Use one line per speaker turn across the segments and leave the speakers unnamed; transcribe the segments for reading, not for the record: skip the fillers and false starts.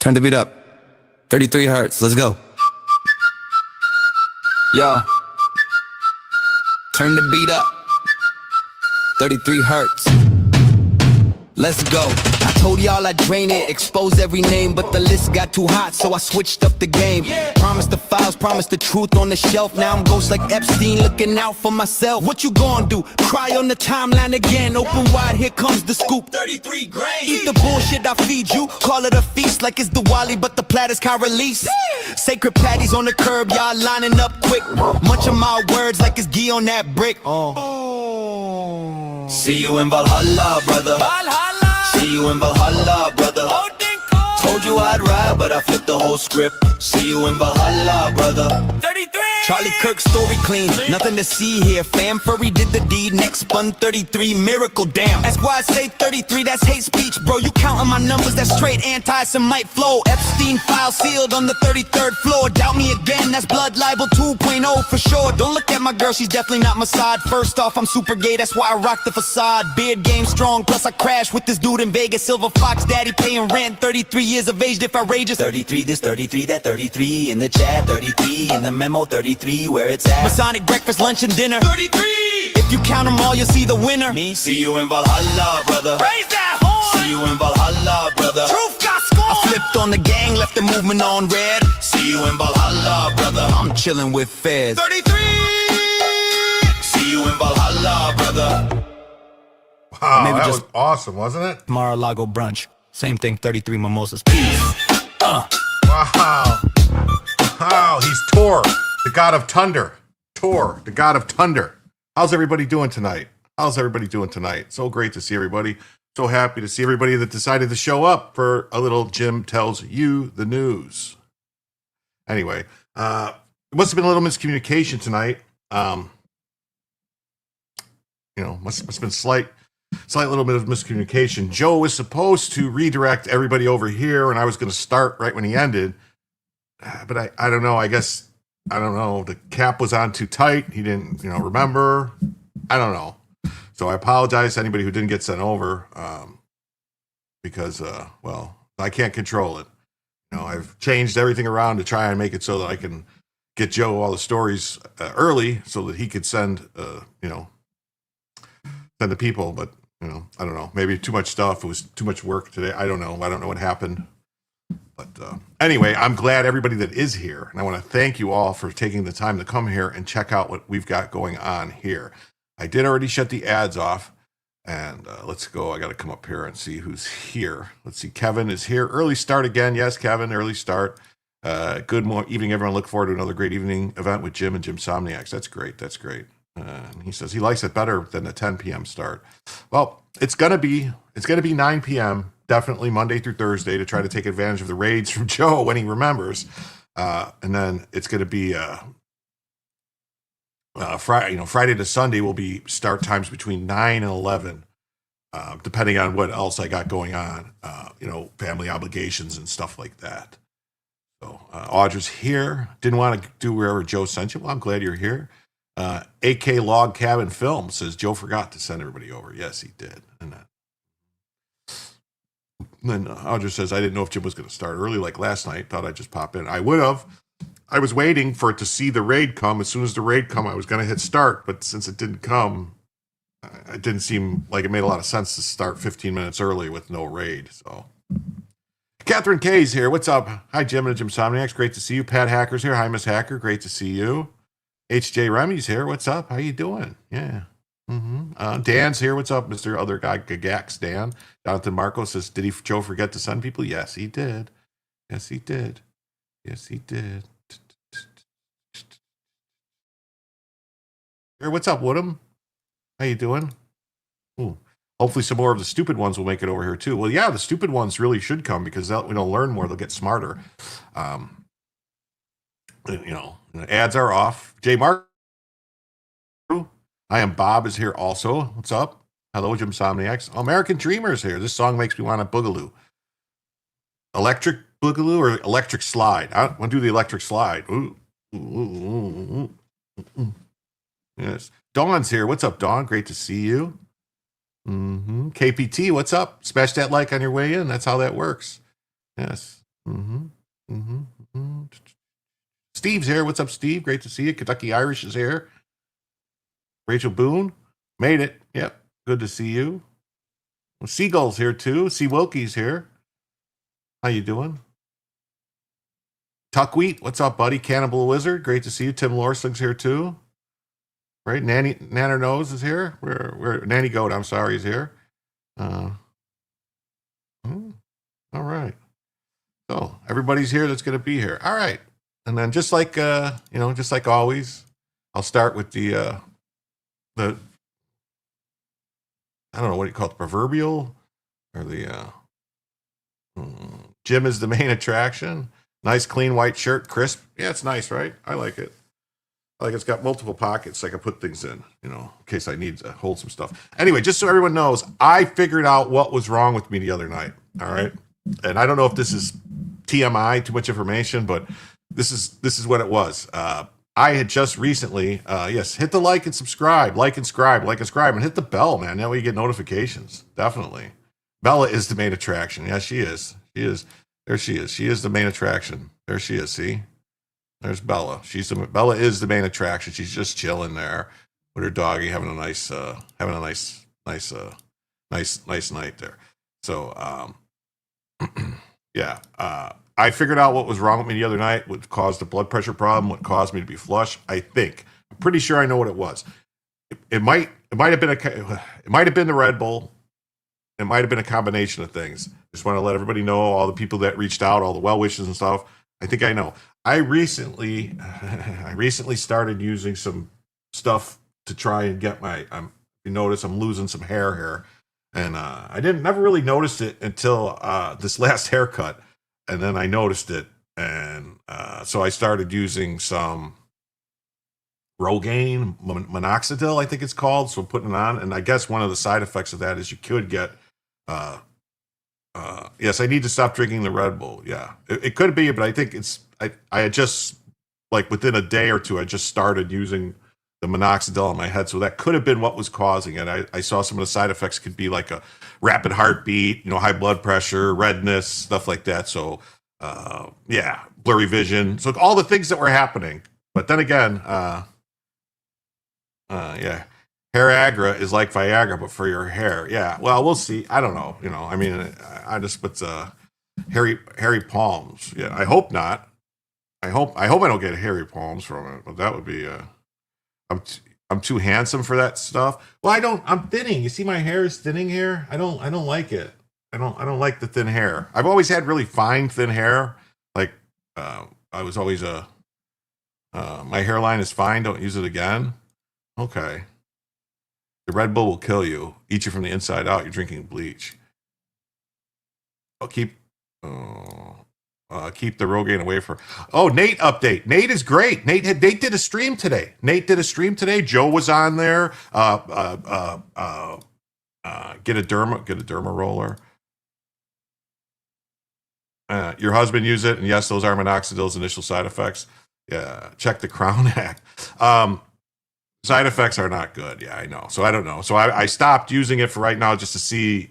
Turn the beat up. 33 hertz. Let's go. Yo. Turn the beat up. 33 hertz. Let's go. I told y'all I'd drain it, expose every name, but the list got too hot, so I switched up the game. Promised the files, promised the truth on the shelf. Now I'm ghost like Epstein, looking out for myself. What you gonna do? Cry on the timeline again? Open wide, here comes the scoop. 33 grains. Eat the bullshit I feed you. Call it a feast like it's Diwali, but the platters can't release. Sacred patties on the curb, y'all lining up quick. Munch of my words like it's ghee on that brick. See you in Valhalla, brother. See you in Valhalla, brother. Told you I'd ride, but I flipped the whole script. See you in Valhalla, brother. 33. Charlie Kirk's story clean, nothing to see here. Fam Furry did the deed, next spun 33, miracle damn. That's why I say 33, that's hate speech, bro. You counting my numbers, that's straight anti-Semite flow. Epstein file sealed on the 33rd floor. Doubt me again, that's blood libel 2.0 for sure. Don't look at my girl, she's definitely not my side. First off, I'm super gay, that's why I rock the facade. Beard game strong, plus I crashed with this dude in Vegas. Silver Fox daddy paying rent, 33 years of age if outrageous. 33 this, 33 that, 33 in the chat, 33 in the memo, 33 where it's at. Masonic breakfast, lunch and dinner, 33. If you count them all, you'll see the winner. Me, see you in Valhalla, brother. Raise that horn. See you in Valhalla, brother. Truth got scorn. I flipped on the gang, left the movement on red. See you in Valhalla, brother. I'm chilling with feds. 33. See you in Valhalla, brother.
Wow, maybe that was awesome, wasn't it?
Mar-a-Lago brunch. Same thing, 33 mimosas. Peace.
Wow. Wow, he's Tor, the god of thunder. Thor, the god of thunder. How's everybody doing tonight? So great to see everybody. So happy to see everybody that decided to show up for a little Jim Tells You the News. Anyway, it must have been a little miscommunication tonight. Must have been slight little bit of miscommunication. Joe was supposed to redirect everybody over here, and I was going to start right when he ended. But I don't know. I don't know. The cap was on too tight. He didn't, remember. I don't know. So I apologize to anybody who didn't get sent over because, I can't control it. I've changed everything around to try and make it so that I can get Joe all the stories early so that he could send the people. But, I don't know. Maybe too much stuff. It was too much work today. I don't know. I don't know what happened. But anyway, I'm glad everybody that is here. And I want to thank you all for taking the time to come here and check out what we've got going on here. I did already shut the ads off. And let's go. I got to come up here and see who's here. Let's see. Kevin is here. Early start again. Yes, Kevin, early start. Good evening, everyone. Look forward to another great evening event with Jim and Jim Somniacs. That's great. He says he likes it better than the 10 p.m. start. Well, it's gonna be 9 p.m. definitely Monday through Thursday to try to take advantage of the raids from Joe when he remembers, and then it's gonna be Friday to Sunday will be start times between 9 and 11, depending on what else I got going on, family obligations and stuff like that. So Audra's here. Didn't want to do wherever Joe sent you. Well, I'm glad you're here. AK Log Cabin Film says Joe forgot to send everybody over. Yes, he did. And then Audra says, I didn't know if Jim was going to start early like last night. Thought I'd just pop in. I would have. I was waiting for it to see the raid come. As soon as the raid come, I was going to hit start. But since it didn't come, it didn't seem like it made a lot of sense to start 15 minutes early with no raid. So Catherine K's here. What's up? Hi, Jim and Jim Somniacs. Great to see you. Pat Hacker's here. Hi, Miss Hacker. Great to see you. HJ Remy's here. What's up? How you doing? Yeah. Dan's here. What's up, Mr. Other Guy Gagax Dan? Jonathan Marco says, did Joe forget to send people? Yes, he did. Yes, he did. Here, what's up, Woodham? How you doing? Ooh. Hopefully some more of the stupid ones will make it over here too. Well, yeah, the stupid ones really should come because they'll learn more. They'll get smarter. Ads are off. J Mark. I am Bob is here also. What's up? Hello, Jim Somniacs. American Dreamers here. This song makes me want to boogaloo. Electric boogaloo or electric slide? I want to do the electric slide. Ooh. Yes. Dawn's here. What's up, Dawn? Great to see you. KPT, what's up? Smash that like on your way in. That's how that works. Yes. Steve's here. What's up, Steve? Great to see you. Kentucky Irish is here. Rachel Boone made it. Yep. Good to see you. Well, Seagull's here too. C. Wilkie's here. How you doing? Tuckwheat, what's up, buddy? Cannibal Wizard, great to see you. Tim Lorsling's here too. Right? Nanner Nose is here. Where Nanny Goat, I'm sorry, is here. All right. So everybody's here that's going to be here. All right. And then just like always, I'll start with the I don't know what you call it, the proverbial or the Jim is the main attraction. Nice clean white shirt, crisp. Yeah, it's nice, right? I like it. It's got multiple pockets I can put things in, in case I need to hold some stuff. Anyway, just so everyone knows, I figured out what was wrong with me the other night. All right. And I don't know if this is TMI, too much information, but this is what it was. I had just recently, hit the like and subscribe, and hit the bell, man. That way you get notifications. Definitely. Bella is the main attraction. Yeah, she is. There she is. She is the main attraction. There she is. See? There's Bella. Bella is the main attraction. She's just chilling there with her doggy, having a nice night there. So, I figured out what was wrong with me the other night, what caused the blood pressure problem, what caused me to be flush. I'm pretty sure I know what it was. It might have been the Red Bull. It might have been a combination of things. Just want to let everybody know, all the people that reached out, all the well wishes and stuff. I think I know. I recently, I recently started using some stuff to try and get my. You notice I'm losing some hair here, and I didn't never really noticed it until this last haircut, and then I noticed it, and so I started using some Rogaine minoxidil, I think it's called. So I'm putting it on, and I guess one of the side effects of that is you could get. Uh, yes, I need to stop drinking the Red Bull. Yeah, it could be, but I think it's. I had just like within a day or two, I just started using the minoxidil in my head, so that could have been what was causing it. I saw some of the side effects could be like a rapid heartbeat, high blood pressure, redness, stuff like that. So, yeah, blurry vision. So all the things that were happening. But then again, yeah. Hair agra is like Viagra, but for your hair. Yeah. Well, we'll see. I don't know. I mean, I just put hairy palms. Yeah. I hope not. I hope I don't get hairy palms from it. But that would be. I'm too handsome for that stuff. Well, I'm thinning. You see, my hair is thinning here. I don't like it. I don't like the thin hair. I've always had really fine thin hair. Like I was always my hairline is fine. Don't use it again. Okay. The Red Bull will kill you. Eat you from the inside out. You're drinking bleach. I'll keep the Rogaine away from. Oh, Nate update. Nate is great. Nate did a stream today. Joe was on there. Get a derma roller. Your husband used it, and yes, those are minoxidil's initial side effects. Yeah, check the Crown Act. Side effects are not good. Yeah, I know. So I don't know. So I stopped using it for right now just to see,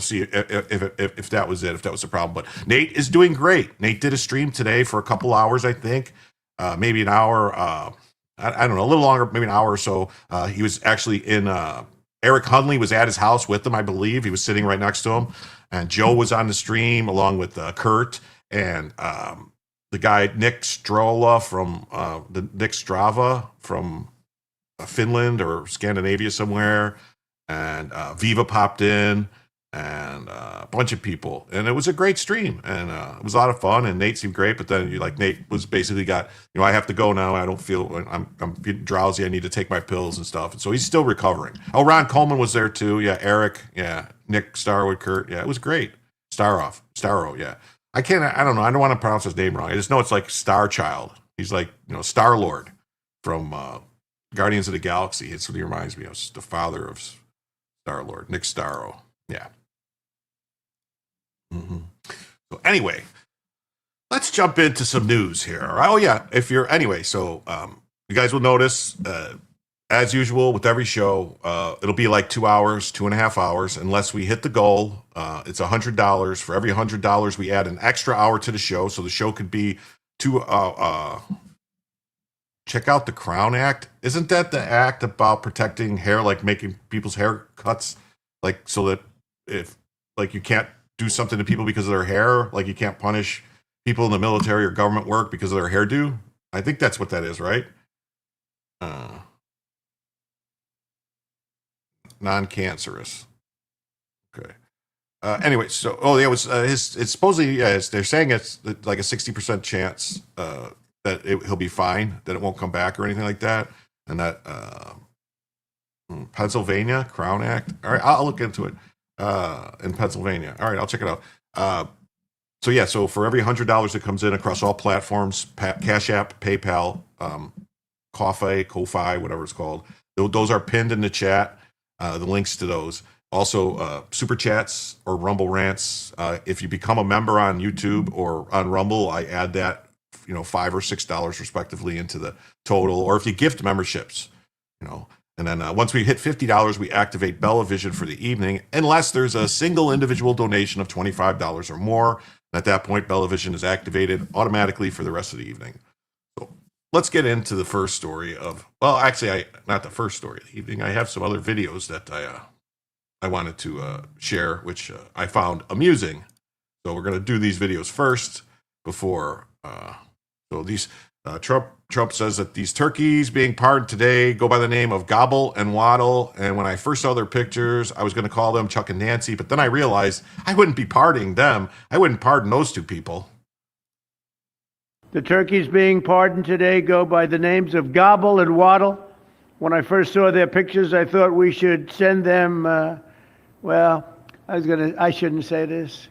see if that was it, if that was the problem. But Nate is doing great. Nate did a stream today for a couple hours, I think, maybe an hour. I don't know, a little longer, maybe an hour or so. He was actually in. Eric Hunley was at his house with him, I believe. He was sitting right next to him, and Joe was on the stream along with Kurt and the guy Nick Strola from Nick Strava from Finland or Scandinavia somewhere, and Viva popped in, and a bunch of people, and it was a great stream, and it was a lot of fun, and Nate seemed great. But then Nate was basically got, I have to go now. I don't feel, I'm getting drowsy. I need to take my pills and stuff, and so he's still recovering. Oh, Ron Coleman was there too. Yeah, Eric. Yeah, Nick Starwood, Kurt. Yeah, it was great. Starro. Yeah, I don't know. I don't want to pronounce his name wrong. I just know it's like Star Child. He's like Star Lord from Guardians of the Galaxy. It's what he reminds me of. The father of Star Lord, Nick Starro. Yeah. Mm-hmm. So anyway, let's jump into some news here. Oh yeah, so you guys will notice, as usual with every show, it'll be like 2 hours, 2.5 hours, unless we hit the goal. It's $100. For every $100, we add an extra hour to the show, so the show could be check out the Crown Act. Isn't that the act about protecting hair, like making people's hair cuts, like so that if you can't do something to people because of their hair, like you can't punish people in the military or government work because of their hairdo? I think that's what that is, right? Non-cancerous. Okay. Anyway, so it was it's supposedly they're saying it's like a 60% chance that he'll be fine, that it won't come back or anything like that, and that Pennsylvania Crown Act. All right, I'll look into it in Pennsylvania. All right, I'll check it out. So for every $100 that comes in across all platforms, Cash App, PayPal, Ko-Fi, whatever it's called, those are pinned in the chat. The links to those. Also, super chats or Rumble rants. If you become a member on YouTube or on Rumble, I add that, $5 or $6 respectively into the total. Or if you gift memberships, and then once we hit $50, we activate Bella Vision for the evening, unless there's a single individual donation of $25 or more. At that point, Bella Vision is activated automatically for the rest of the evening. So let's get into the first story of. Well, actually, not the first story of the evening. I have some other videos that I wanted to share, which I found amusing. So we're going to do these videos first before. So these Trump says that these turkeys being pardoned today go by the name of Gobble and Waddle. And when I first saw their pictures, I was going to call them Chuck and Nancy. But then I realized I wouldn't be pardoning them. I wouldn't pardon those two people.
The turkeys being pardoned today go by the names of Gobble and Waddle. When I first saw their pictures, I thought we should send them, I shouldn't say this.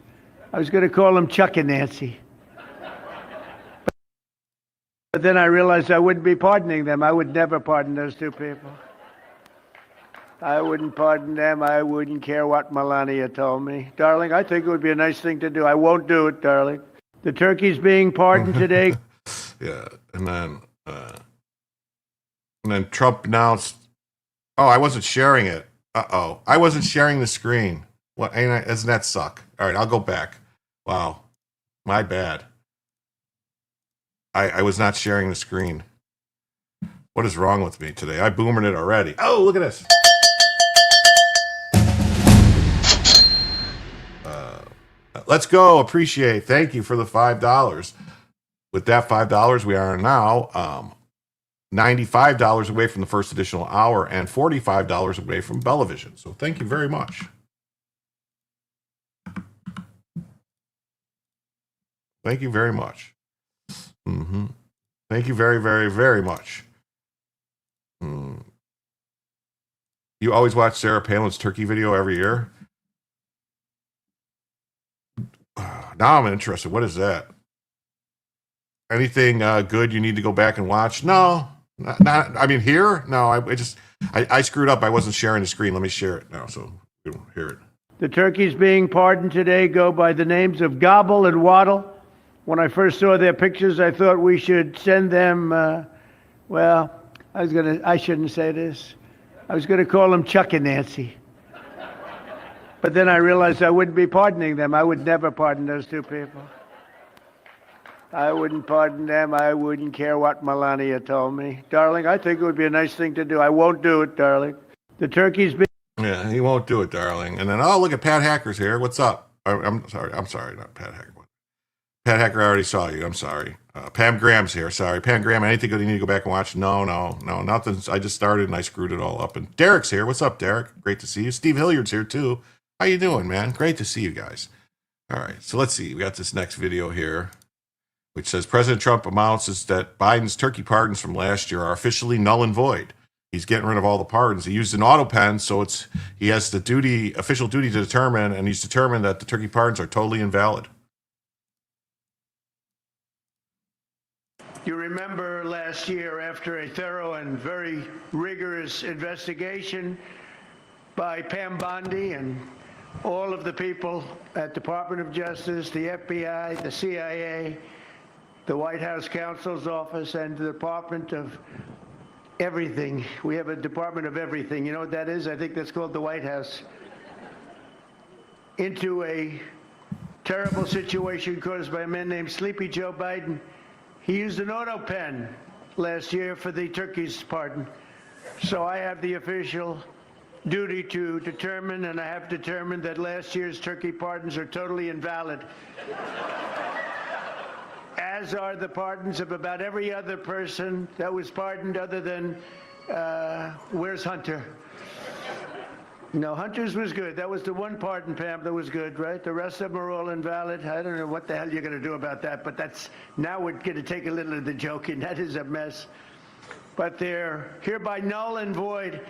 I was going to call them Chuck and Nancy. But then I realized I wouldn't be pardoning them. I would never pardon those two people. I wouldn't pardon them. I wouldn't care what Melania told me. Darling, I think it would be a nice thing to do. I won't do it, darling. The turkey's being pardoned today.
Yeah, and then Trump announced, "Oh, I wasn't sharing it. I wasn't sharing the screen. What? Doesn't that suck? All right, I'll go back. Wow, my bad. I was not sharing the screen. What is wrong with me today? I boomered it already. Oh, look at this. Let's go. Appreciate. Thank you for the $5. With that $5, we are now $95 away from the first additional hour and $45 away from Bellavision. So thank you very much. Thank you very much. Thank you very, very, very much. You always watch Sarah Palin's turkey video every year? Now I'm interested. What is that? Anything good you need to go back and watch? No, not I mean, here? No, I screwed up. I wasn't sharing the screen. Let me share it now so you don't hear it.
The turkeys being pardoned today go by the names of Gobble and Waddle. When I first saw their pictures, I thought we should send them, I shouldn't say this. I was going to call them Chuck and Nancy. But then I realized I wouldn't be pardoning them. I would never pardon those two people. I wouldn't pardon them. I wouldn't care what Melania told me. Darling, I think it would be a nice thing to do. I won't do it, darling. The turkeys being...
Yeah, he won't do it, darling. And then, oh, look at Pat Hacker's here. What's up? I'm sorry, not Pat Hacker. Pat Hacker, I already saw you. I'm sorry. Pam Graham's here. Sorry. Pam Graham, anything good you need to go back and watch? No, nothing. I just started and I screwed it all up. And Derek's here. What's up, Derek? Great to see you. Steve Hilliard's here, too. How you doing, man? Great to see you guys. All right, so let's see. We got this next video here, which says President Trump announces that Biden's turkey pardons from last year are officially null and void. He's getting rid of all the pardons. He used an auto pen, so he has the official duty to determine, and he's determined that the turkey pardons are totally invalid.
You remember last year, after a thorough and very rigorous investigation by Pam Bondi and all of the people at Department of Justice, the FBI, the CIA, the White House counsel's office, and the Department of Everything. We have a Department of Everything. You know what that is? I think that's called the White House. Into a terrible situation caused by a man named Sleepy Joe Biden. He used an auto pen last year for the turkey's pardon. So I have the official duty to determine, and I have determined that last year's turkey pardons are totally invalid. As are the pardons of about every other person that was pardoned other than, where's Hunter? No, Hunter's was good. That was the one pardon, Pam, that was good, right? The rest of them are all invalid. I don't know what the hell you're going to do about that, but now we're going to take a little of the joking. That is a mess. But they're hereby null and void.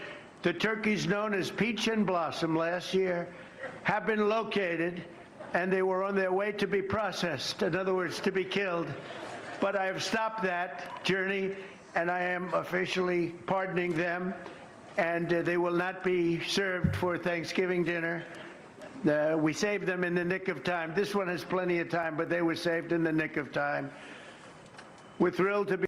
The turkeys known as Peach and Blossom last year have been located, and they were on their way to be processed. In other words, to be killed. But I have stopped that journey, and I am officially pardoning them. And they will not be served for Thanksgiving dinner. We saved them in the nick of time. This one has plenty of time, but they were saved in the nick of time. We're thrilled to be...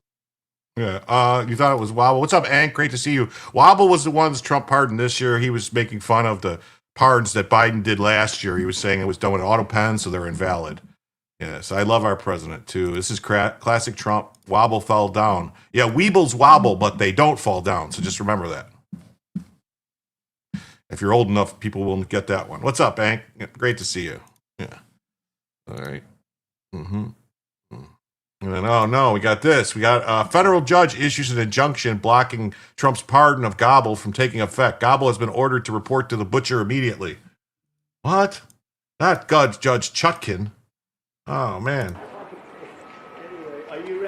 Yeah, you thought it was Wobble. What's up, Hank? Great to see you. Wobble was the ones Trump pardoned this year. He was making fun of the pardons that Biden did last year. He was saying it was done with auto pens, so they're invalid. Yes, I love our president, too. This is classic Trump. Wobble fell down. Yeah, Weebles wobble, but they don't fall down, so just remember that. If you're old enough, people will get that one. What's up, Hank? Great to see you. Yeah. All right. And then, oh no, we got this. We got a federal judge issues an injunction blocking Trump's pardon of Gobble from taking effect. Gobble has been ordered to report to the butcher immediately. What? Not Judge Chutkin. Oh, man.
Anyway, are you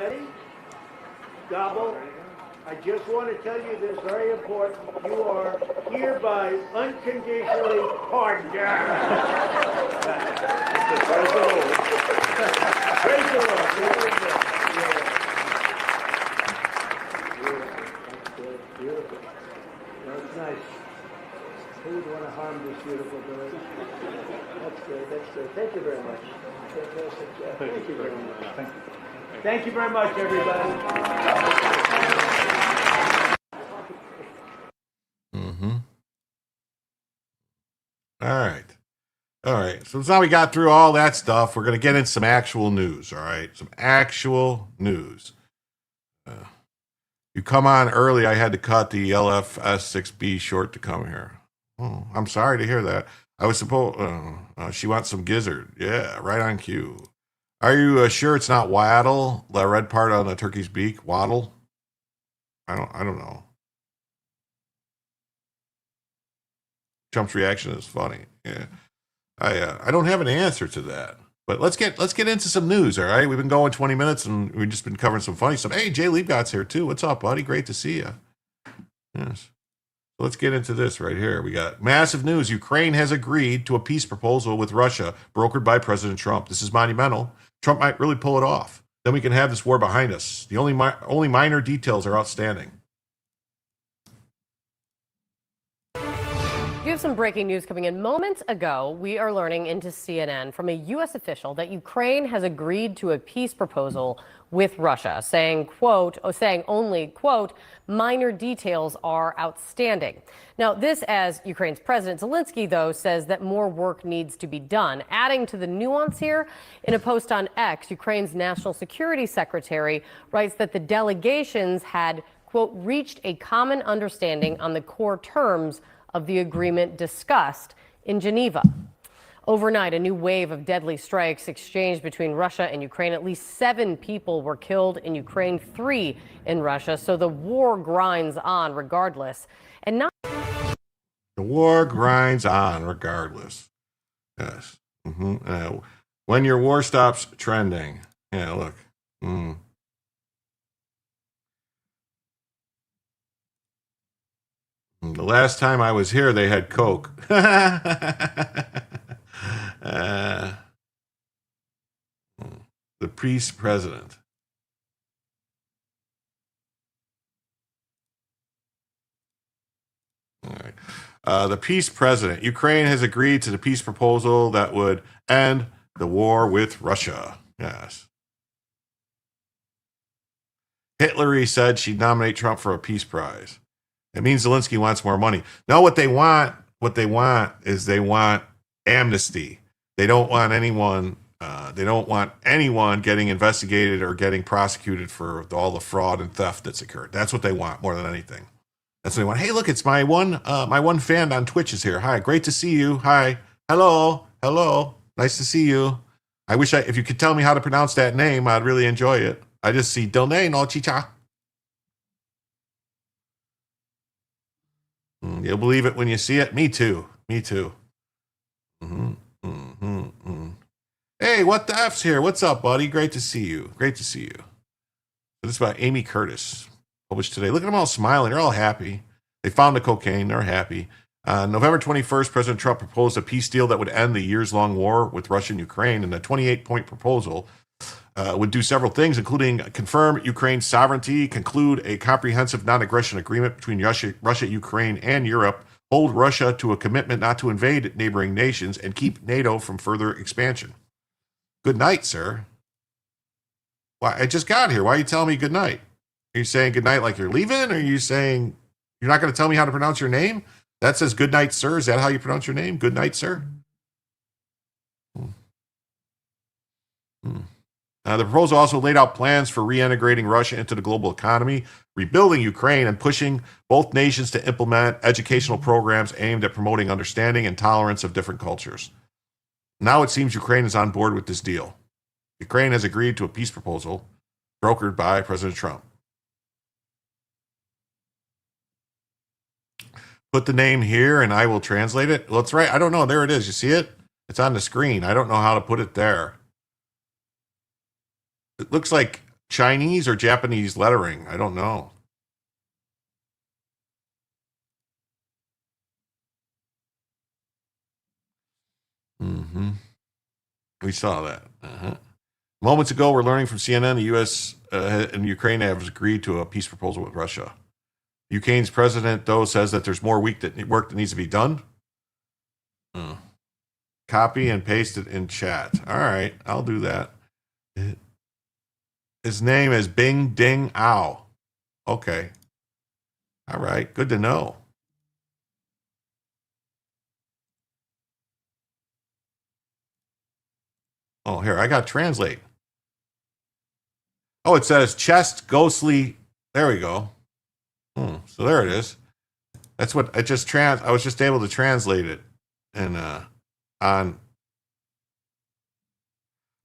just want to tell you this very important. You are hereby unconditionally pardoned. Praise the Lord. Praise the Lord. Beautiful. That's nice. Who would want to harm this beautiful bird? That's good. That's good. Thank you very much. Fantastic job. Thank you very much. Thank you. Thank you very much, everybody.
All right. So now we got through all that stuff. We're going to get into some actual news. All right. Some actual news. You come on early. I had to cut the LFS6B short to come here. Oh, I'm sorry to hear that. I was supposed. She wants some gizzard. Yeah, right on cue. Are you sure it's not waddle? The red part on the turkey's beak, waddle. I don't know. Trump's reaction is funny. Yeah, I don't have an answer to that. But let's get into some news. All right, we've been going 20 minutes and we've just been covering some funny stuff. Hey, Jay Liebgott's here too. What's up, buddy? Great to see you. Yes. Let's get into this right here. We got massive news. Ukraine has agreed to a peace proposal with Russia, brokered by President Trump. This is monumental. Trump might really pull it off. Then we can have this war behind us. The only minor details are outstanding.
You have some breaking news coming in. Moments ago, we are learning into CNN from a U.S. official that Ukraine has agreed to a peace proposal with Russia, saying only, quote, minor details are outstanding. Now, this as Ukraine's President Zelensky, though, says that more work needs to be done. Adding to the nuance here, in a post on X, Ukraine's National Security Secretary writes that the delegations had, quote, reached a common understanding on the core terms of the agreement discussed in Geneva. Overnight, a new wave of deadly strikes exchanged between Russia and Ukraine. At least 7 people were killed in Ukraine, 3 in Russia. So the war grinds on regardless. And not
the war grinds on regardless. Yes. When your war stops trending. Yeah, look. The last time I was here, they had Coke. The peace president. All right. The peace president. Ukraine has agreed to the peace proposal that would end the war with Russia. Yes. Hillary said she'd nominate Trump for a peace prize. It means Zelensky wants more money. No, what they want is they want amnesty. They don't want anyone. They don't want anyone getting investigated or getting prosecuted for all the fraud and theft that's occurred. That's what they want more than anything. That's what they want. Hey, look, it's my one fan on Twitch is here. Hi, great to see you. Hi, hello, nice to see you. I wish if you could tell me how to pronounce that name, I'd really enjoy it. I just see Delnay no Chicha. You'll believe it when you see it. Me too. Hey, what the F's here? What's up, buddy? Great to see you. This is about Amy Curtis, published today. Look at them all smiling. They're all happy. They found the cocaine. They're happy. November 21st, President Trump proposed a peace deal that would end the years-long war with Russia and Ukraine. And the 28-point proposal would do several things, including confirm Ukraine's sovereignty, conclude a comprehensive non-aggression agreement between Russia, Ukraine, and Europe, hold Russia to a commitment not to invade neighboring nations, and keep NATO from further expansion. Good night, sir. Why? I just got here. Why are you telling me good night? Are you saying good night like you're leaving? Or are you saying you're not going to tell me how to pronounce your name? That says good night, sir. Is that how you pronounce your name? Good night, sir. The proposal also laid out plans for reintegrating Russia into the global economy, rebuilding Ukraine, and pushing both nations to implement educational programs aimed at promoting understanding and tolerance of different cultures. Now it seems Ukraine is on board with this deal. Ukraine has agreed to a peace proposal brokered by President Trump. Put the name here and I will translate it. Well, it's right. I don't know. There it is. You see it? It's on the screen. I don't know how to put it there. It looks like Chinese or Japanese lettering. I don't know. We saw that. Moments ago, we're learning from CNN the U.S. And Ukraine have agreed to a peace proposal with Russia. Ukraine's president, though, says that there's more work that needs to be done. Copy and paste it in chat. All right, I'll do that. His name is Bing Ding Ao. Okay. All right, good to know. Oh, here, I got translate. Oh, it says chest ghostly. There we go. So there it is. That's what I just I was just able to translate it. And I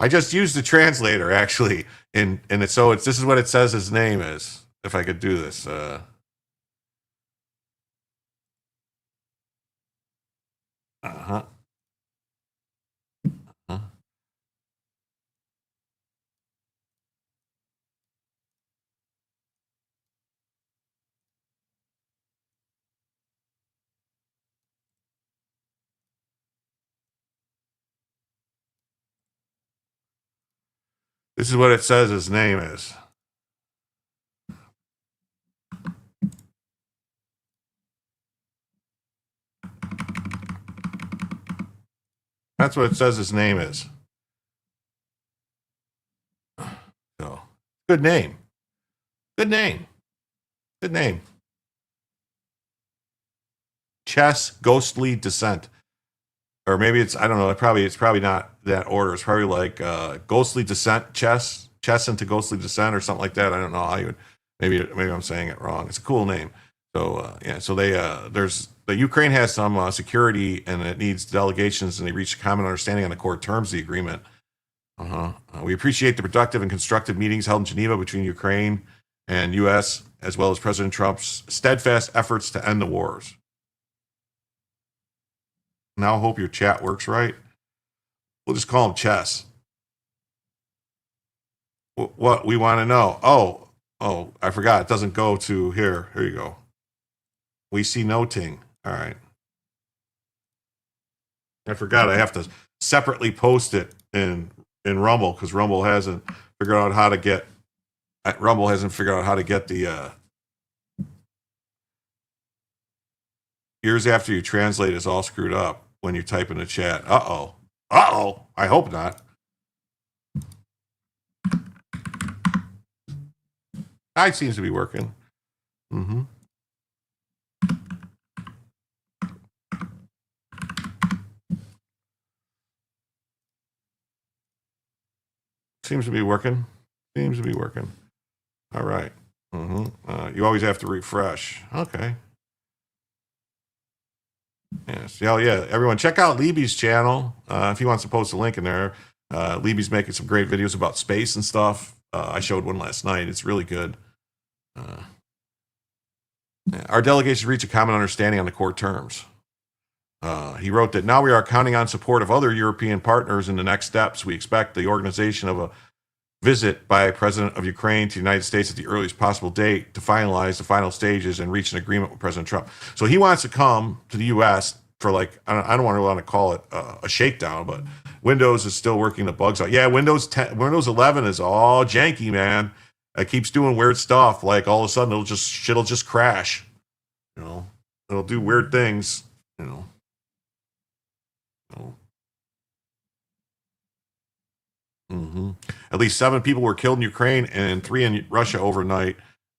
just used the translator actually. And this is what it says his name is. If I could do this. This is what it says his name is. That's what it says his name is. So, good name. Good name. Good name. Chess Ghostly Descent. Or maybe it's, I don't know, it's probably not that order. It's probably like Ghostly Descent chess into Ghostly Descent or something like that. I don't know how you would, maybe I'm saying it wrong. It's a cool name. So so the Ukraine has some security and it needs delegations, and they reached a common understanding on the core terms of the agreement. We appreciate the productive and constructive meetings held in Geneva between Ukraine and U.S., as well as President Trump's steadfast efforts to end the wars. Now I hope your chat works right. We'll just call him Chess. What we want to know? Oh, I forgot. It doesn't go to here. Here you go. We see noting. All right. I forgot. I have to separately post it in Rumble because Rumble hasn't figured out how to get. Rumble hasn't figured out how to get the. Years after you translate is all screwed up when you type in the chat. Uh-oh. I hope not. It seems to be working. Seems to be working. All right. You always have to refresh. Okay. Yes. Oh, yeah. Everyone, check out Libby's channel if he wants to post a link in there. Libby's making some great videos about space and stuff. I showed one last night. It's really good. Our delegation reached a common understanding on the core terms. He wrote that now we are counting on support of other European partners in the next steps. We expect the organization of a visit by President of Ukraine to the United States at the earliest possible date to finalize the final stages and reach an agreement with President Trump. So he wants to come to the U.S. for like, I don't want to call it a shakedown, but Windows is still working the bugs out. Yeah, Windows 11 is all janky, man. It keeps doing weird stuff. Like all of a sudden shit'll just crash. It'll do weird things. At least 7 people were killed in Ukraine and 3 in Russia overnight.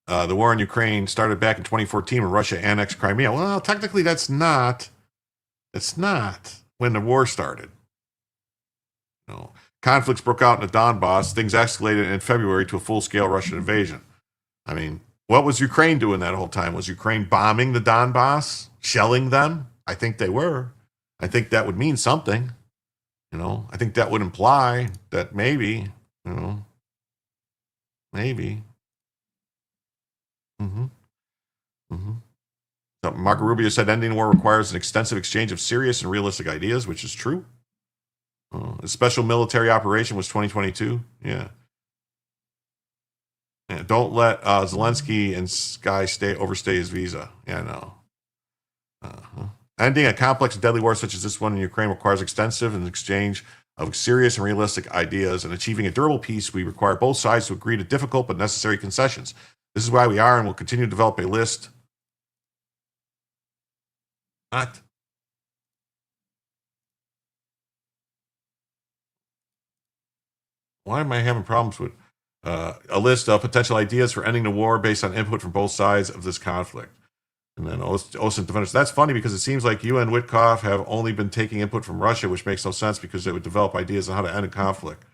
The war in Ukraine started back in 2014 when Russia annexed Crimea. Well, technically, that's not when the war started. Conflicts broke out in the Donbass. Things escalated in February to a full-scale Russian invasion. I mean, what was Ukraine doing that whole time? Was Ukraine bombing the Donbass, shelling them? I think they were. I think that would mean something. I think that would imply that maybe. So Marco Rubio said ending the war requires an extensive exchange of serious and realistic ideas, which is true. The special military operation was 2022. Yeah. Don't let Zelensky and Sky overstay his visa. Yeah, no. Ending a complex and deadly war such as this one in Ukraine requires extensive and exchange of serious and realistic ideas, and achieving a durable peace, we require both sides to agree to difficult but necessary concessions. This is why we are and will continue to develop a list. Not. Why am I having problems with a list of potential ideas for ending the war based on input from both sides of this conflict? And then Olsen defenders. That's funny because it seems like you and Witkoff have only been taking input from Russia, which makes no sense because they would develop ideas on how to end a conflict.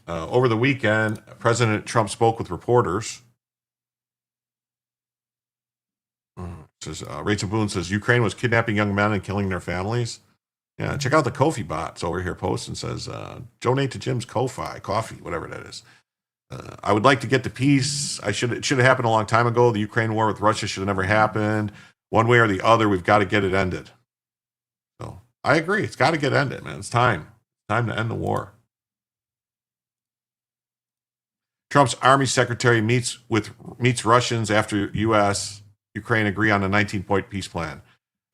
Over the weekend, President Trump spoke with reporters. Rachel Boone says Ukraine was kidnapping young men and killing their families. Yeah, check out the Ko-fi bots over here. Post and says donate to Jim's Ko-fi coffee, whatever that is. I would like to get to peace. It should have happened a long time ago. The Ukraine war with Russia should have never happened. One way or the other, we've got to get it ended. So I agree. It's got to get ended, man. It's time. Time to end the war. Trump's army secretary meets Russians after U.S. Ukraine agree on a 19-point peace plan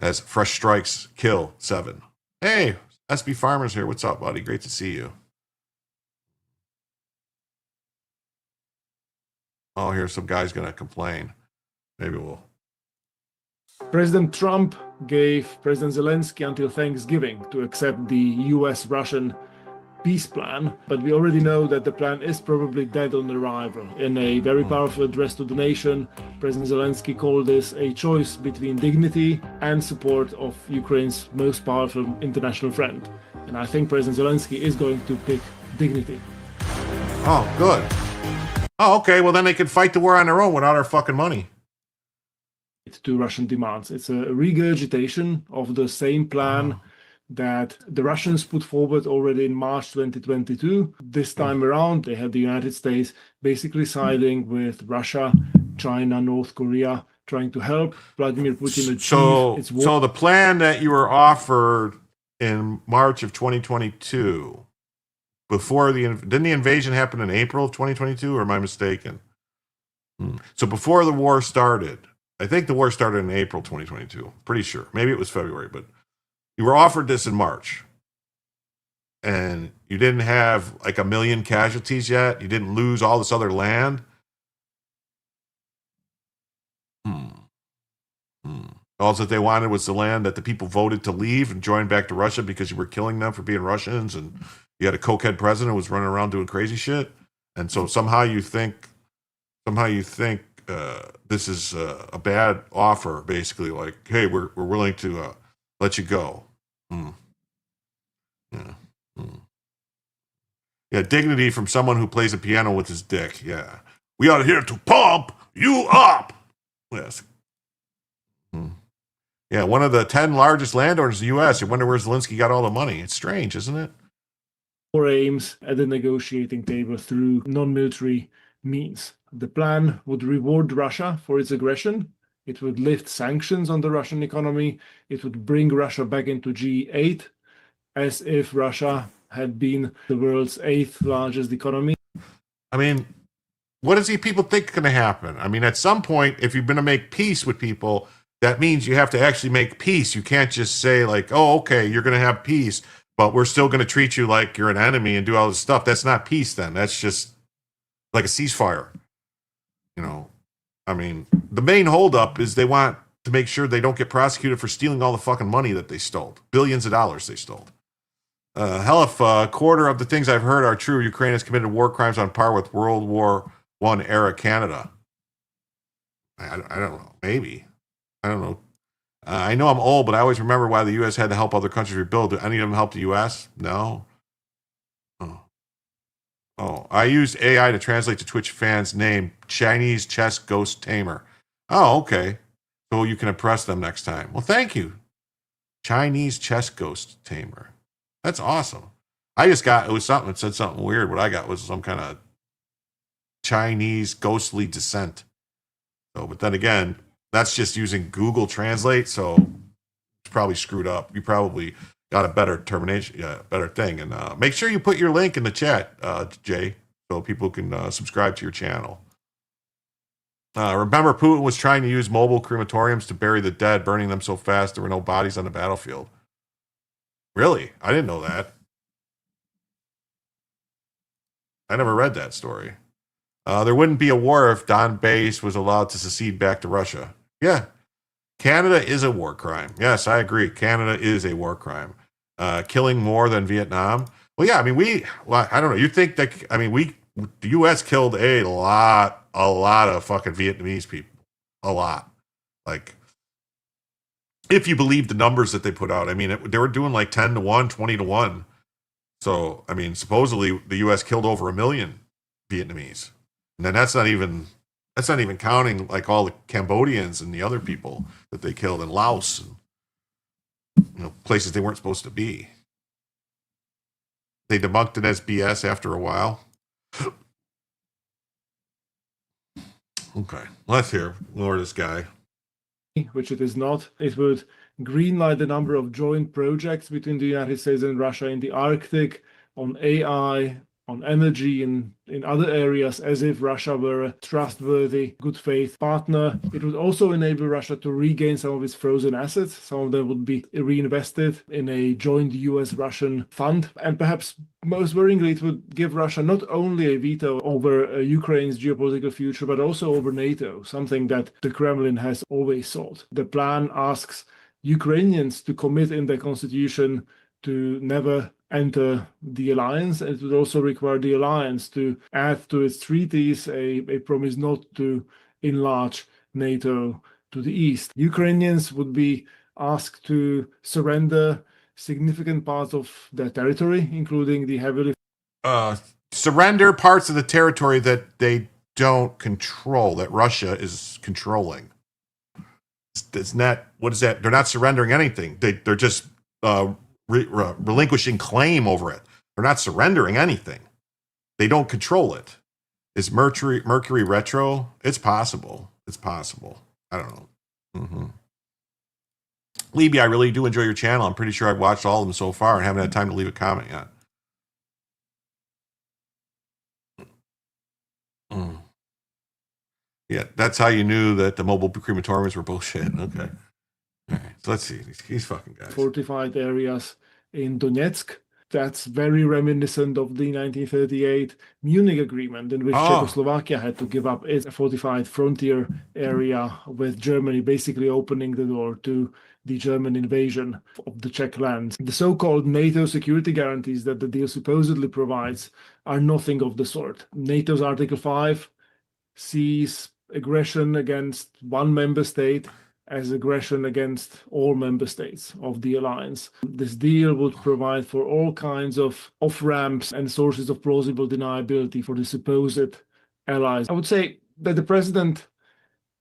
as fresh strikes kill 7. Hey, SB Farmers here. What's up, buddy? Great to see you. Oh, here's some guy's going to complain. Maybe we'll.
President Trump gave President Zelensky until Thanksgiving to accept the US-Russian peace plan, but we already know that the plan is probably dead on arrival. In a very powerful address to the nation, President Zelensky called this a choice between dignity and support of Ukraine's most powerful international friend. And I think President Zelensky is going to pick dignity.
Oh, good. Oh, okay. Well, then they can fight the war on their own without our fucking money.
To Russian demands. It's a regurgitation of the same plan that the Russians put forward already in March 2022. This time around, they had the United States basically siding with Russia, China, North Korea, trying to help Vladimir Putin achieve its war.
So the plan that you were offered in March of 2022, didn't the invasion happen in April of 2022, or am I mistaken? So before the war started, I think the war started in April 2022. Pretty sure. Maybe it was February, but you were offered this in March. And you didn't have like 1 million casualties yet. You didn't lose all this other land. All that they wanted was the land that the people voted to leave and join back to Russia because you were killing them for being Russians, and you had a cokehead president who was running around doing crazy shit. And so somehow you think this is a bad offer, basically, like, hey, we're willing to let you go. Yeah, dignity from someone who plays a piano with his dick. Yeah, we are here to pump you up. Yes. Yeah, one of the 10 largest landowners in the U.S. You wonder where Zelensky got all the money. It's strange, isn't it?
Or aims at the negotiating table through non-military means. The plan would reward Russia for its aggression. It would lift sanctions on the Russian economy. It would bring Russia back into G8, as if Russia had been the world's 8th largest economy.
I mean, what does people think is going to happen? I mean, at some point, if you're going to make peace with people, that means you have to actually make peace. You can't just say like, oh, okay, you're going to have peace, but we're still going to treat you like you're an enemy and do all this stuff. That's not peace then. That's just like a ceasefire. You know, I mean, the main holdup is they want to make sure they don't get prosecuted for stealing all the fucking money that they stole. Billions of dollars they stole. Hell, if a quarter of the things I've heard are true, Ukraine has committed war crimes on par with World War I era Canada. I don't know. Maybe. I don't know. I know I'm old, but I always remember why the U.S. had to help other countries rebuild. Do any of them help the U.S.? No. Oh, I used AI to translate the Twitch fan's name, Chinese Chess Ghost Tamer. Oh, okay. So you can impress them next time. Well, thank you. Chinese Chess Ghost Tamer. That's awesome. I just got, it was something that said something weird. What I got was some kind of Chinese ghostly descent. So, but then again, that's just using Google Translate, so probably screwed up. You probably got a better better thing. And make sure you put your link in the chat, Jay, so people can subscribe to your channel. Remember, Putin was trying to use mobile crematoriums to bury the dead, burning them so fast there were no bodies on the battlefield. Really? I didn't know that. I never read that story. There wouldn't be a war if Donbass was allowed to secede back to Russia. Yeah. Canada is a war crime. Yes, I agree. Canada is a war crime. Killing more than Vietnam. Well, yeah, I mean, I don't know. You think that, I mean, the U.S. killed a lot of fucking Vietnamese people. A lot. Like, if you believe the numbers that they put out, I mean, they were doing like 10 to 1, 20 to 1. So, I mean, supposedly the U.S. killed over 1 million Vietnamese. And then that's not even counting like all the Cambodians and the other people that they killed in Laos and, places they weren't supposed to be. They debunked it as BS after a while. Okay, let's hear more of this guy.
Which it is not. It would greenlight a number of joint projects between the United States and Russia in the Arctic, on AI, on energy, and in other areas, as if Russia were a trustworthy, good faith partner. It would also enable Russia to regain some of its frozen assets. Some of them would be reinvested in a joint US-Russian fund. And perhaps most worryingly, it would give Russia not only a veto over Ukraine's geopolitical future, but also over NATO, something that the Kremlin has always sought. The plan asks Ukrainians to commit in their constitution to never enter the alliance. It would also require the alliance to add to its treaties a promise not to enlarge NATO to the east. Ukrainians would be asked to surrender significant parts of their territory, including the heavily
surrender parts of the territory that they don't control, that Russia is controlling. It's not, what is that? They're not surrendering anything. They're just relinquishing claim over it. They're not surrendering anything. They don't control it. Is Mercury retro? It's possible. It's possible. I don't know. Mm-hmm. Libby, I really do enjoy your channel. I'm pretty sure I've watched all of them so far and haven't had time to leave a comment yet. Yeah, that's how you knew that the mobile crematoriums were bullshit. Okay. All right. So let's see. These fucking guys.
Fortified areas in Donetsk. That's very reminiscent of the 1938 Munich Agreement, in which Czechoslovakia had to give up its fortified frontier area with Germany, basically opening the door to the German invasion of the Czech lands. The so-called NATO security guarantees that the deal supposedly provides are nothing of the sort. NATO's Article 5 sees aggression against one member state as aggression against all member states of the alliance. This deal would provide for all kinds of off-ramps and sources of plausible deniability for the supposed allies. I would say that the president,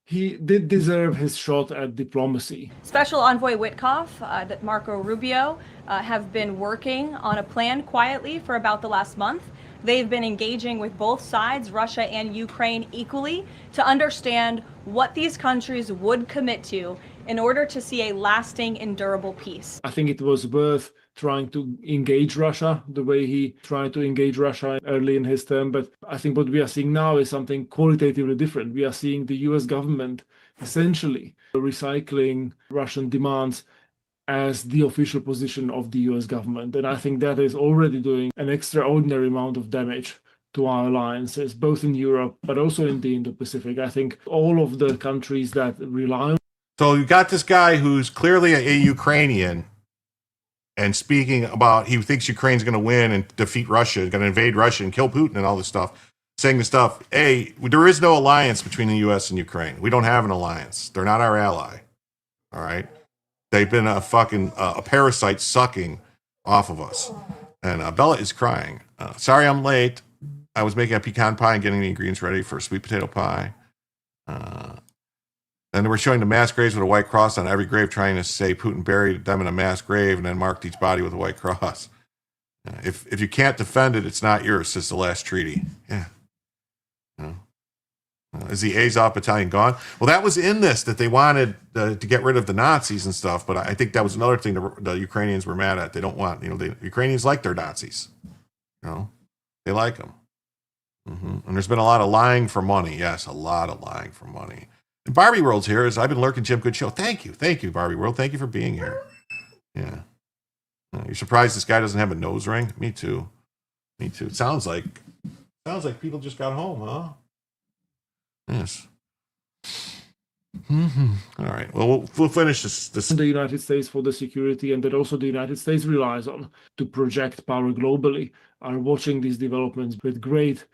he did deserve his shot at diplomacy.
Special Envoy Witkoff, Marco Rubio, have been working on a plan quietly for about the last month. They've been engaging with both sides, Russia and Ukraine, equally to understand what these countries would commit to in order to see a lasting and durable peace.
I think it was worth trying to engage Russia the way he tried to engage Russia early in his term. But I think what we are seeing now is something qualitatively different. We are seeing the US government essentially recycling Russian demands as the official position of the US government. And I think that is already doing an extraordinary amount of damage to our alliances, both in Europe, but also in the Indo-Pacific. I think all of the countries that rely on...
So you got this guy who's clearly a Ukrainian and speaking about he thinks Ukraine's going to win and defeat Russia, going to invade Russia and kill Putin and all this stuff, saying the stuff, hey, there is no alliance between the US and Ukraine. We don't have an alliance. They're not our ally. All right? They've been a fucking a parasite sucking off of us. And Bella is crying. Sorry I'm late. I was making a pecan pie and getting the ingredients ready for sweet potato pie. Then we're showing the mass graves with a white cross on every grave, trying to say Putin buried them in a mass grave and then marked each body with a white cross. If you can't defend it, it's not yours, says the last treaty. Yeah. Is the Azov battalion gone? Well, that was in this, that they wanted to get rid of the Nazis and stuff. But I think that was another thing the Ukrainians were mad at. They don't want, the Ukrainians like their Nazis. They like them. And there's been a lot of lying for money. Yes, a lot of lying for money. And Barbie World's here. I've been lurking, Jim. Good show. Thank you, Barbie World. Thank you for being here. Yeah. You're surprised this guy doesn't have a nose ring? Me too. It sounds like people just got home, huh? Yes. All right. Well, we'll finish this.
The United States for the security, and that also the United States relies on to project power globally, are watching these developments with great.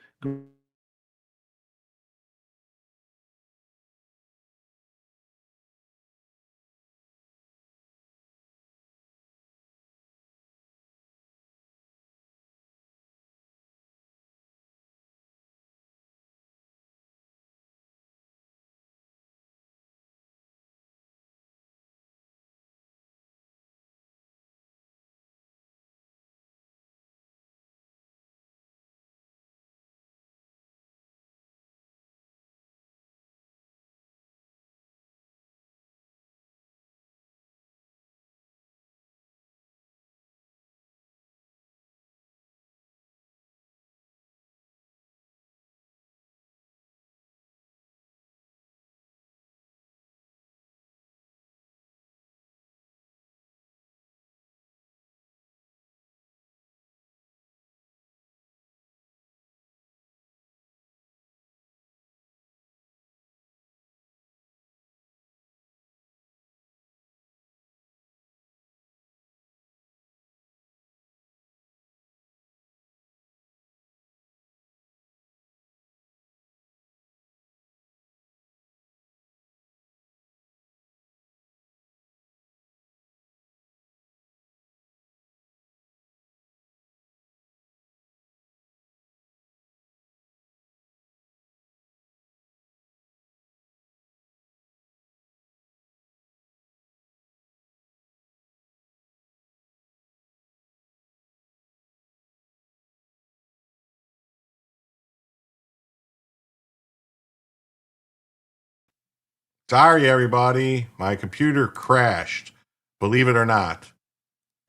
Sorry, everybody. My computer crashed. Believe it or not.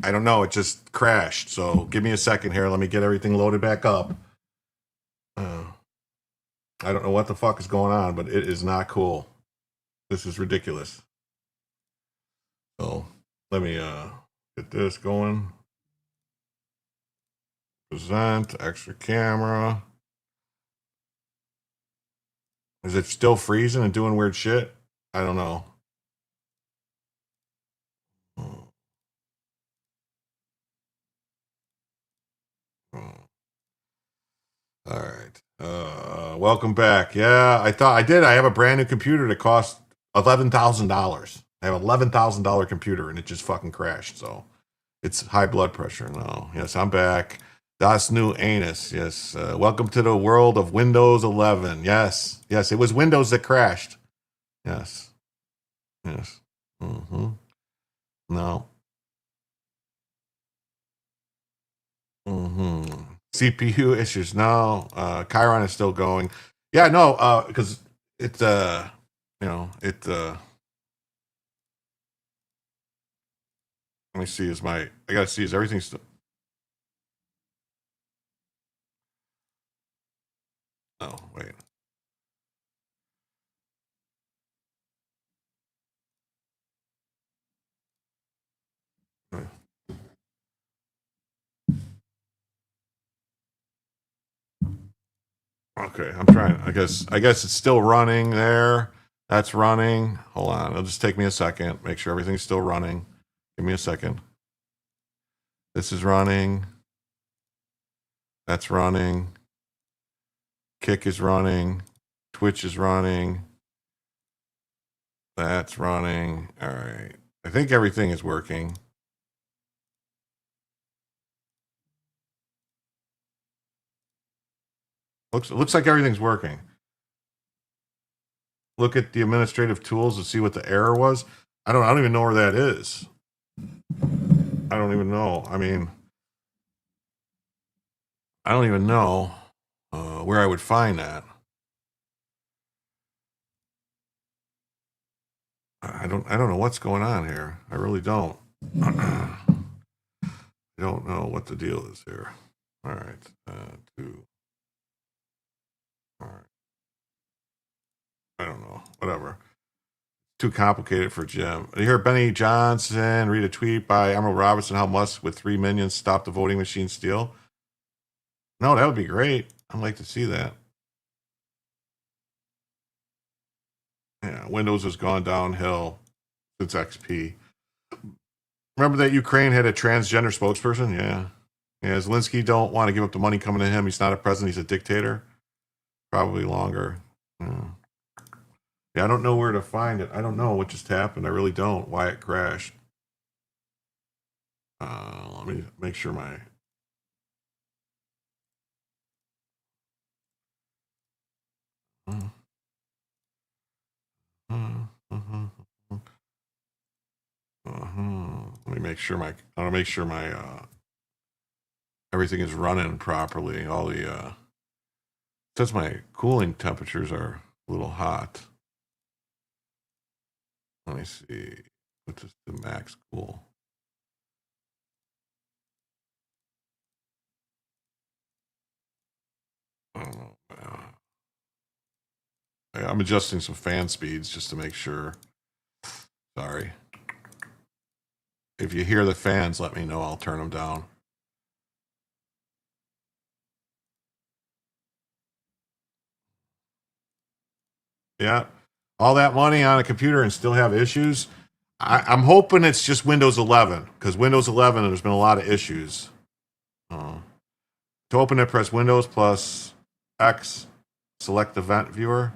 I don't know. It just crashed. So give me a second here. Let me get everything loaded back up. I don't know what the fuck is going on, but it is not cool. This is ridiculous. So let me get this going. Present, extra camera. Is it still freezing and doing weird shit? I don't know. All right. Welcome back. Yeah, I thought I did. I have a brand new computer that cost $11,000. I have $11,000 computer and it just fucking crashed. So it's high blood pressure. No. Yes, I'm back. Das new anus. Yes. Welcome to the world of Windows 11. Yes. Yes. It was Windows that crashed. Yes. Yes. No. CPU issues. No. Chiron is still going. Yeah, no, because it's let me see, I gotta see, is everything still? Oh, wait. Okay, I'm trying. I guess it's still running there. That's running. Hold on. It'll just take me a second. Make sure everything's still running. Give me a second. This is running. That's running. Kick is running. Twitch is running. That's running. All right. I think everything is working. Looks like everything's working. Look at the administrative tools to see what the error was. I don't even know where that is. I don't even know. I mean, I don't even know where I would find that. I don't know what's going on here. I really don't. I don't know what the deal is here. All right. Two. All right. I don't know. Whatever. Too complicated for Jim. You hear Benny Johnson read a tweet by Emerald Robinson how Musk with 3 minions stopped the voting machine steal. No, that would be great. I'd like to see that. Yeah, Windows has gone downhill since XP. Remember that Ukraine had a transgender spokesperson? Yeah. Yeah, Zelensky don't want to give up the money coming to him. He's not a president. He's a dictator. Probably longer. Yeah, I don't know where to find it. I don't know what just happened. I really don't. Why it crashed. Let me make sure my... Let me make sure my... I want to make sure my... everything is running properly. All the... Says my cooling temperatures are a little hot. Let me see. Put this to max cool. I don't know. I'm adjusting some fan speeds just to make sure. Sorry. If you hear the fans, let me know. I'll turn them down. Yeah. All that money on a computer and still have issues. I'm hoping it's just Windows 11 because Windows 11, there's been a lot of issues. To open it, press Windows plus X, select Event Viewer.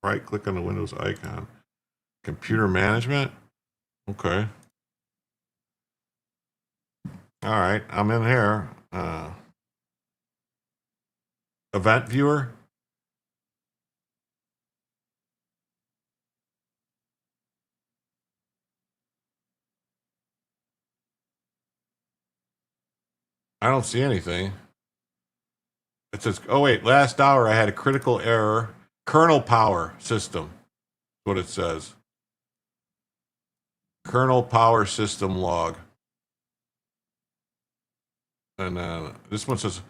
Right click on the Windows icon. Computer management. Okay. All right, I'm in here. Event Viewer. I don't see anything. It says, oh wait, last hour I had a critical error. Kernel power system. That's what it says. Kernel power system log. And this one says,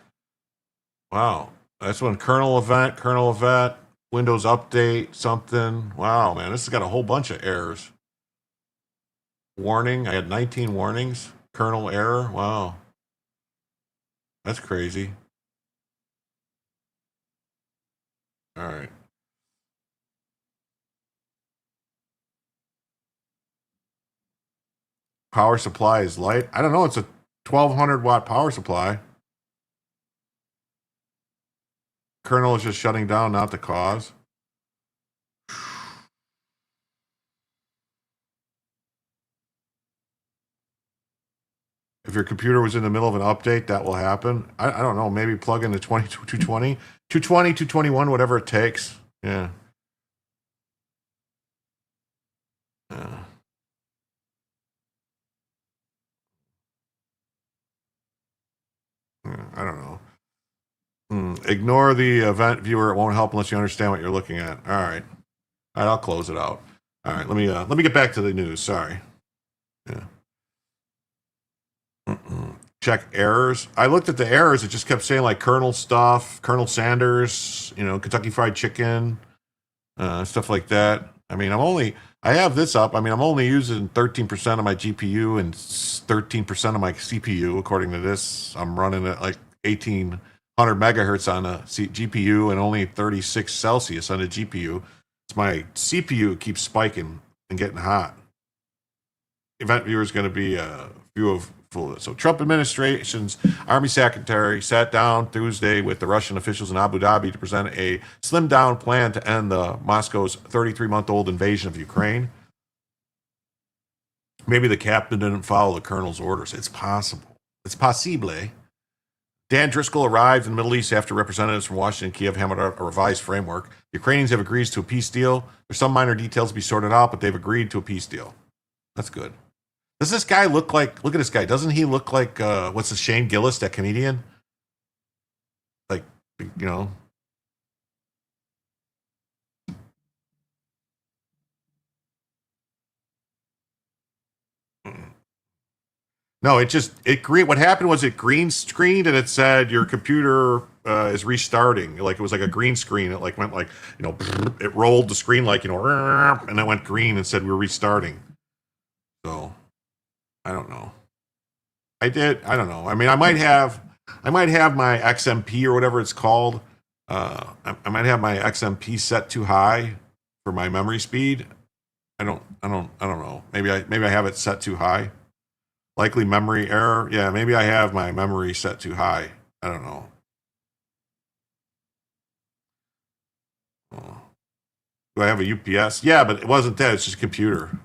wow, that's one kernel event, Windows update, something. Wow, man, this has got a whole bunch of errors. Warning, I had 19 warnings. Kernel error, wow. That's crazy. All right. Power supply is light. I don't know. It's a 1200 watt power supply. Kernel is just shutting down, not the cause. If your computer was in the middle of an update, that will happen. I don't know. Maybe plug in the 220, 221, whatever it takes. Yeah. I don't know. Ignore the event viewer. It won't help unless you understand what you're looking at. All right. All right, I'll close it out. All right, let me get back to the news. Sorry. Yeah. Check errors. I looked at the errors. It just kept saying like Colonel stuff, Colonel Sanders, Kentucky Fried Chicken, stuff like that. I mean, I have this up. I mean, I'm only using 13% of my GPU and 13% of my CPU. According to this, I'm running at like 1800 megahertz on a GPU and only 36 Celsius on a GPU. It's my CPU keeps spiking and getting hot. Event viewer is going to be a view of full. So Trump administration's army secretary sat down Tuesday with the Russian officials in Abu Dhabi to present a slimmed down plan to end the Moscow's 33-month-old invasion of Ukraine. Maybe the captain didn't follow the colonel's orders. It's possible. It's possible. Dan Driscoll arrived in the Middle East after representatives from Washington and Kiev hammered out a revised framework. The Ukrainians have agreed to a peace deal. There's some minor details to be sorted out, but they've agreed to a peace deal. That's good. Does this guy look at this guy. Doesn't he look like, what's the Shane Gillis, that comedian? Like you know. No, what happened was it green screened and it said your computer is restarting. Like it was like a green screen. It like went like, it rolled the screen like, and it went green and said we're restarting. So I don't know. I don't know. I mean, I might have my XMP or whatever it's called. I might have my XMP set too high for my memory speed. I don't know. Maybe I have it set too high. Likely memory error. Yeah, maybe I have my memory set too high. I don't know. Oh. Do I have a UPS? Yeah, but it wasn't that. It's just a computer.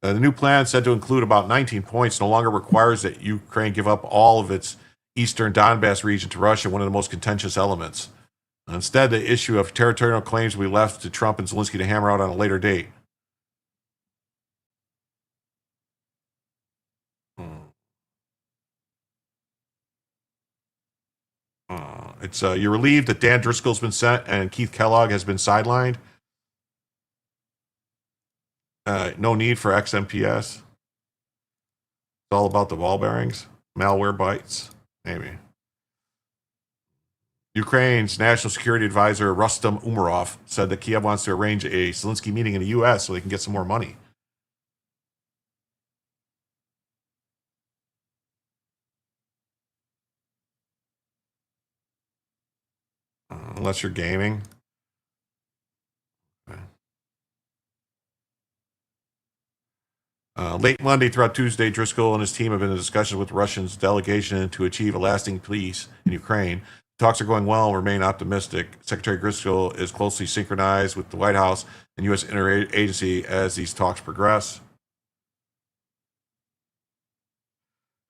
The new plan, said to include about 19 points, no longer requires that Ukraine give up all of its eastern Donbass region to Russia, one of the most contentious elements. Instead, the issue of territorial claims will be left to Trump and Zelensky to hammer out on a later date. You're relieved that Dan Driscoll's been sent and Keith Kellogg has been sidelined. No need for XMPS. It's all about the ball bearings. Malware bites. Maybe. Ukraine's National Security Advisor Rustem Umerov said that Kiev wants to arrange a Zelensky meeting in the U.S. so they can get some more money. Unless you're gaming. Okay. Late Monday throughout Tuesday, Driscoll and his team have been in discussions with Russia's delegation to achieve a lasting peace in Ukraine. Talks are going well and remain optimistic. Secretary Driscoll is closely synchronized with the White House and U.S. interagency as these talks progress.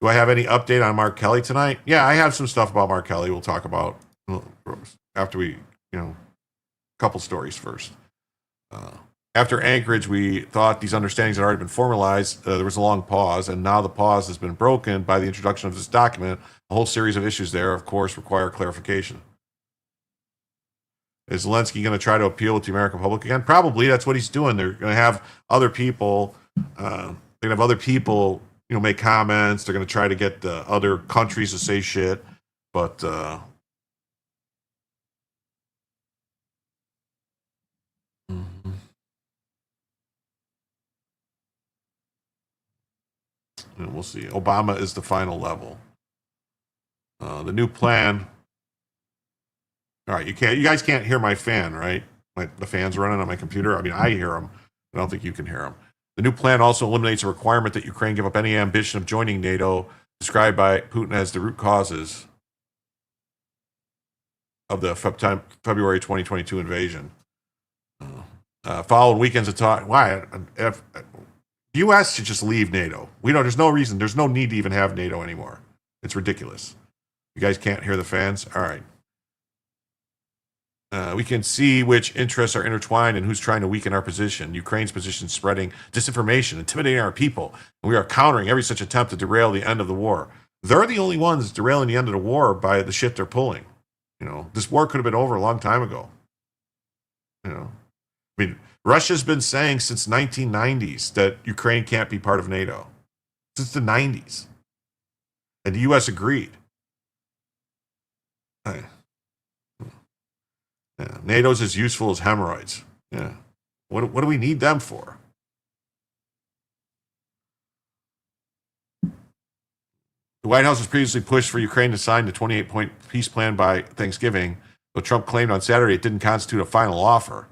Do I have any update on Mark Kelly tonight? Yeah, I have some stuff about Mark Kelly we'll talk about after we, a couple stories first. After Anchorage, we thought these understandings had already been formalized. There was a long pause, and now the pause has been broken by the introduction of this document. A whole series of issues there, of course, require clarification. Is Zelensky going to try to appeal with the American public again? Probably. That's what he's doing. They're going to have other people. Make comments. They're going to try to get the other countries to say shit, but. And we'll see. Obama is the final level. The new plan. All right, you guys can't hear my fan, right? The fan's running on my computer. I mean, I hear them. I don't think you can hear them. The new plan also eliminates a requirement that Ukraine give up any ambition of joining NATO, described by Putin as the root causes of the February 2022 invasion. Following weekends of talk. Why? The U.S. should just leave NATO. There's no reason. There's no need to even have NATO anymore. It's ridiculous. You guys can't hear the fans? All right. We can see which interests are intertwined and who's trying to weaken our position. Ukraine's position spreading disinformation, intimidating our people. And we are countering every such attempt to derail the end of the war. They're the only ones derailing the end of the war by the shit they're pulling. This war could have been over a long time ago. Russia's been saying since 1990s that Ukraine can't be part of NATO. Since the 90s. And the U.S. agreed. Yeah, NATO's as useful as hemorrhoids. Yeah. What do we need them for? The White House has previously pushed for Ukraine to sign the 28-point peace plan by Thanksgiving, but Trump claimed on Saturday it didn't constitute a final offer.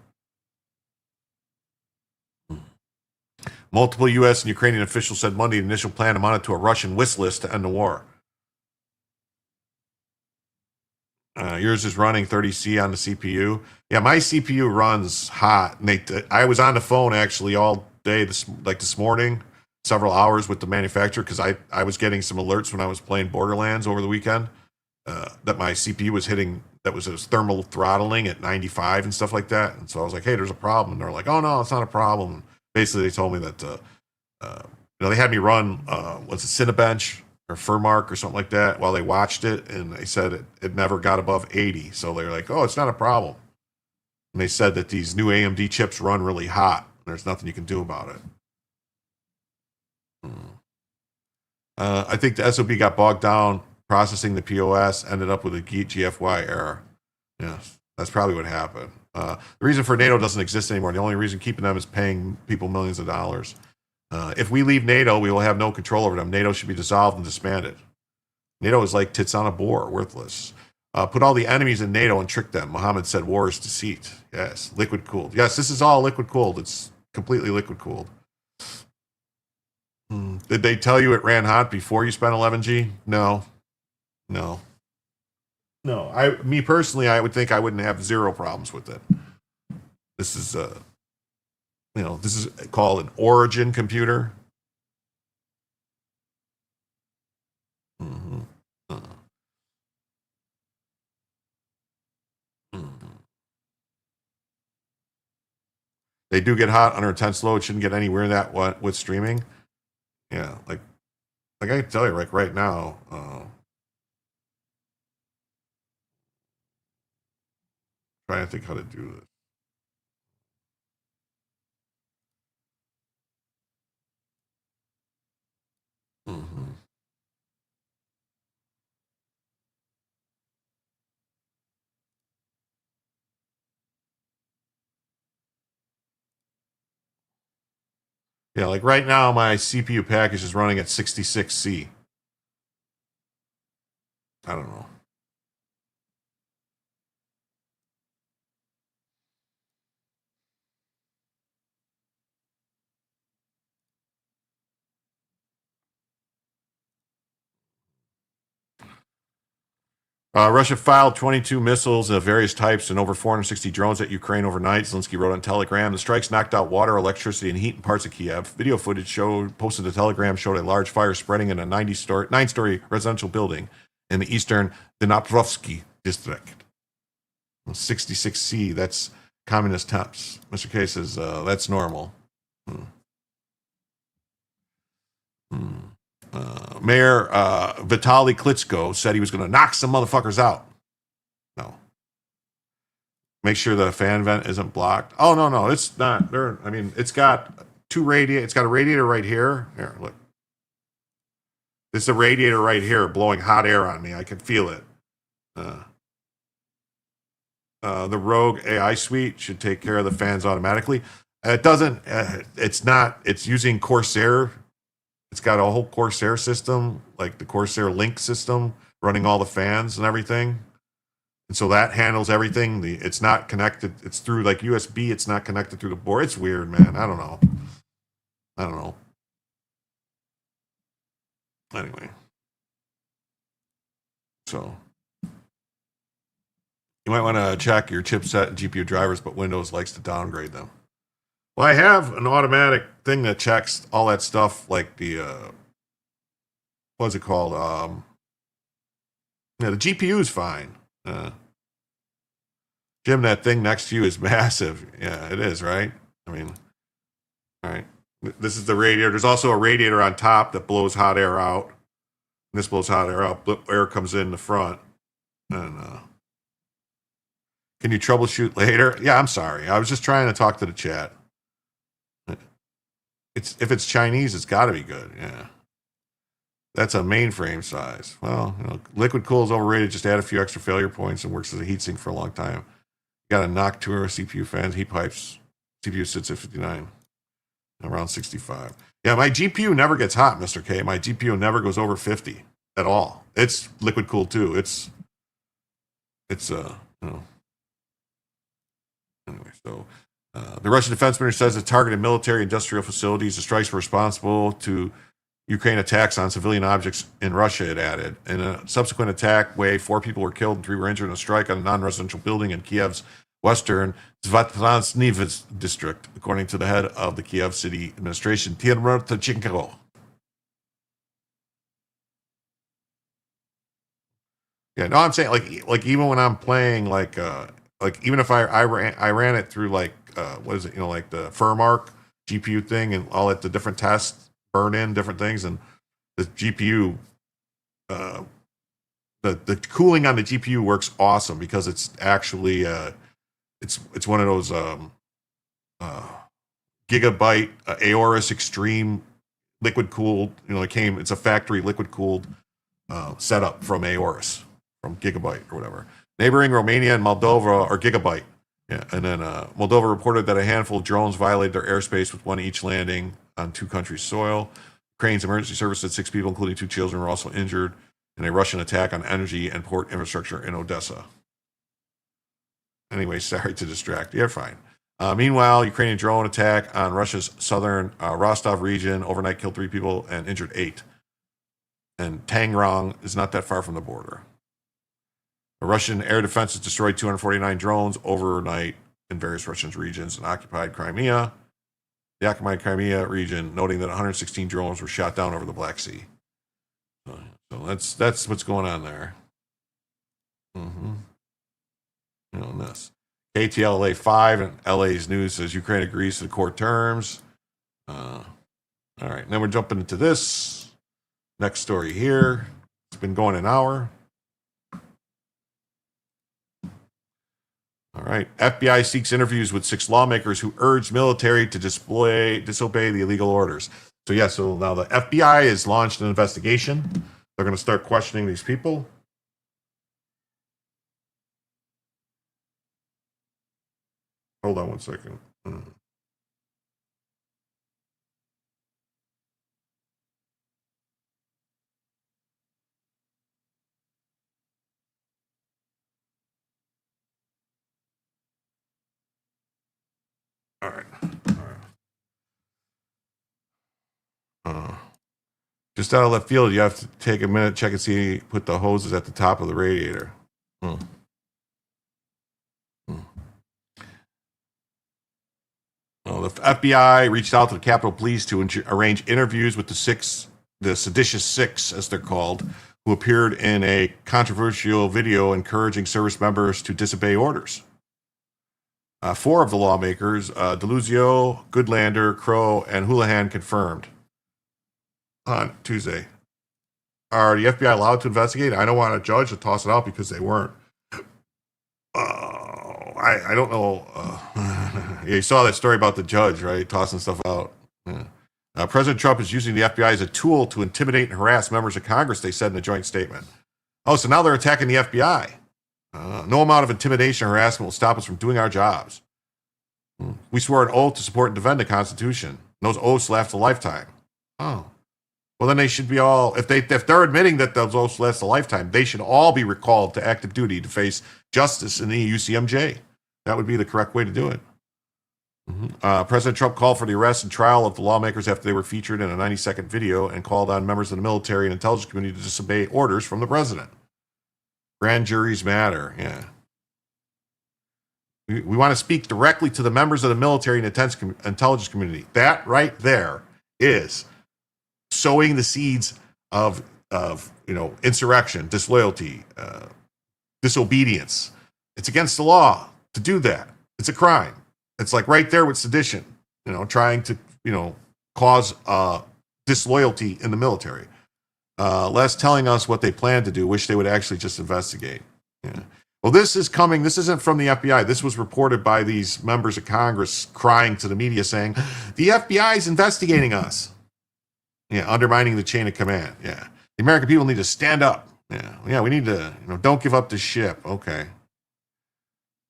Multiple U.S. and Ukrainian officials said Monday the initial plan amounted to a Russian wish list to end the war. Yours is running 30C on the CPU. Yeah, my CPU runs hot. I was on the phone actually all day this morning, several hours with the manufacturer because I was getting some alerts when I was playing Borderlands over the weekend that my CPU was hitting, it was thermal throttling at 95 and stuff like that. And so I was like, hey, there's a problem. And they're like, oh, no, it's not a problem. Basically, they told me that, they had me run, Cinebench or Furmark or something like that while they watched it, and they said it never got above 80. So they're like, oh, it's not a problem. And they said that these new AMD chips run really hot. There's nothing you can do about it. I think the SOB got bogged down processing the POS, ended up with a GFY error. Yes, that's probably what happened. The reason for NATO doesn't exist anymore. The only reason keeping them is paying people millions of dollars. If we leave NATO, we will have no control over them. NATO should be dissolved and disbanded. NATO is like tits on a boar, worthless. Put all the enemies in NATO and trick them. Muhammad said war is deceit. Yes, liquid cooled. Yes, this is all liquid cooled. It's completely liquid cooled. Did they tell you it ran hot before you spent 11G? No. Me personally, I would think I wouldn't have zero problems with it. This is, this is called an Origin computer. They do get hot under intense load. Shouldn't get anywhere that with streaming. Yeah, like I can tell you, like right now, trying to think how to do this. Yeah, like right now, my CPU package is running at 66C. I don't know. Russia fired 22 missiles of various types and over 460 drones at Ukraine overnight. Zelensky wrote on Telegram. The strikes knocked out water, electricity, and heat in parts of Kiev. Video footage posted to Telegram showed a large fire spreading in a 9-story residential building in the eastern Dnipropetrovsky district. 66C, that's communist temps. Mr. K says that's normal. Mayor Vitaly Klitschko said he was going to knock some motherfuckers out. No. Make sure the fan vent isn't blocked. Oh, no, it's not. It's got it's got a radiator right here. Here, look. This is a radiator right here blowing hot air on me. I can feel it. The Rogue AI suite should take care of the fans automatically. It doesn't. It's not. It's using Corsair. It's got a whole Corsair system, like the Corsair Link system, running all the fans and everything. And so that handles everything. It's not connected. It's through like USB. It's not connected through the board. It's weird, man. I don't know. Anyway. So you might want to check your chipset and GPU drivers, but Windows likes to downgrade them. Well, I have an automatic thing that checks all that stuff, like the what's it called? The GPU is fine. Jim, that thing next to you is massive. Yeah, it is, right? All right. This is the radiator. There's also a radiator on top that blows hot air out. This blows hot air out. Air comes in the front. And can you troubleshoot later? Yeah, I'm sorry. I was just trying to talk to the chat. If it's Chinese, it's got to be good. Yeah, that's a mainframe size. Well, liquid cool is overrated. Just add a few extra failure points and works as a heatsink for a long time. You got a Noctua CPU fans, heat pipes. CPU sits at 59, around 65. Yeah, my GPU never gets hot, Mr. K. My GPU never goes over 50 at all. It's liquid cooled too. It's anyway. So. The Russian defense minister says it targeted military industrial facilities. The strikes were responsible to Ukraine attacks on civilian objects in Russia, it added. In a subsequent attack wave, 4 people were killed and 3 were injured in a strike on a non-residential building in Kiev's western Zvatransniv district, according to the head of the Kiev city administration, Tymur Tachenko. Yeah, no, I'm saying like even when I'm playing like even if I ran it through like what is it, like the Furmark GPU thing and all at the different tests, burn in different things, and the GPU the cooling on the GPU works awesome because it's actually it's one of those gigabyte Aorus Extreme liquid cooled. It's a factory liquid cooled setup from Aorus, from Gigabyte or whatever. Neighboring Romania and Moldova are Gigabyte. Yeah, and then Moldova reported that a handful of drones violated their airspace, with one each landing on two countries' soil. Ukraine's emergency service said 6 people, including 2 children, were also injured in a Russian attack on energy and port infrastructure in Odessa. Anyway, sorry to distract. You're fine. Meanwhile, Ukrainian drone attack on Russia's southern Rostov region overnight killed 3 people and injured 8. And Tangrang is not that far from the border. The Russian air defense has destroyed 249 drones overnight in various Russian regions and occupied Crimea. The occupied Crimea region, noting that 116 drones were shot down over the Black Sea. So that's what's going on there. And this. KTLA 5 and LA's news says Ukraine agrees to the court terms. All right, now we're jumping into this next story here. It's been going an hour. All right. FBI seeks interviews with 6 lawmakers who urged military to disobey the illegal orders. So now the FBI has launched an investigation. They're going to start questioning these people. Hold on one second. All right. Just out of left field, you have to take a minute, check and see, put the hoses at the top of the radiator. Well, the FBI reached out to the Capitol Police to arrange interviews with the seditious 6, as they're called, who appeared in a controversial video encouraging service members to disobey orders. 4 of the lawmakers, Deluzio, Goodlander, Crow, and Houlihan, confirmed on Tuesday. Are the FBI allowed to investigate? I don't want a judge to toss it out because they weren't. I don't know. Yeah, you saw that story about the judge, right? Tossing stuff out. Yeah. President Trump is using the FBI as a tool to intimidate and harass members of Congress, they said in a joint statement. Oh, so now they're attacking the FBI. No amount of intimidation or harassment will stop us from doing our jobs. We swore an oath to support and defend the Constitution. Those oaths last a lifetime. Oh. Well, then they should be all, if they're admitting that those oaths last a lifetime, they should all be recalled to active duty to face justice in the UCMJ. That would be the correct way to do it. President Trump called for the arrest and trial of the lawmakers after they were featured in a 90-second video and called on members of the military and intelligence community to disobey orders from the president. Grand juries matter, yeah. We want to speak directly to the members of the military and intelligence community. That right there is sowing the seeds of insurrection, disloyalty, disobedience. It's against the law to do that. It's a crime. It's like right there with sedition, trying to, cause disloyalty in the military. Less telling us what they plan to do, wish they would actually just investigate. Yeah. Well, this is coming. This isn't from the FBI. This was reported by these members of Congress crying to the media saying, the FBI is investigating us. Yeah, undermining the chain of command. Yeah. The American people need to stand up. Yeah, we need to, don't give up the ship. Okay.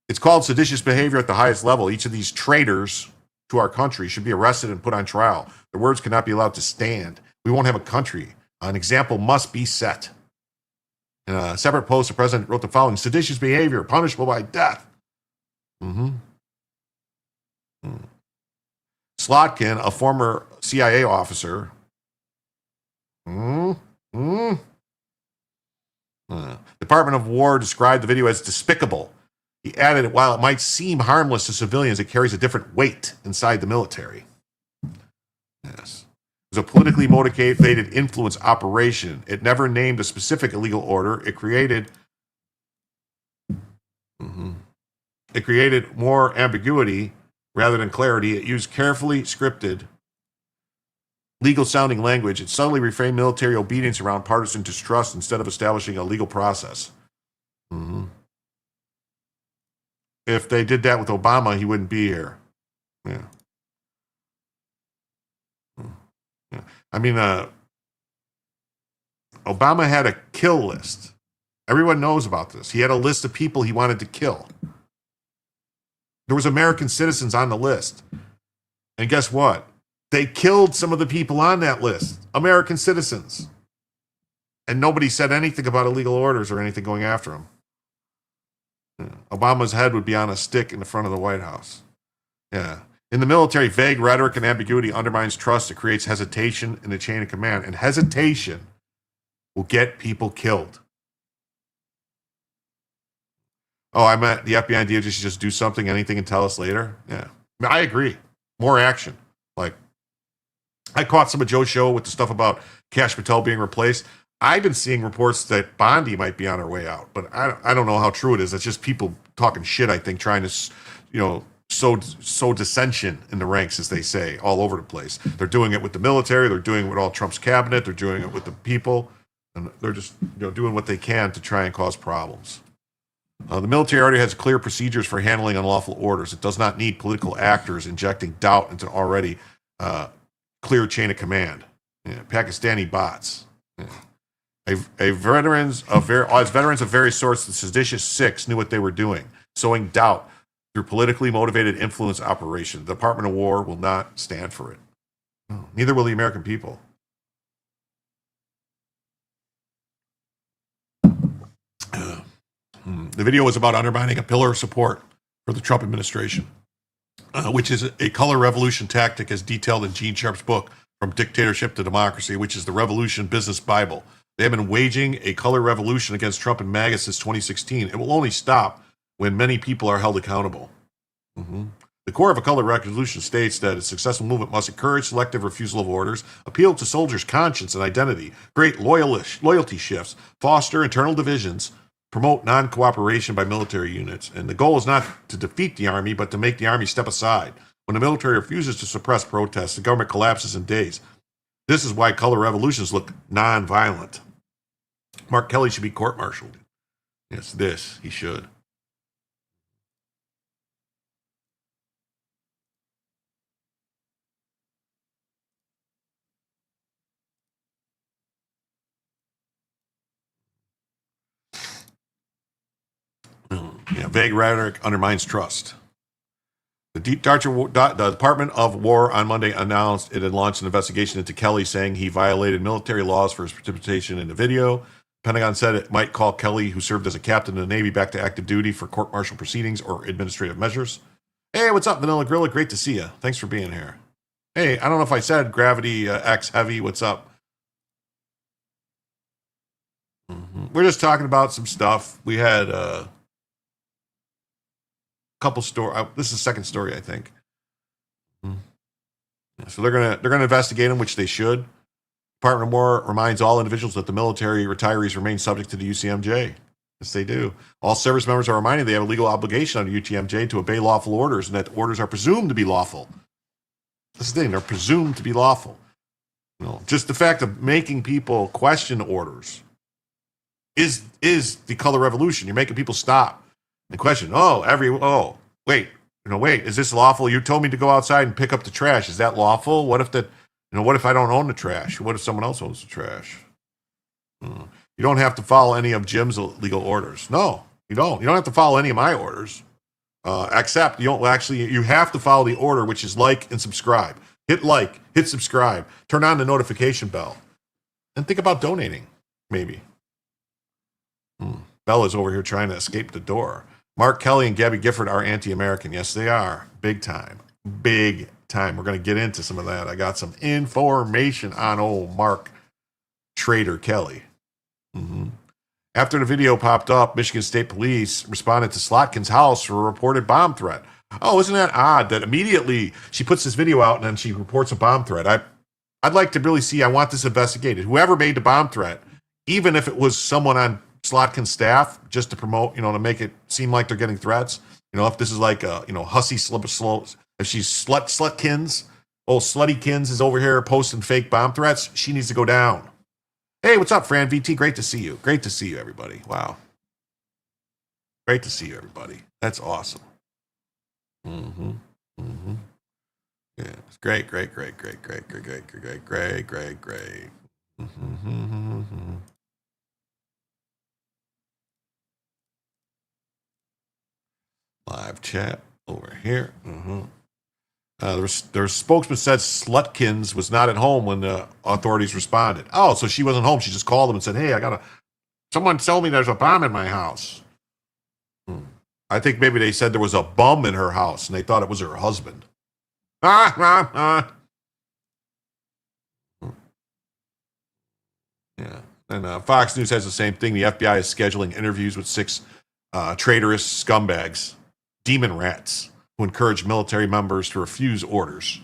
It's called seditious behavior at the highest level. Each of these traitors to our country should be arrested and put on trial. Their words cannot be allowed to stand. We won't have a country. An example must be set. In a separate post, the president wrote the following: seditious behavior, punishable by death. Slotkin, a former CIA officer, Department of War described the video as despicable. He added, while it might seem harmless to civilians, it carries a different weight inside the military. Yes. It was a politically motivated influence operation. It never named a specific illegal order. It created more ambiguity rather than clarity. It used carefully scripted legal sounding language. It subtly reframed military obedience around partisan distrust instead of establishing a legal process. Mm-hmm. If they did that with Obama, he wouldn't be here. Yeah. Yeah. I mean, Obama had a kill list. Everyone knows about this. He had a list of people he wanted to kill. There was American citizens on the list. And guess what? They killed some of the people on that list, American citizens. And nobody said anything about illegal orders or anything going after him. Yeah. Obama's head would be on a stick in the front of the White House. Yeah. In the military, vague rhetoric and ambiguity undermines trust. It creates hesitation in the chain of command. And hesitation will get people killed. Oh, I meant the FBI and DOJ should just do something, anything, and tell us later. Yeah. I mean, I agree. More action. Like, I caught some of Joe's show with the stuff about Kash Patel being replaced. I've been seeing reports that Bondi might be on her way out, but I don't know how true it is. It's just people talking shit, I think, trying to, sow dissension in the ranks, as they say, all over the place. They're doing it with the military. They're doing it with all Trump's cabinet. They're doing it with the people. And they're just doing what they can to try and cause problems. The military already has clear procedures for handling unlawful orders. It does not need political actors injecting doubt into an already clear chain of command. Yeah, Pakistani bots. Yeah. As veterans of various sorts, the seditious six knew what they were doing, sowing doubt through politically motivated influence operation. The Department of War will not stand for it. No, neither will the American people. The video was about undermining a pillar of support for the Trump administration, which is a color revolution tactic as detailed in Gene Sharp's book, From Dictatorship to Democracy, which is the Revolution Business Bible. They have been waging a color revolution against Trump and MAGA since 2016. It will only stop when many people are held accountable. Mm-hmm. The core of a color revolution states that a successful movement must encourage selective refusal of orders, appeal to soldiers' conscience and identity, create loyalty shifts, foster internal divisions, promote non-cooperation by military units. And the goal is not to defeat the army, but to make the army step aside. When the military refuses to suppress protests, the government collapses in days. This is why color revolutions look non-violent. Mark Kelly should be court-martialed. Yes, he should. Yeah, vague rhetoric undermines trust. The Department of War on Monday announced it had launched an investigation into Kelly, saying he violated military laws for his participation in the video. Pentagon said it might call Kelly, who served as a captain in the Navy, back to active duty for court-martial proceedings or administrative measures. Hey, what's up, Vanilla Gorilla? Great to see you. Thanks for being here. Hey, I don't know if I said Gravity X Heavy. What's up? Mm-hmm. We're just talking about some stuff. We had couple story. This is the second story, I think. So they're gonna investigate them, which they should. Department of War reminds all individuals that the military retirees remain subject to the UCMJ. Yes, they do. All service members are reminded they have a legal obligation under UTMJ to obey lawful orders, and that orders are presumed to be lawful. That's the thing; they're presumed to be lawful. Just the fact of making people question orders is the color revolution. You're making people stop and question, wait, is this lawful? You told me to go outside and pick up the trash. Is that lawful? What if I don't own the trash? What if someone else owns the trash? You don't have to follow any of Jim's legal orders. No, you don't. You don't have to follow any of my orders. Except you have to follow the order, which is like and subscribe. Hit subscribe, turn on the notification bell, and think about donating, maybe. Bella's over here trying to escape the door. Mark Kelly and Gabby Gifford are anti-American. Yes, they are. Big time. Big time. We're going to get into some of that. I got some information on old Mark Trader Kelly. Mm-hmm. After the video popped up, Michigan State Police responded to Slotkin's house for a reported bomb threat. Oh, isn't that odd that immediately she puts this video out and then she reports a bomb threat? I'd like to really see, I want this investigated. Whoever made the bomb threat, even if it was someone on Slotkin's staff, just to promote, to make it seem like they're getting threats. If this is like, Hussy if she's Slutkins Old Sluttykins is over here posting fake bomb threats. She needs to go down. Hey, what's up, Fran VT? Great to see you. Great to see you, everybody. Wow. Great to see you, everybody. That's awesome. Mm-hmm. Mm-hmm. Yeah, it's great. Mm-hmm. Live chat over here. Mm-hmm. Their spokesman said Slutkins was not at home when the authorities responded. Oh, so she wasn't home. She just called them and said, hey, someone tell me there's a bomb in my house. I think maybe they said there was a bum in her house and they thought it was her husband. Yeah. And Fox News has the same thing. The FBI is scheduling interviews with 6 traitorous scumbags, demon rats, who encourage military members to refuse orders.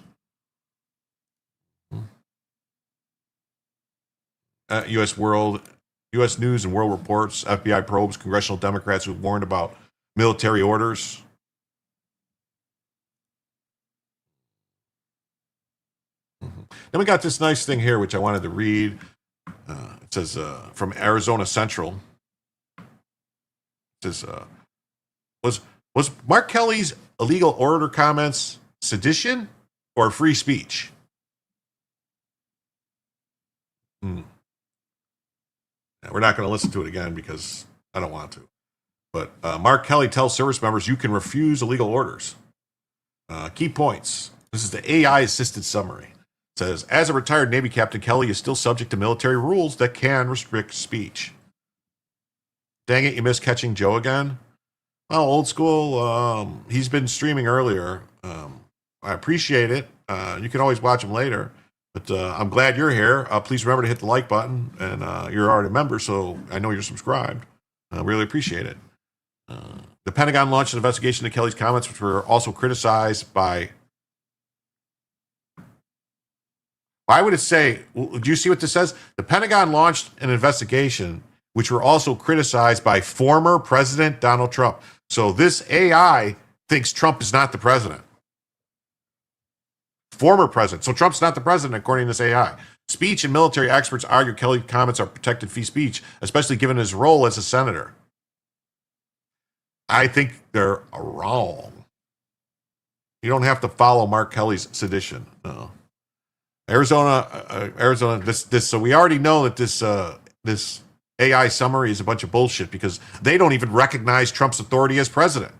U.S. News and World Reports, FBI probes congressional Democrats who warned about military orders. Then we got this nice thing here, which I wanted to read. It says from Arizona Central. It says, was Mark Kelly's illegal order comments sedition or free speech? We're not going to listen to it again because I don't want to. But Mark Kelly tells service members you can refuse illegal orders. Key points. This is the AI-assisted summary. It says, as a retired Navy captain, Kelly is still subject to military rules that can restrict speech. Dang it, you missed catching Joe again? Well, old school, he's been streaming earlier. I appreciate it. You can always watch him later. But I'm glad you're here. Please remember to hit the like button. And you're already a member, so I know you're subscribed. I really appreciate it. The Pentagon launched an investigation into Kelly's comments, which were also criticized by... Why would it say... Do you see what this says? The Pentagon launched an investigation, which were also criticized by former President Donald Trump. So this AI thinks Trump is not the president. Former president. So Trump's not the president, according to this AI. Speech and military experts argue Kelly's comments are protected free speech, especially given his role as a senator. I think they're wrong. You don't have to follow Mark Kelly's sedition. No. Arizona. This. So we already know that this AI summary is a bunch of bullshit because they don't even recognize Trump's authority as president.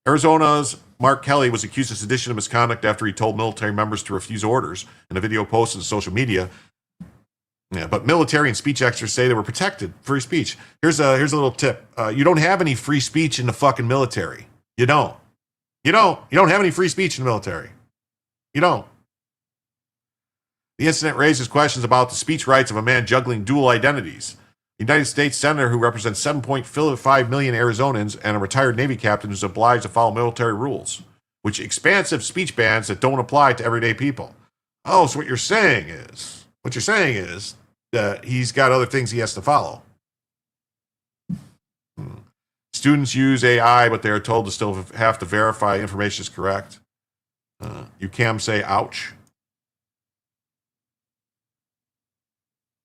Arizona's Mark Kelly was accused of sedition and misconduct after he told military members to refuse orders in a video posted to social media. Yeah, but military and speech experts say they were protected free speech. Here's a little tip. You don't have any free speech in the fucking military. You don't. You don't have any free speech in the military. You don't. The incident raises questions about the speech rights of a man juggling dual identities. A United States senator who represents 7.5 million Arizonans and a retired Navy captain who's obliged to follow military rules, which expansive speech bans that don't apply to everyday people. Oh, so what you're saying is that he's got other things he has to follow. Students use AI, but they are told to still have to verify information is correct. You can say, ouch.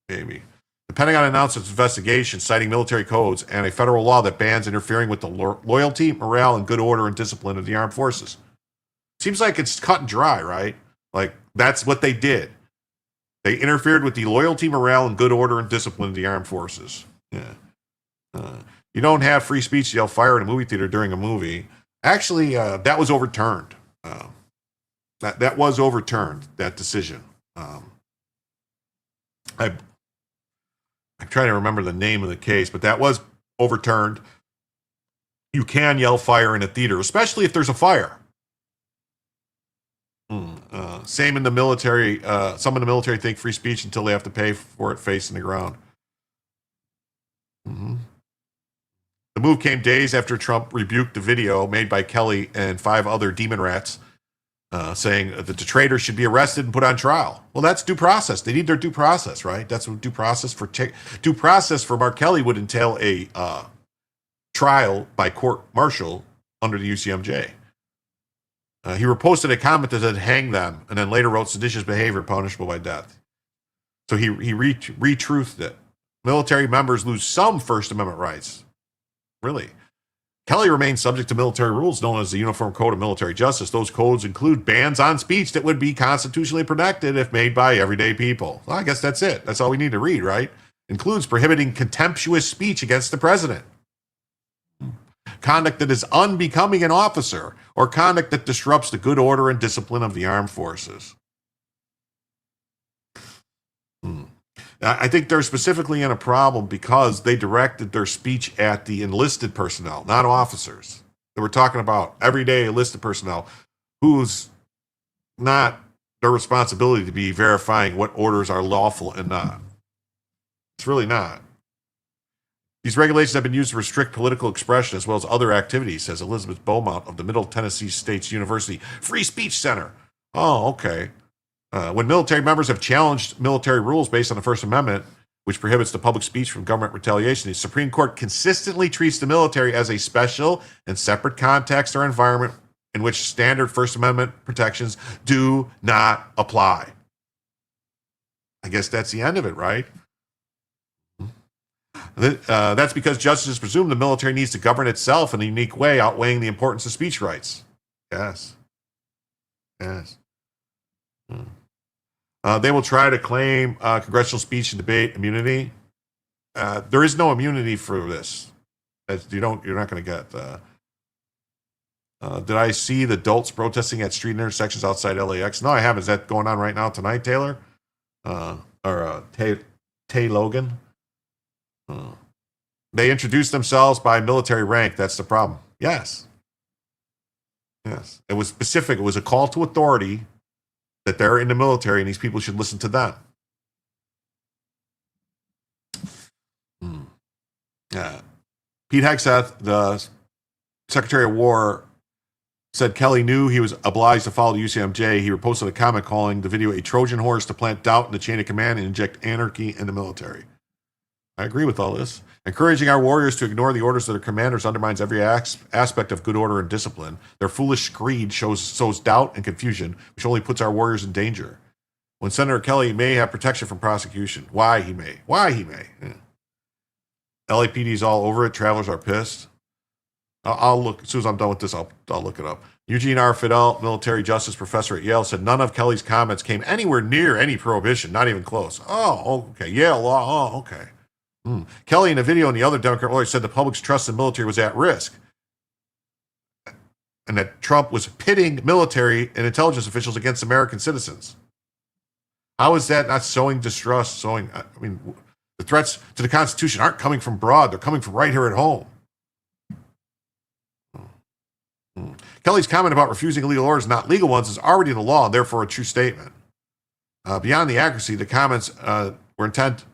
Maybe. The Pentagon announced its investigation, citing military codes and a federal law that bans interfering with the loyalty, morale, and good order and discipline of the armed forces. Seems like it's cut and dry, right? Like, that's what they did. They interfered with the loyalty, morale, and good order and discipline of the armed forces. Yeah. You don't have free speech to yell fire in a movie theater during a movie. Actually, that was overturned. That was overturned, that decision. I'm trying to remember the name of the case, but that was overturned. You can yell fire in a theater, especially if there's a fire. Same in the military. Some in the military think free speech until they have to pay for it facing the ground. The move came days after Trump rebuked the video made by Kelly and 5 other demon rats, saying that the traitor should be arrested and put on trial. Well, that's due process. They need their due process, right? That's what due process for Mark Kelly would entail a trial by court martial under the UCMJ. He reposted a comment that said hang them, and then later wrote seditious behavior punishable by death. So he retruthed it. Military members lose some First Amendment rights. Really? Kelly remains subject to military rules known as the Uniform Code of Military Justice. Those codes include bans on speech that would be constitutionally protected if made by everyday people. Well, I guess that's it. That's all we need to read, right? Includes prohibiting contemptuous speech against the president, conduct that is unbecoming an officer, or conduct that disrupts the good order and discipline of the armed forces. I think they're specifically in a problem because they directed their speech at the enlisted personnel, not officers. They were talking about everyday enlisted personnel who's not their responsibility to be verifying what orders are lawful and not. It's really not. These regulations have been used to restrict political expression as well as other activities, says Elizabeth Beaumont of the Middle Tennessee State University Free Speech Center. Oh, okay. When military members have challenged military rules based on the First Amendment, which prohibits the public speech from government retaliation, the Supreme Court consistently treats the military as a special and separate context or environment in which standard First Amendment protections do not apply. I guess that's the end of it, right? That's because justices presume the military needs to govern itself in a unique way, outweighing the importance of speech rights. Yes. Yes. They will try to claim congressional speech and debate immunity. There is no immunity for this. You're not going to get. Did I see the adults protesting at street intersections outside LAX? No, I haven't. Is that going on right now tonight, Taylor? Tay Logan? They introduced themselves by military rank. That's the problem. Yes. Yes. It was specific. It was a call to authority that they're in the military and these people should listen to them. Pete Hegseth, the Secretary of War, said Kelly knew he was obliged to follow the UCMJ. He reposted a comment calling the video a Trojan horse to plant doubt in the chain of command and inject anarchy in the military. I agree with all this. Encouraging our warriors to ignore the orders of their commanders undermines every aspect of good order and discipline. Their foolish screed sows doubt and confusion, which only puts our warriors in danger. When Senator Kelly may have protection from prosecution. Why he may. Yeah. LAPD's all over it. Travelers are pissed. I'll look. As soon as I'm done with this, I'll look it up. Eugene R. Fidel, military justice professor at Yale, said none of Kelly's comments came anywhere near any prohibition, not even close. Oh, okay. Yale law. Oh, okay. Kelly, in a video, and the other Democrat lawyers said the public's trust in the military was at risk, and that Trump was pitting military and intelligence officials against American citizens. How is that not sowing distrust? The threats to the Constitution aren't coming from abroad; they're coming from right here at home. Kelly's comment about refusing illegal orders, not legal ones, is already in the law, and therefore a true statement. Beyond the accuracy, the comments were intent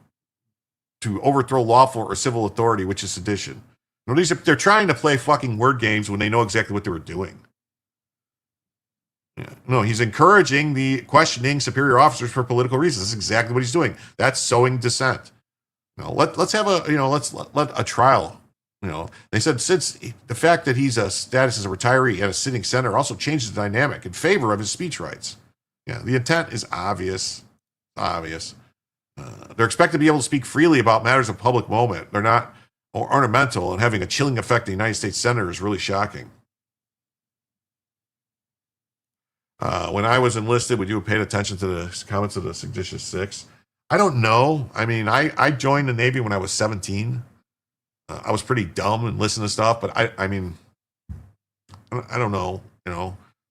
to overthrow lawful or civil authority, which is sedition. They're trying to play fucking word games when they know exactly what they were doing. Yeah. No, he's encouraging the questioning superior officers for political reasons. That's exactly what he's doing. That's sowing dissent. Let's have a trial. They said since the fact that he's a status as a retiree and a sitting senator also changes the dynamic in favor of his speech rights. Yeah, the intent is obvious. They're expected to be able to speak freely about matters of public moment. They're not ornamental, and having a chilling effect on the United States Senator is really shocking. When I was enlisted, would you have paid attention to the comments of the Seditious Six? I don't know. I mean, I joined the Navy when I was 17. I was pretty dumb and listened to stuff, but I mean, I don't know.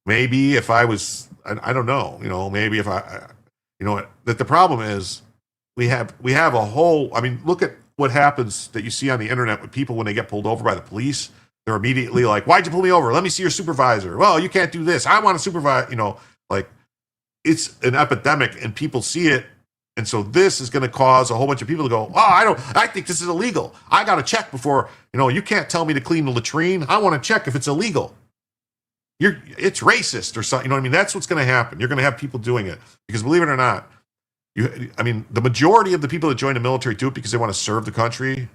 Maybe if I was, I don't know. Maybe if that the problem is, we have a whole, look at what happens that you see on the internet with people when they get pulled over by the police. They're immediately like, why'd you pull me over? Let me see your supervisor. Well, you can't do this. I want to supervise, it's an epidemic and people see it. And so this is going to cause a whole bunch of people to go, I think this is illegal. I got to check before, you can't tell me to clean the latrine. I want to check if it's illegal. It's racist or something. That's what's going to happen. You're going to have people doing it because believe it or not, the majority of the people that join the military do it because they want to serve the country,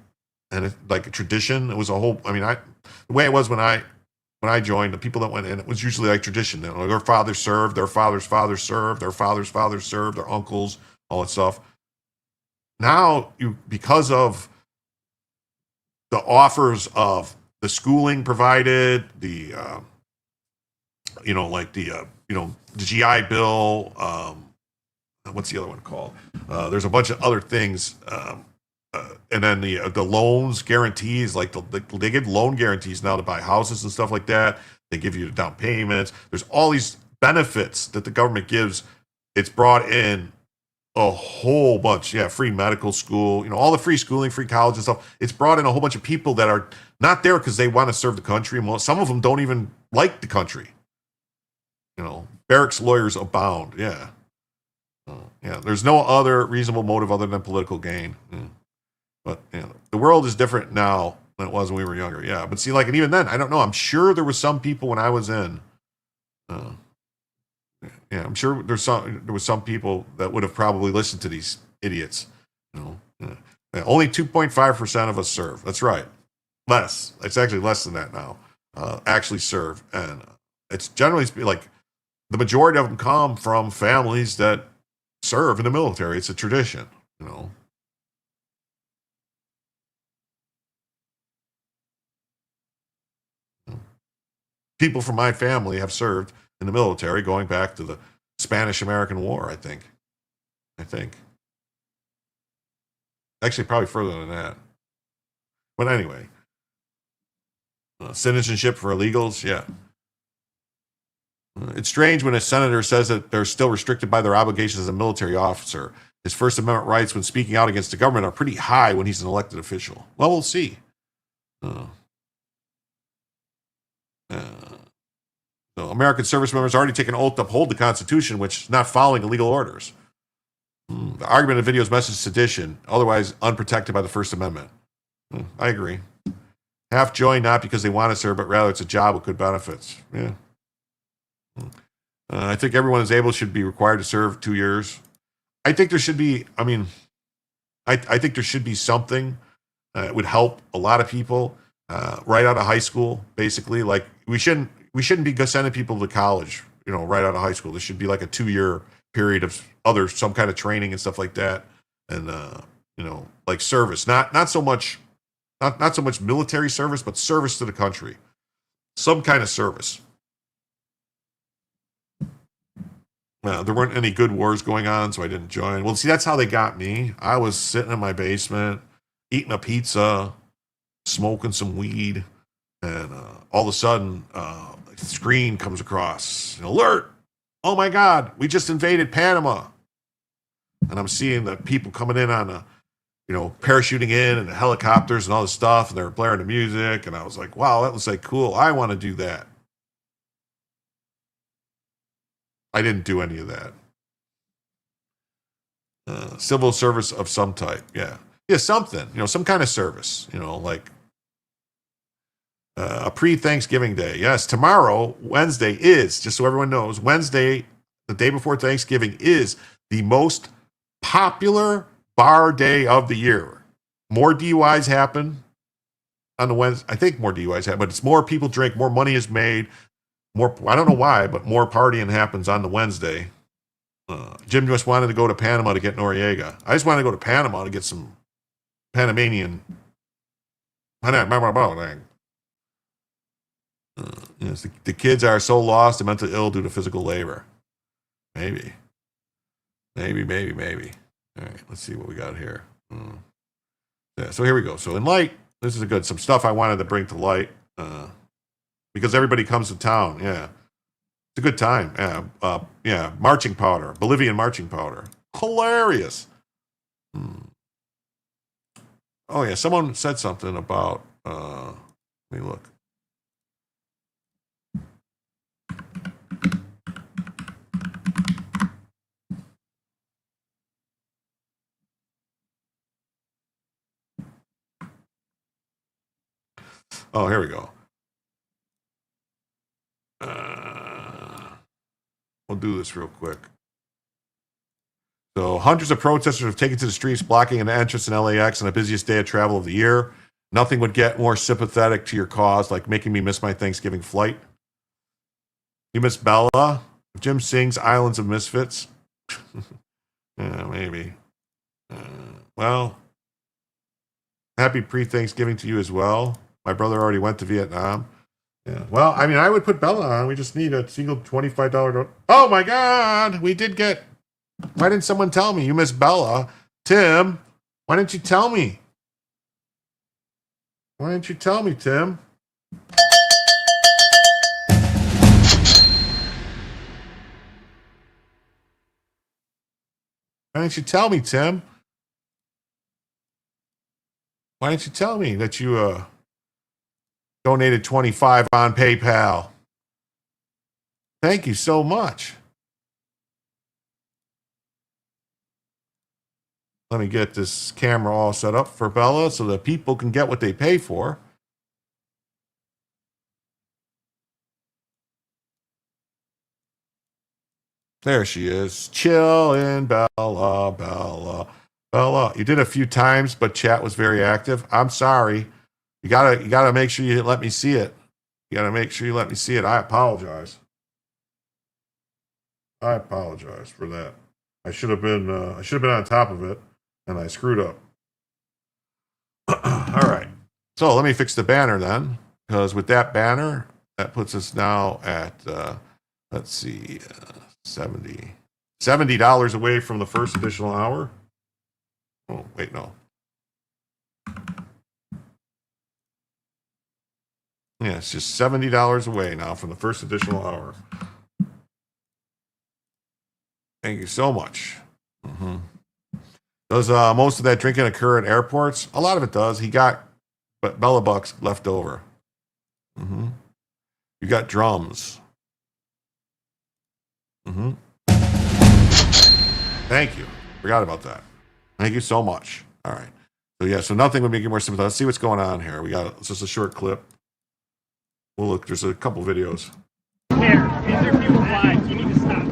and it's like a tradition. It was a whole. The way it was when I when I joined, the people that went in, it was usually like tradition. You know, their fathers served, their father's father served, their father's father served, their uncles, all that stuff. Now, because of the offers of the schooling provided, the the GI Bill. What's the other one called? There's a bunch of other things, and then the loans guarantees. Like they give loan guarantees now to buy houses and stuff like that. They give you down payments. There's all these benefits that the government gives. It's brought in a whole bunch. Yeah, free medical school. You know, all the free schooling, free college and stuff. It's brought in a whole bunch of people that are not there because they want to serve the country. Some of them don't even like the country. You know, barracks lawyers abound. Yeah. Yeah, there's no other reasonable motive other than political gain. But you know, the world is different now than it was when we were younger. Yeah, but see, like, and even then, I don't know. I'm sure there was some people when I was in. Yeah, I'm sure there was some people that would have probably listened to these idiots. You know, yeah, only 2.5% of us serve. That's right, less. It's actually less than that now. Actually serve, and it's generally like the majority of them come from families that serve in the military. It's a tradition, you know. People from my family have served in the military going back to the Spanish-American War, I think. Actually, probably further than that. But anyway, citizenship for illegals, yeah. It's strange when a senator says that they're still restricted by their obligations as a military officer. His First Amendment rights when speaking out against the government are pretty high when he's an elected official. Well, we'll see. So American service members already take an oath to uphold the Constitution, which is not following illegal orders. The argument of video's message is sedition, otherwise unprotected by the First Amendment. I agree. Half join not because they want to serve, but rather it's a job with good benefits. Yeah. I think everyone is able should be required to serve 2 years. I think there should be, I think there should be something that would help a lot of people right out of high school, basically. Like, we shouldn't be sending people to college, you know, right out of high school. There should be like a 2-year period of some kind of training and stuff like that. And, you know, like service, not so much military service, but service to the country. Some kind of service. There weren't any good wars going on, so I didn't join. Well, see, that's how they got me. I was sitting in my basement, eating a pizza, smoking some weed, and all of a sudden, a screen comes across. An alert! Oh my God, we just invaded Panama. And I'm seeing the people coming in on parachuting in and the helicopters and all this stuff, and they're blaring the music, and I was like, wow, that was like cool. I want to do that. I didn't do any of that. Civil service of some type, yeah. Yeah, something, some kind of service, like a pre-Thanksgiving day. Yes, tomorrow, Wednesday is, just so everyone knows, Wednesday, the day before Thanksgiving, is the most popular bar day of the year. More DUIs happen on the Wednesday. I think more DUIs happen, but it's more people drink, more money is made. More, I don't know why, but more partying happens on the Wednesday. Jim just wanted to go to Panama to get Noriega. I just wanted to go to Panama to get some Panamanian. Yes, the kids are so lost and mentally ill due to physical labor. Maybe. All right, let's see what we got here. Yeah, so here we go. So in light, this is some stuff I wanted to bring to light. Because everybody comes to town, yeah. It's a good time, yeah. Marching powder, Bolivian marching powder. Hilarious. Oh, yeah, someone said something about, let me look. Oh, here we go. We'll do this real quick. So hundreds of protesters have taken to the streets, blocking an entrance in LAX on the busiest day of travel of the year. Nothing would get more sympathetic to your cause, like making me miss my Thanksgiving flight. You miss Bella? Jim sings Islands of Misfits? Yeah, maybe. Well, happy pre-Thanksgiving to you as well. My brother already went to Vietnam. Yeah. Well, I mean, I would put Bella on. We just need a single $25 Oh my God! We did get... Why didn't someone tell me? You miss Bella. Tim, why didn't you tell me? Why didn't you tell me, Tim? Why didn't you tell me, Tim? Why didn't you tell me that you donated $25 on PayPal? Thank you so much. Let me get this camera all set up for Bella so that people can get what they pay for. There she is. Chillin', Bella, Bella, Bella. You did a few times, but chat was very active. I'm sorry. You gotta make sure you let me see it. You gotta make sure you let me see it. I apologize. I apologize for that. I should have been on top of it, and I screwed up. All right. So let me fix the banner then, because with that banner, that puts us now at let's see. $70 away from the first additional hour. Oh, wait, no. Yeah, it's just $70 away now from the first additional hour. Thank you so much. Mm-hmm. Does most of that drinking occur at airports? A lot of it does. He got Bella Bucks left over. Mm-hmm. You got drums. Mm-hmm. Thank you. Forgot about that. Thank you so much. All right. So yeah, so nothing would make you more sympathetic. Let's see what's going on here. It's just a short clip. Well, look, there's a couple videos.
Here, these are people's lives. You need to stop.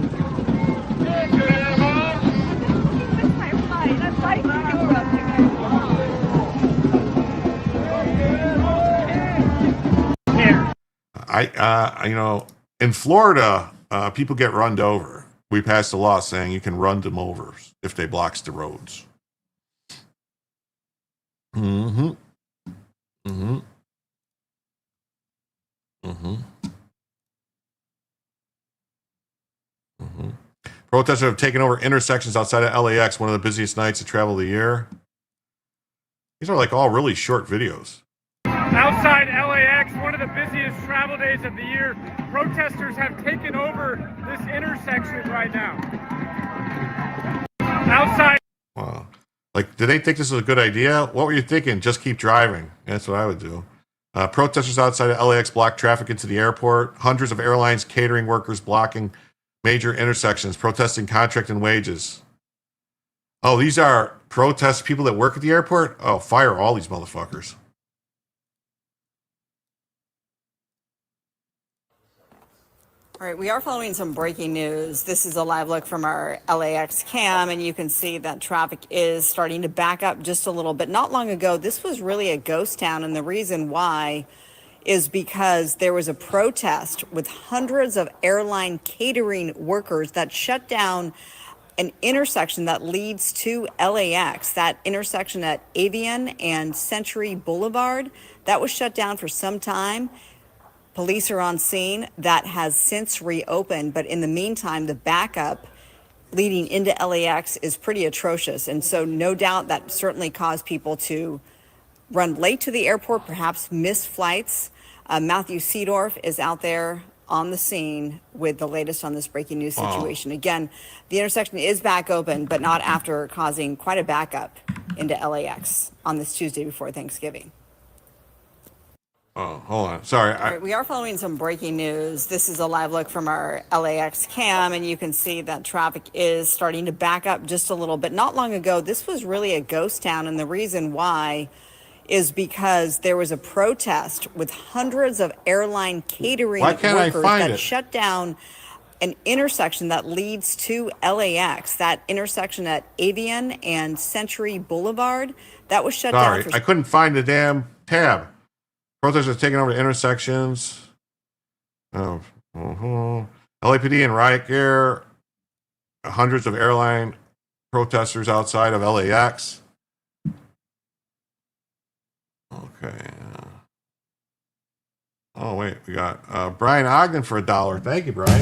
In Florida, people get runned over. We passed a law saying you can run them over if they blocks the roads. Mm-hmm. Mm-hmm. Mm-hmm. Mm-hmm. Protesters have taken over intersections outside of LAX, one of the busiest nights of travel of the year. These are like all really short videos.
Outside LAX, one of the busiest travel days of the year, protesters have taken over this intersection right now. Outside.
Wow. Like, did they think this was a good idea? What were you thinking? Just keep driving. That's what I would do. Protesters outside of LAX blocked traffic into the airport. Hundreds of airlines catering workers blocking major intersections, protesting contract and wages. Oh, these are protest people that work at the airport? Oh, fire all these motherfuckers.
All right, we are following some breaking news. This is a live look from our LAX cam, and you can see that traffic is starting to back up just a little bit. Not long ago, this was really a ghost town, and the reason why is because there was a protest with hundreds of airline catering workers that shut down an intersection that leads to LAX, that intersection at Avian and Century Boulevard. That was shut down for some time. Police are on scene. That has since reopened, but in the meantime, the backup leading into LAX is pretty atrocious. And so no doubt that certainly caused people to run late to the airport, perhaps miss flights. Matthew Seedorf is out there on the scene with the latest on this breaking news situation. Again, the intersection is back open, but not after causing quite a backup into LAX on this Tuesday before Thanksgiving.
Oh, hold on. Sorry.
All right, we are following some breaking news. This is a live look from our LAX cam, and you can see that traffic is starting to back up just a little bit. Not long ago, this was really a ghost town, and the reason why is because there was a protest with hundreds of airline catering workers that shut down an intersection that leads to LAX, that intersection at Avian and Century Boulevard. That was shut down.
I couldn't find the damn tab. Protesters are taking over the intersections. LAPD and riot gear. Hundreds of airline protesters outside of LAX. Okay. Oh, wait. We got Brian Ogden for $1. Thank you, Brian.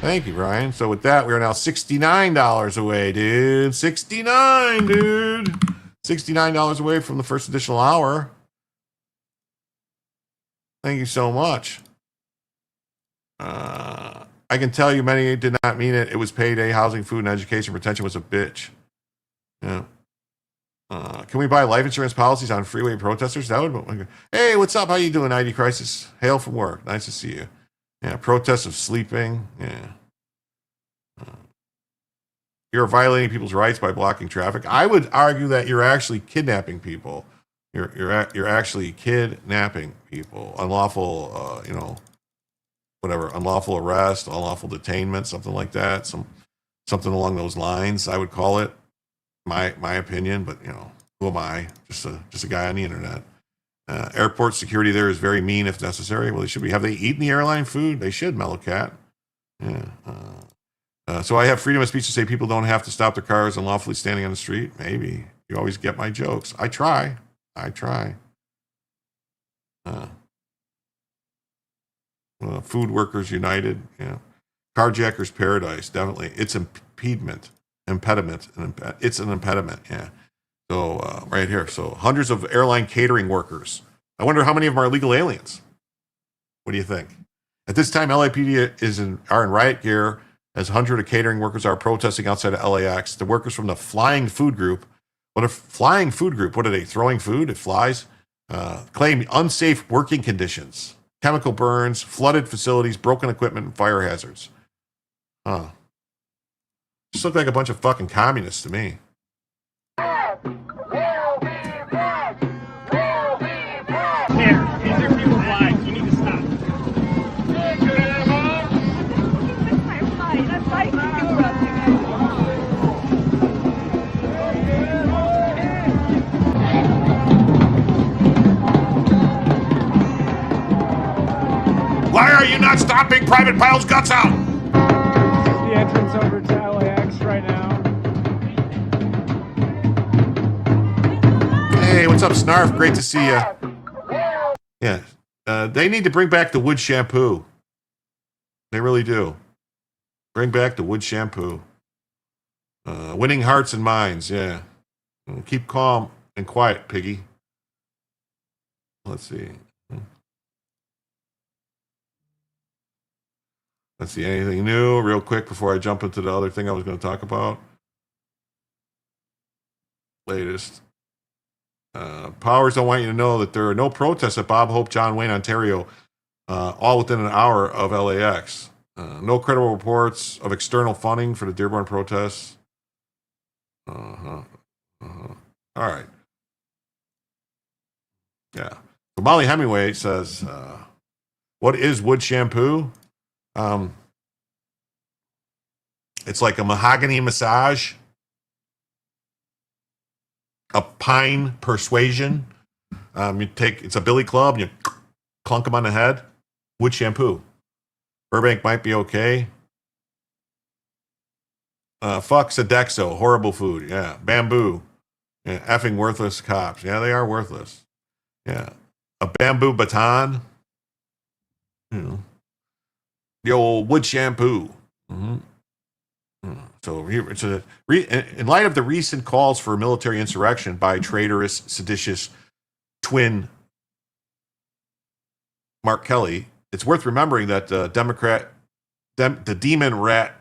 Thank you, Brian. So with that, we are now $69 away, dude. 69, dude. $69 away from the first additional hour. Thank you so much. I can tell you many did not mean it. It was payday. Housing, food, and education. Retention was a bitch. Yeah. Can we buy life insurance policies on freeway protesters? That would. Hey, what's up? How you doing, ID Crisis? Hail from work. Nice to see you. Yeah, protests of sleeping. Yeah. You're violating people's rights by blocking traffic. I would argue that you're actually kidnapping people. You're actually kidnapping people. Unlawful, whatever, unlawful arrest, unlawful detainment, something like that. Something along those lines, I would call it. My opinion, but who am I? Just a guy on the internet. Airport security there is very mean if necessary. Well, they should be. Have they eaten the airline food? They should, Mellow Cat. Yeah. So I have freedom of speech to say people don't have to stop their cars unlawfully standing on the street. Maybe. You always get my jokes. I try. Food Workers United. Yeah. Carjackers Paradise. Definitely. It's impediment. Impediment. It's an impediment. Yeah. So right here. So hundreds of airline catering workers. I wonder how many of them are illegal aliens. What do you think? At this time, LAPD are in riot gear as hundreds of catering workers are protesting outside of LAX. The workers from the Flying Food Group. What a Flying Food Group? What are they throwing food? It flies. Claim unsafe working conditions, chemical burns, flooded facilities, broken equipment, and fire hazards. Just look like a bunch of fucking communists to me.
Here, these are people's lives. You need to stop.
Why are you not stopping Private Pile's guts out?
This is the entrance over to LAX right now.
Hey, what's up, Snarf? Great to see you. Yeah. They need to bring back the wood shampoo. They really do. Bring back the wood shampoo. Winning hearts and minds, yeah. Keep calm and quiet, piggy. Let's see. Let's see, anything new real quick before I jump into the other thing I was going to talk about. Latest. Powers don't want you to know that there are no protests at Bob Hope, John Wayne, Ontario, all within an hour of LAX. No credible reports of external funding for the Dearborn protests. All right. Yeah. So Molly Hemingway says, what is wood shampoo? It's like a mahogany massage, a pine persuasion. It's a billy club, and you clunk them on the head. Wood shampoo. Burbank might be okay. Fuck Sodexo, horrible food. Yeah, bamboo. Yeah, effing worthless cops. Yeah, they are worthless. Yeah, a bamboo baton. The old wood shampoo. Mm-hmm. So here, in light of the recent calls for military insurrection by traitorous, seditious twin Mark Kelly, it's worth remembering that the demon rat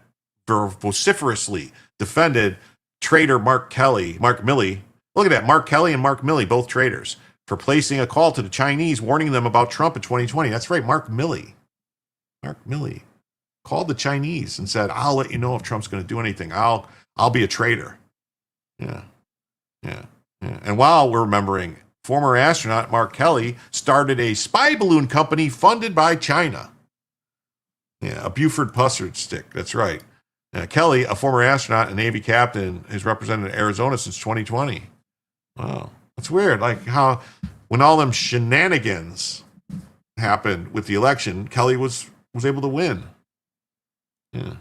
vociferously defended traitor Mark Milley. Look at that, Mark Kelly and Mark Milley, both traitors, for placing a call to the Chinese warning them about Trump in 2020. That's right, Mark Milley called the Chinese and said, I'll let you know if Trump's going to do anything. I'll be a traitor. Yeah. And while we're remembering, former astronaut Mark Kelly started a spy balloon company funded by China. Yeah, a Buford Pussard stick. That's right. Kelly, a former astronaut and Navy captain, has represented Arizona since 2020. Wow. It's weird, like how when all them shenanigans happened with the election, Kelly was able to win. Yeah.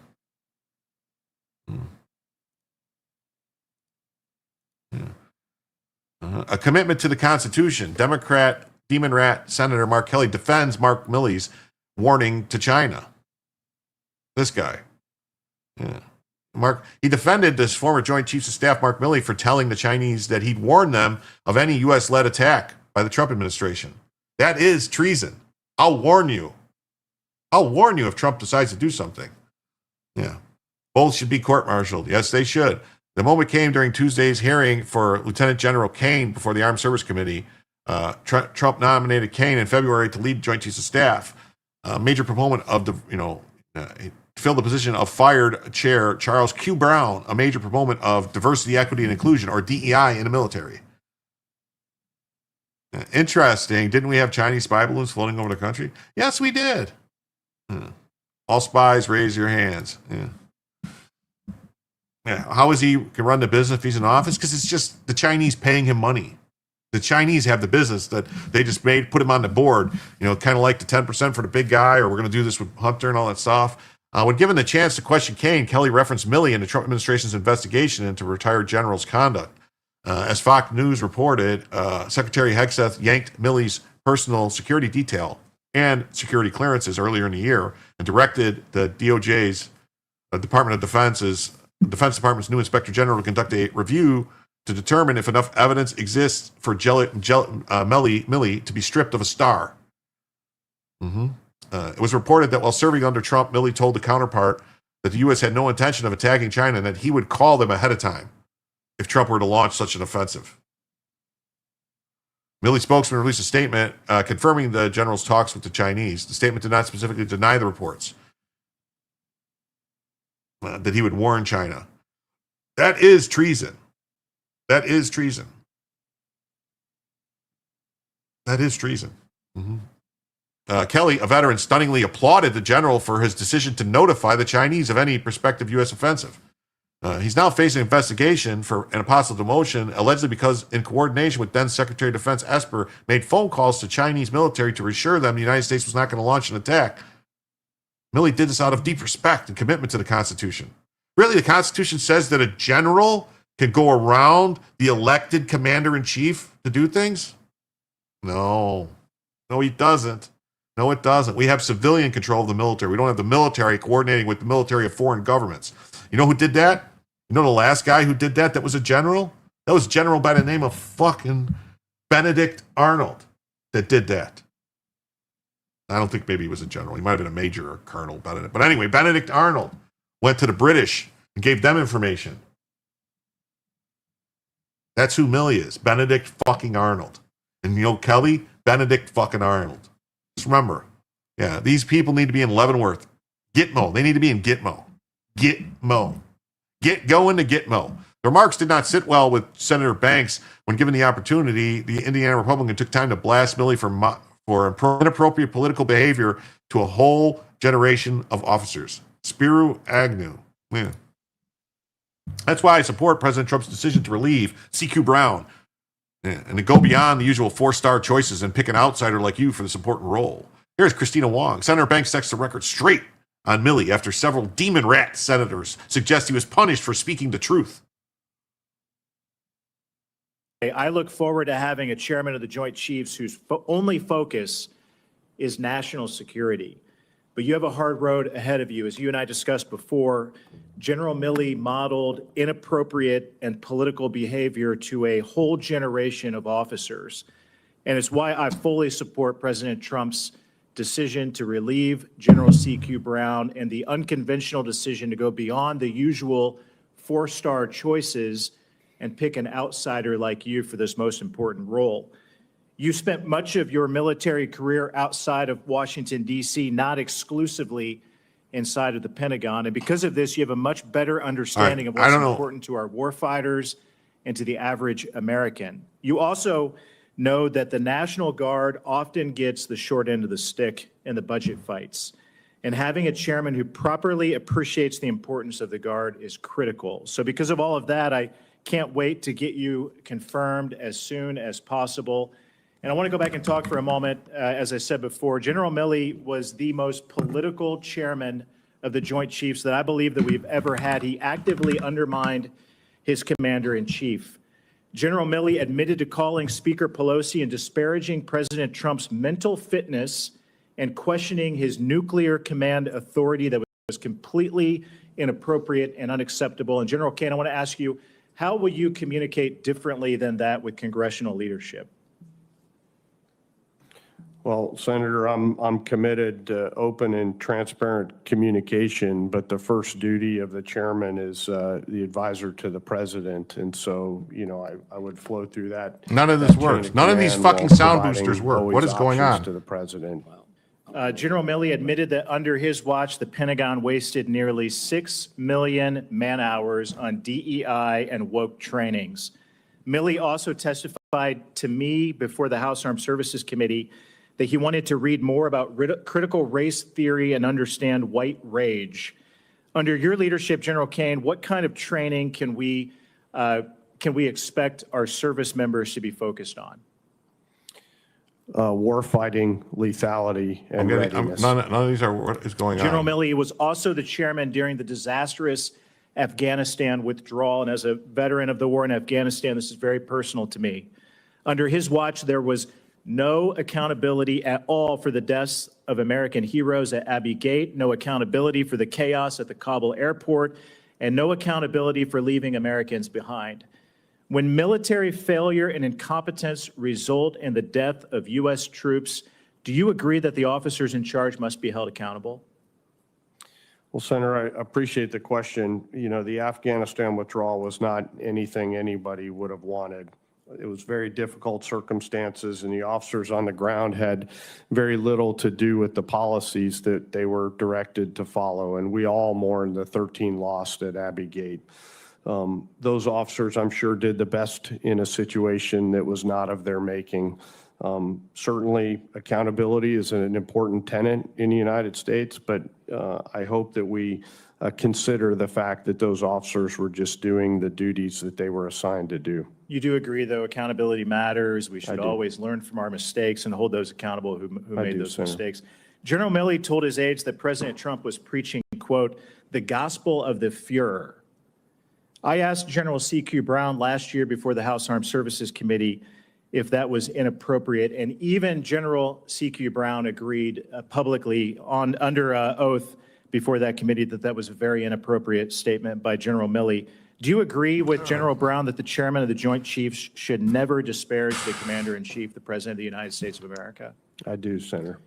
Yeah. A commitment to the Constitution. Democrat Demon Rat Senator Mark Kelly defends Mark Milley's warning to China. This guy. Yeah. He defended this former Joint Chiefs of Staff, Mark Milley, for telling the Chinese that he'd warned them of any U.S.-led attack by the Trump administration. That is treason. I'll warn you. I'll warn you if Trump decides to do something. Yeah. Both should be court-martialed. Yes, they should. The moment came during Tuesday's hearing for Lieutenant General Kane before the Armed Service Committee. Trump nominated Kane in February to lead Joint Chiefs of Staff. A major proponent of the, fill the position of fired chair Charles Q. Brown, a major proponent of diversity, equity, and inclusion, or DEI, in the military. Interesting. Didn't we have Chinese spy balloons floating over the country? Yes, we did. All spies, raise your hands. Yeah. How is he can run the business if he's in office? Because it's just the Chinese paying him money. The Chinese have the business that they just put him on the board, kind of like the 10% for the big guy, or we're going to do this with Hunter and all that stuff. When given the chance to question Kane, Kelly referenced Milley in the Trump administration's investigation into retired generals' conduct. As Fox News reported, Secretary Hegseth yanked Milley's personal security detail and security clearances earlier in the year and directed the DOJ's Department of Defense Department's new Inspector General to conduct a review to determine if enough evidence exists for Milley to be stripped of a star. It was reported that while serving under Trump, Milley told the counterpart that the U.S. had no intention of attacking China and that he would call them ahead of time if Trump were to launch such an offensive. Milley's spokesman released a statement confirming the general's talks with the Chinese. The statement did not specifically deny the reports that he would warn China. That is treason. That is treason. That is treason. Kelly, a veteran, stunningly applauded the general for his decision to notify the Chinese of any prospective U.S. offensive. He's now facing investigation for an possible demotion, allegedly because, in coordination with then Secretary of Defense Esper, made phone calls to Chinese military to reassure them the United States was not going to launch an attack. Milley did this out of deep respect and commitment to the Constitution. Really, the Constitution says that a general can go around the elected commander-in-chief to do things? No, he doesn't. No, it doesn't. We have civilian control of the military. We don't have the military coordinating with the military of foreign governments. You know who did that? You know the last guy who did that was a general? That was a general by the name of fucking Benedict Arnold that did that. I don't think maybe he was a general. He might have been a major or colonel. But anyway, Benedict Arnold went to the British and gave them information. That's who Milley is. Benedict fucking Arnold. And Kelly? Benedict fucking Arnold. Just remember. Yeah, these people need to be in Leavenworth. Gitmo. They need to be in Gitmo. Gitmo. Get going to Gitmo. The remarks did not sit well with Senator Banks. When given the opportunity, the Indiana Republican took time to blast Milley for inappropriate political behavior to a whole generation of officers. Spiro Agnew. Yeah. That's why I support President Trump's decision to relieve CQ Brown and to go beyond the usual 4-star choices and pick an outsider like you for this important role. Here's Christina Wong. Senator Banks sets the record straight on Milley after several demon rat senators suggest he was punished for speaking the truth.
I look forward to having a chairman of the Joint Chiefs whose only focus is national security. But you have a hard road ahead of you. As you and I discussed before, General Milley modeled inappropriate and political behavior to a whole generation of officers. And it's why I fully support President Trump's decision to relieve General CQ Brown and the unconventional decision to go beyond the usual 4-star choices and pick an outsider like you for this most important role. You spent much of your military career outside of Washington, D.C., not exclusively inside of the Pentagon. And because of this, you have a much better understanding of what's important to our warfighters and to the average American. You also know that the National Guard often gets the short end of the stick in the budget fights. And having a chairman who properly appreciates the importance of the Guard is critical. So because of all of that, I Can't wait to get you confirmed as soon as possible. And I want to go back and talk for a moment. As I said before, General Milley was the most political chairman of the Joint Chiefs that I believe that we've ever had. He actively undermined his commander-in-chief. General Milley admitted to calling Speaker Pelosi and disparaging President Trump's mental fitness and questioning his nuclear command authority that was completely inappropriate and unacceptable. And General Kane, I want to ask you, how will you communicate differently than that with congressional leadership?
Well, Senator, I'm committed to open and transparent communication, but the first duty of the chairman is the advisor to the president. And so, you know, I would flow through that.
None of this works. None of these fucking sound boosters work. What is going on?
To the president.
General Milley admitted that under his watch, the Pentagon wasted nearly 6 million man-hours on DEI and woke trainings. Milley also testified to me before the House Armed Services Committee that he wanted to read more about critical race theory and understand white rage. Under your leadership, General Kane, what kind of training can we expect our service members to be focused on?
Warfighting, lethality, and readiness.
None of these are what is going on.
General Milley was also the chairman during the disastrous Afghanistan withdrawal. And as a veteran of the war in Afghanistan, this is very personal to me. Under his watch, there was no accountability at all for the deaths of American heroes at Abbey Gate, no accountability for the chaos at the Kabul airport, and no accountability for leaving Americans behind. When military failure and incompetence result in the death of U.S. troops, do you agree that the officers in charge must be held accountable?
Well, Senator, I appreciate the question. You know, the Afghanistan withdrawal was not anything anybody would have wanted. It was very difficult circumstances, and the officers on the ground had very little to do with the policies that they were directed to follow. And we all mourned the 13 lost at Abbey Gate. Those officers, I'm sure, did the best in a situation that was not of their making. Certainly, accountability is an important tenet in the United States, but I hope that we consider the fact that those officers were just doing the duties that they were assigned to do.
You do agree, though, accountability matters. We should always learn from our mistakes and hold those accountable who made those mistakes. General Milley told his aides that President Trump was preaching, quote, the gospel of the Fuhrer. I asked General C.Q. Brown last year before the House Armed Services Committee if that was inappropriate, and even General C.Q. Brown agreed publicly under oath before that committee that that was a very inappropriate statement by General Milley. Do you agree with General Brown that the chairman of the Joint Chiefs should never disparage the commander-in-chief, the President of the United States of America?
I do, Senator.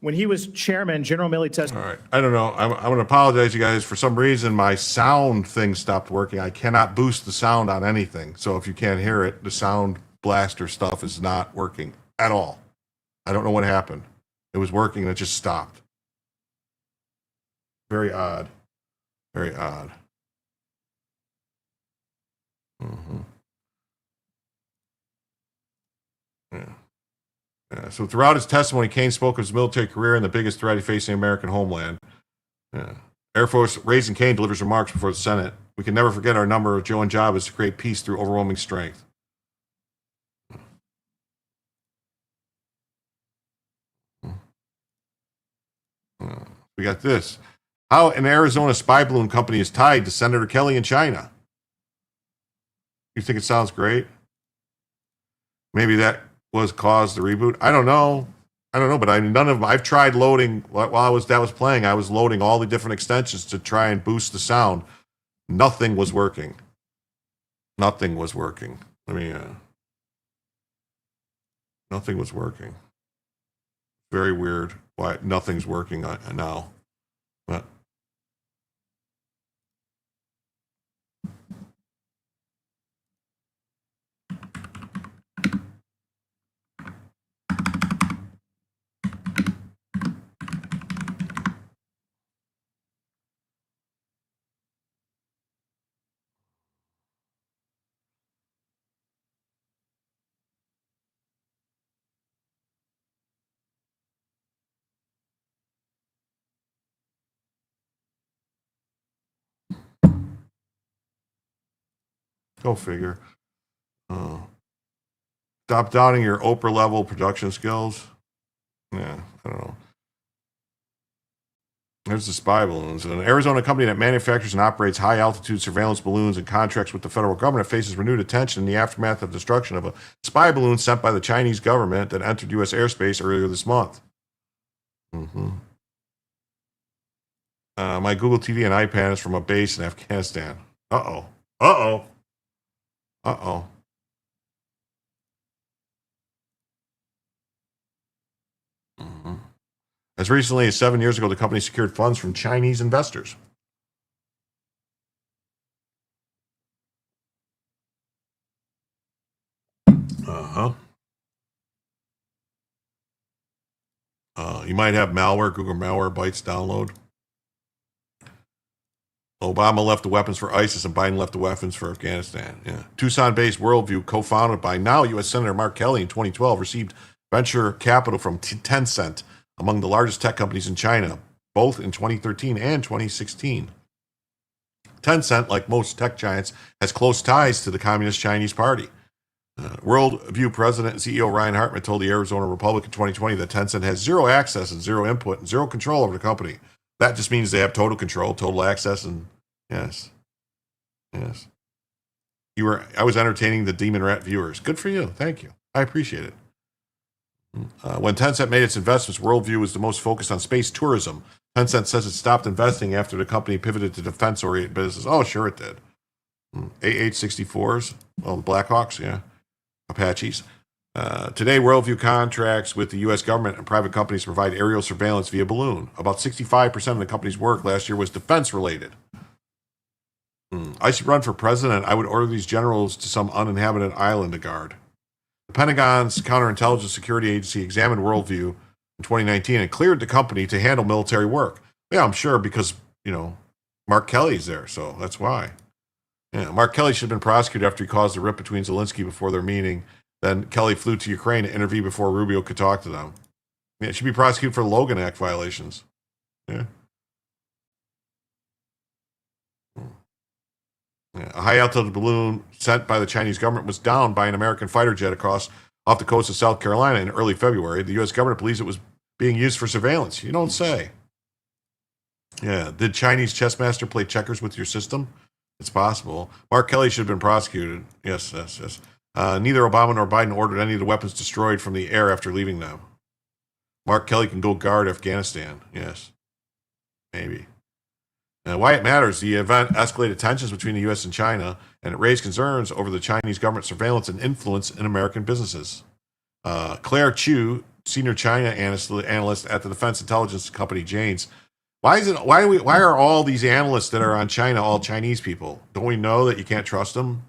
When he was chairman, General Milley testified.
All right. I don't know. I want to apologize, you guys. For some reason, my sound thing stopped working. I cannot boost the sound on anything. So if you can't hear it, the sound blaster stuff is not working at all. I don't know what happened. It was working and it just stopped. Very odd. Very odd. Yeah. So throughout his testimony, Kane spoke of his military career and the biggest threat he faced in the American homeland. Yeah. Air Force Raising Kane delivers remarks before the Senate. We can never forget our number of Joe and job is to create peace through overwhelming strength. We got this. How an Arizona spy balloon company is tied to Senator Kelly in China. You think it sounds great? Maybe that was caused the reboot. I don't know, but none of them. I've tried loading while that was playing. I was loading all the different extensions to try and boost the sound. Nothing was working. Nothing was working. Nothing was working. Very weird. Why nothing's working now? But Go figure. Stop doubting your Oprah level production skills. Yeah, I don't know. There's the spy balloons. An Arizona company that manufactures and operates high altitude surveillance balloons and contracts with the federal government faces renewed attention in the aftermath of destruction of a spy balloon sent by the Chinese government that entered U.S. airspace earlier this month. My Google TV and iPad is from a base in Afghanistan. Uh-oh. Uh-oh. Uh-oh. As recently as 7 years ago, the company secured funds from Chinese investors. You might have malware, Google Malware Bytes download. Obama left the weapons for ISIS and Biden left the weapons for Afghanistan. Yeah. Tucson-based Worldview, co-founded by now U.S. Senator Mark Kelly in 2012, received venture capital from Tencent, among the largest tech companies in China, both in 2013 and 2016. Tencent, like most tech giants, has close ties to the Communist Chinese Party. Worldview President and CEO Ryan Hartman told the Arizona Republic in 2020 that Tencent has zero access and zero input and zero control over the company. That just means they have total control, total access, and yes. I was entertaining the Demon Rat viewers. Good for you. Thank you. I appreciate it. When Tencent made its investments, Worldview was the most focused on space tourism. Tencent says it stopped investing after the company pivoted to defense-oriented business. Oh, sure it did. AH-64s, well, the Blackhawks, yeah. Apaches. Today, Worldview contracts with the U.S. government and private companies to provide aerial surveillance via balloon. About 65% of the company's work last year was defense-related. I should run for president. I would order these generals to some uninhabited island to guard. The Pentagon's counterintelligence security agency examined Worldview in 2019 and cleared the company to handle military work. Yeah, I'm sure because, Mark Kelly's there, so that's why. Yeah, Mark Kelly should have been prosecuted after he caused a rip between Zelensky before their meeting. Then Kelly flew to Ukraine to interview before Rubio could talk to them. Yeah, it should be prosecuted for Logan Act violations. Yeah. A high-altitude balloon sent by the Chinese government was downed by an American fighter jet off the coast of South Carolina in early February. The U.S. government believes it was being used for surveillance. You don't say. Yeah. Did Chinese chess master play checkers with your system? It's possible. Mark Kelly should have been prosecuted. Yes. Neither Obama nor Biden ordered any of the weapons destroyed from the air after leaving them. Mark Kelly can go guard Afghanistan. Yes. Maybe. Why it matters, the event escalated tensions between the U.S. and China, and it raised concerns over the Chinese government surveillance and influence in American businesses. Claire Chu, senior China analyst at the defense intelligence company Janes, why are all these analysts that are on China all Chinese people? Don't we know that you can't trust them?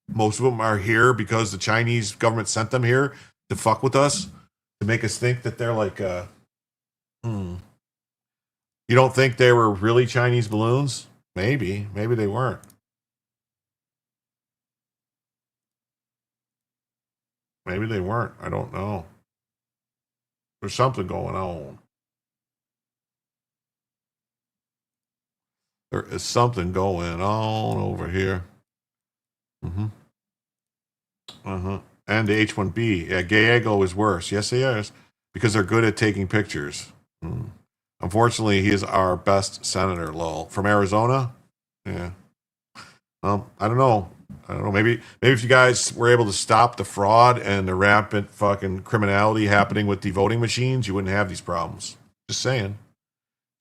Most of them are here because the Chinese government sent them here to fuck with us, to make us think that they're like, You don't think they were really Chinese balloons? Maybe they weren't. Maybe they weren't. I don't know. There's something going on. There is something going on over here. And the H-1B. Yeah, Gallego is worse. Yes, he is. Because they're good at taking pictures. Unfortunately, he is our best senator, lol. From Arizona? Yeah. I don't know. Maybe if you guys were able to stop the fraud and the rampant fucking criminality happening with the voting machines, you wouldn't have these problems. Just saying.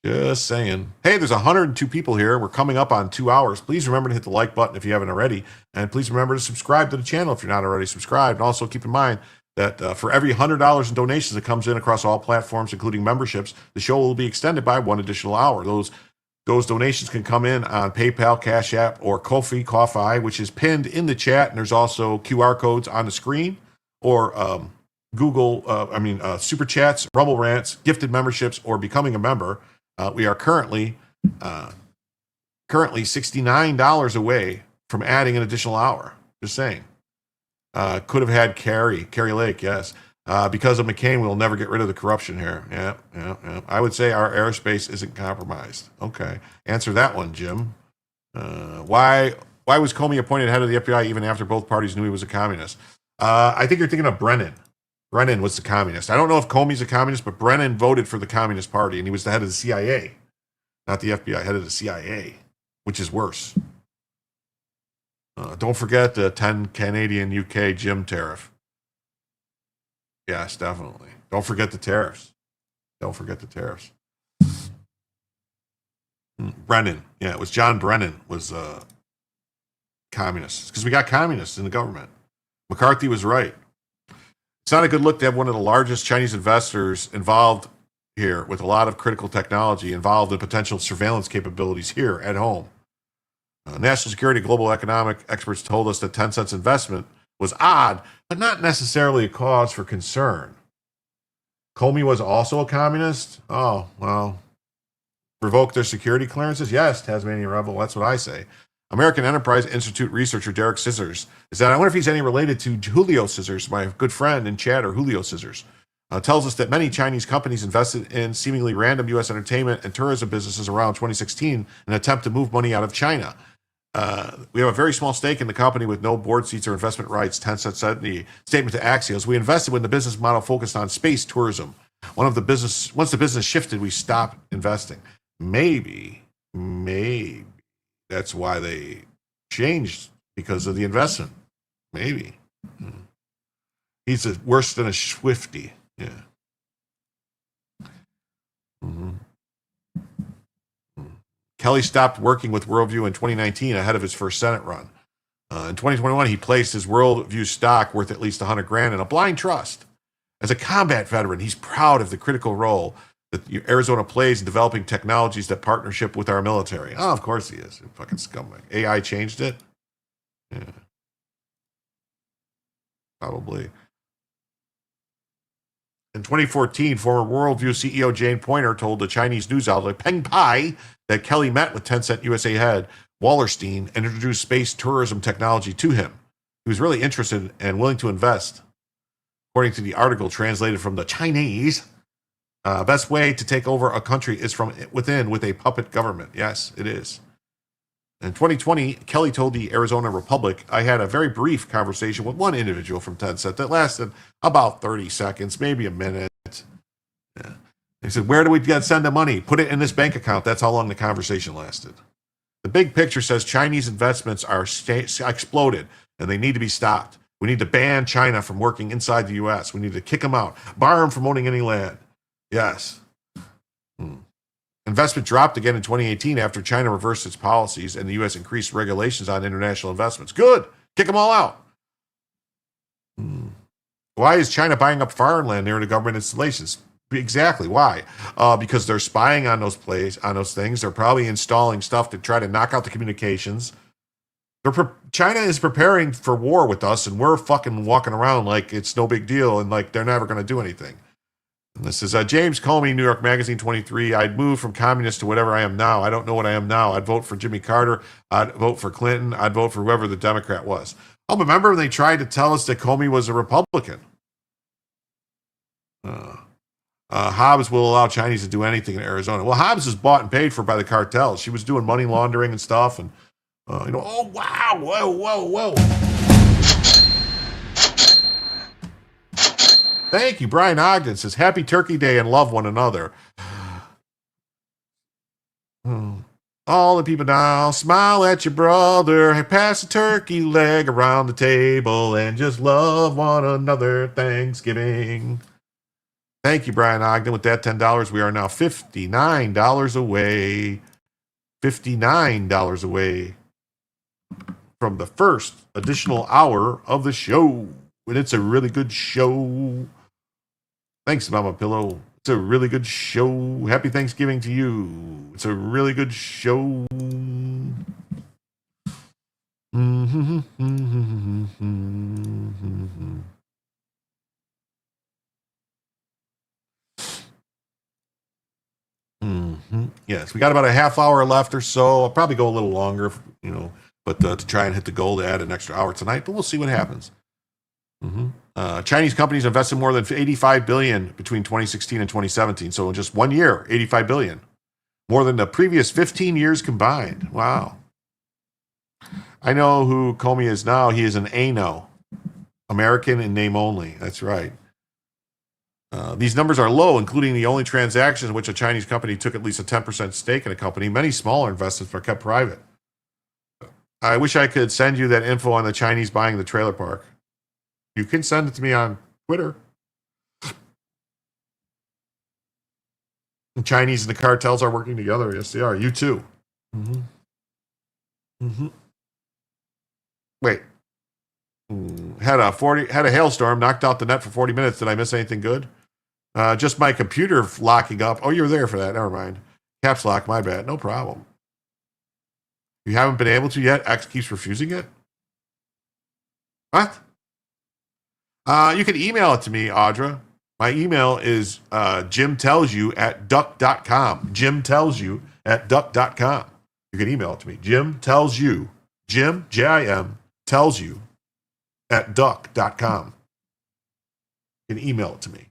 Hey, there's 102 people here. We're coming up on 2 hours. Please remember to hit the like button if you haven't already. And please remember to subscribe to the channel if you're not already subscribed. And also keep in mind that for every $100 in donations that comes in across all platforms, including memberships, the show will be extended by 1 additional hour. Those donations can come in on PayPal, Cash App, or Ko-fi, which is pinned in the chat. And there's also QR codes on the screen, or Super Chats, Rumble Rants, gifted memberships, or becoming a member. We are currently $69 away from adding an additional hour. Just saying. Could have had Carrie Lake, yes. Because of McCain, we'll never get rid of the corruption here. Yeah. I would say our airspace isn't compromised. Okay. Answer that one, Jim. Why Why was Comey appointed head of the FBI even after both parties knew he was a communist? I think you're thinking of Brennan. Brennan was the communist. I don't know if Comey's a communist, but Brennan voted for the Communist Party, and he was the head of the CIA, not the FBI, head of the CIA, which is worse. Don't forget the 10 Canadian UK gym tariff. Yes, definitely. Don't forget the tariffs. Don't forget the tariffs. Brennan. Yeah, it was John Brennan was communist. Because we got communists in the government. McCarthy was right. It's not a good look to have one of the largest Chinese investors involved here with a lot of critical technology involved in potential surveillance capabilities here at home. National security global economic experts told us that Tencent's investment was odd, but not necessarily a cause for concern. Comey was also a communist? Oh, well, revoke their security clearances? Yes, Tasmanian Rebel, that's what I say. American Enterprise Institute researcher Derek Scissors is that I wonder if he's any related to Julio Scissors, my good friend in chatter, Julio Scissors. Tells us that many Chinese companies invested in seemingly random U.S. entertainment and tourism businesses around 2016 in an attempt to move money out of China. We have a very small stake in the company with no board seats or investment rights, Tencent said in the statement to Axios. We invested when the business model focused on space tourism. Once the business shifted, we stopped investing. Maybe that's why they changed, because of the investment. Maybe. He's worse than a Swiftie. Yeah. Mm-hmm. Kelly stopped working with Worldview in 2019 ahead of his first Senate run. In 2021, he placed his Worldview stock worth at least $100,000 in a blind trust. As a combat veteran, he's proud of the critical role that Arizona plays in developing technologies that partnership with our military. Oh, of course he is. Fucking scumbag. AI changed it? Yeah. Probably. In 2014, former Worldview CEO Jane Poynter told the Chinese news outlet Peng Pai that Kelly met with Tencent USA head Wallerstein and introduced space tourism technology to him. He was really interested and willing to invest. According to the article translated from the Chinese, best way to take over a country is from within with a puppet government. Yes, it is. In 2020, Kelly told the Arizona Republic, I had a very brief conversation with one individual from Tencent that lasted about 30 seconds, maybe a minute. Yeah. He said, where do we send the money? Put it in this bank account. That's how long the conversation lasted. The big picture says Chinese investments are exploded and they need to be stopped. We need to ban China from working inside the U.S. We need to kick them out, bar them from owning any land. Yes. Investment dropped again in 2018 after China reversed its policies and the U.S. increased regulations on international investments. Good. Kick them all out. Why is China buying up foreign land near the government installations? Exactly. Why? Because they're spying on those things. They're probably installing stuff to try to knock out the communications. China is preparing for war with us, and we're fucking walking around like it's no big deal and like they're never going to do anything. And this is James Comey, New York Magazine 23. I'd move from communist to whatever I am now. I don't know what I am now. I'd vote for Jimmy Carter. I'd vote for Clinton. I'd vote for whoever the Democrat was. Oh, remember when they tried to tell us that Comey was a Republican? Hobbs will allow Chinese to do anything in Arizona. Well, Hobbs is bought and paid for by the cartels. She was doing money laundering and stuff. And, oh, wow, whoa. Thank you. Brian Ogden says, Happy Turkey Day and love one another. All the people now smile at your brother. Hey, pass a turkey leg around the table and just love one another. Thanksgiving. Thank you, Brian Ogden. With that $10, we are now $59 away. $59 away from the first additional hour of the show. And it's a really good show. Thanks, Mama Pillow. It's a really good show. Happy Thanksgiving to you. It's a really good show. Yes, we got about a half hour left or so. I'll probably go a little longer, but to try and hit the goal to add an extra hour tonight, but we'll see what happens. Chinese companies invested more than $85 billion between 2016 and 2017. So in just 1 year, $85 billion. More than the previous 15 years combined. Wow. I know who Comey is now. He is an ANO, American in name only. That's right. These numbers are low, including the only transactions in which a Chinese company took at least a 10% stake in a company. Many smaller investments were kept private. I wish I could send you that info on the Chinese buying the trailer park. You can send it to me on Twitter. The Chinese and the cartels are working together. Yes, they are. You too. Mm-hmm. Mm-hmm. Wait. Had a hailstorm, knocked out the net for 40 minutes. Did I miss anything good? Just my computer locking up. Oh, you were there for that. Never mind. Caps lock, my bad. No problem. You haven't been able to yet? X keeps refusing it? What? You can email it to me, Audra. My email is jimtellsyou@duck.com. Jimtellsyou@duck.com. You can email it to me. Jim, J-I-M, tells you, @duck.com. You can email it to me.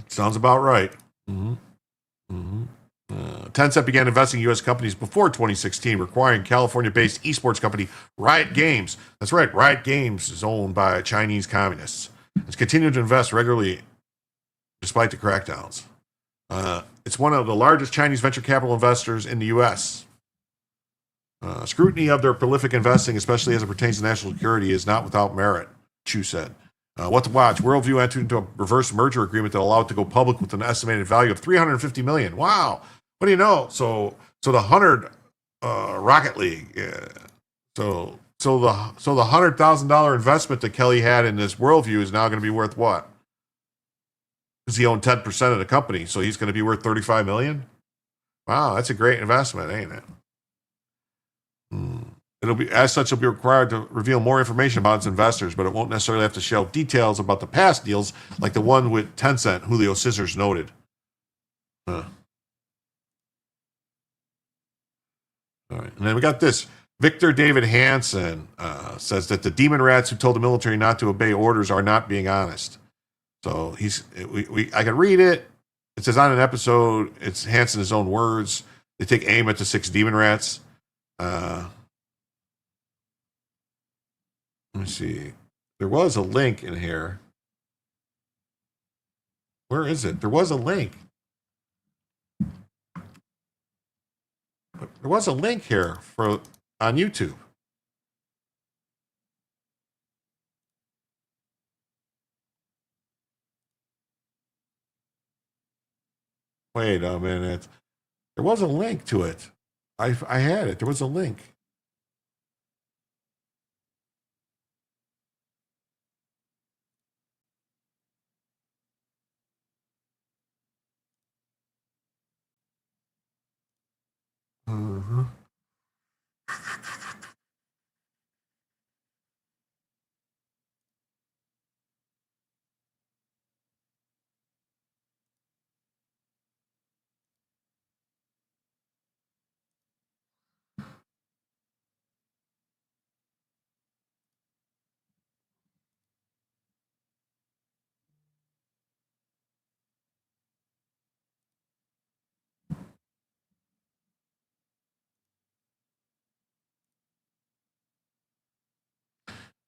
Sounds about right. 10 began investing in U.S. companies before 2016, requiring California-based esports company Riot Games. That's right, Riot Games is owned by Chinese communists. It's continued to invest regularly despite the crackdowns. It's one of the largest Chinese venture capital investors in the U.S. Scrutiny of their prolific investing, especially as it pertains to national security, is not without merit, Chu said. What to watch? Worldview entered into a reverse merger agreement that allowed it to go public with an estimated value of $350 million. Wow. What do you know? So the 100 Rocket League. So the $100,000 investment that Kelly had in this Worldview is now going to be worth what? Because he owned 10% of the company, so he's going to be worth $35 million. Wow, that's a great investment, ain't it? It'll be required to reveal more information about its investors, but it won't necessarily have to show details about the past deals, like the one with Tencent. Julio Scissors noted. All right, and then we got this. Victor David Hansen says that the demon rats who told the military not to obey orders are not being honest. So I can read it. It says on an episode, it's Hansen's own words. They take aim at the 6 demon rats. Let me see. There was a link in here. Where is it? There was a link. There was a link here on YouTube. Wait a minute. There was a link to it. I had it. There was a link. Mm-hmm.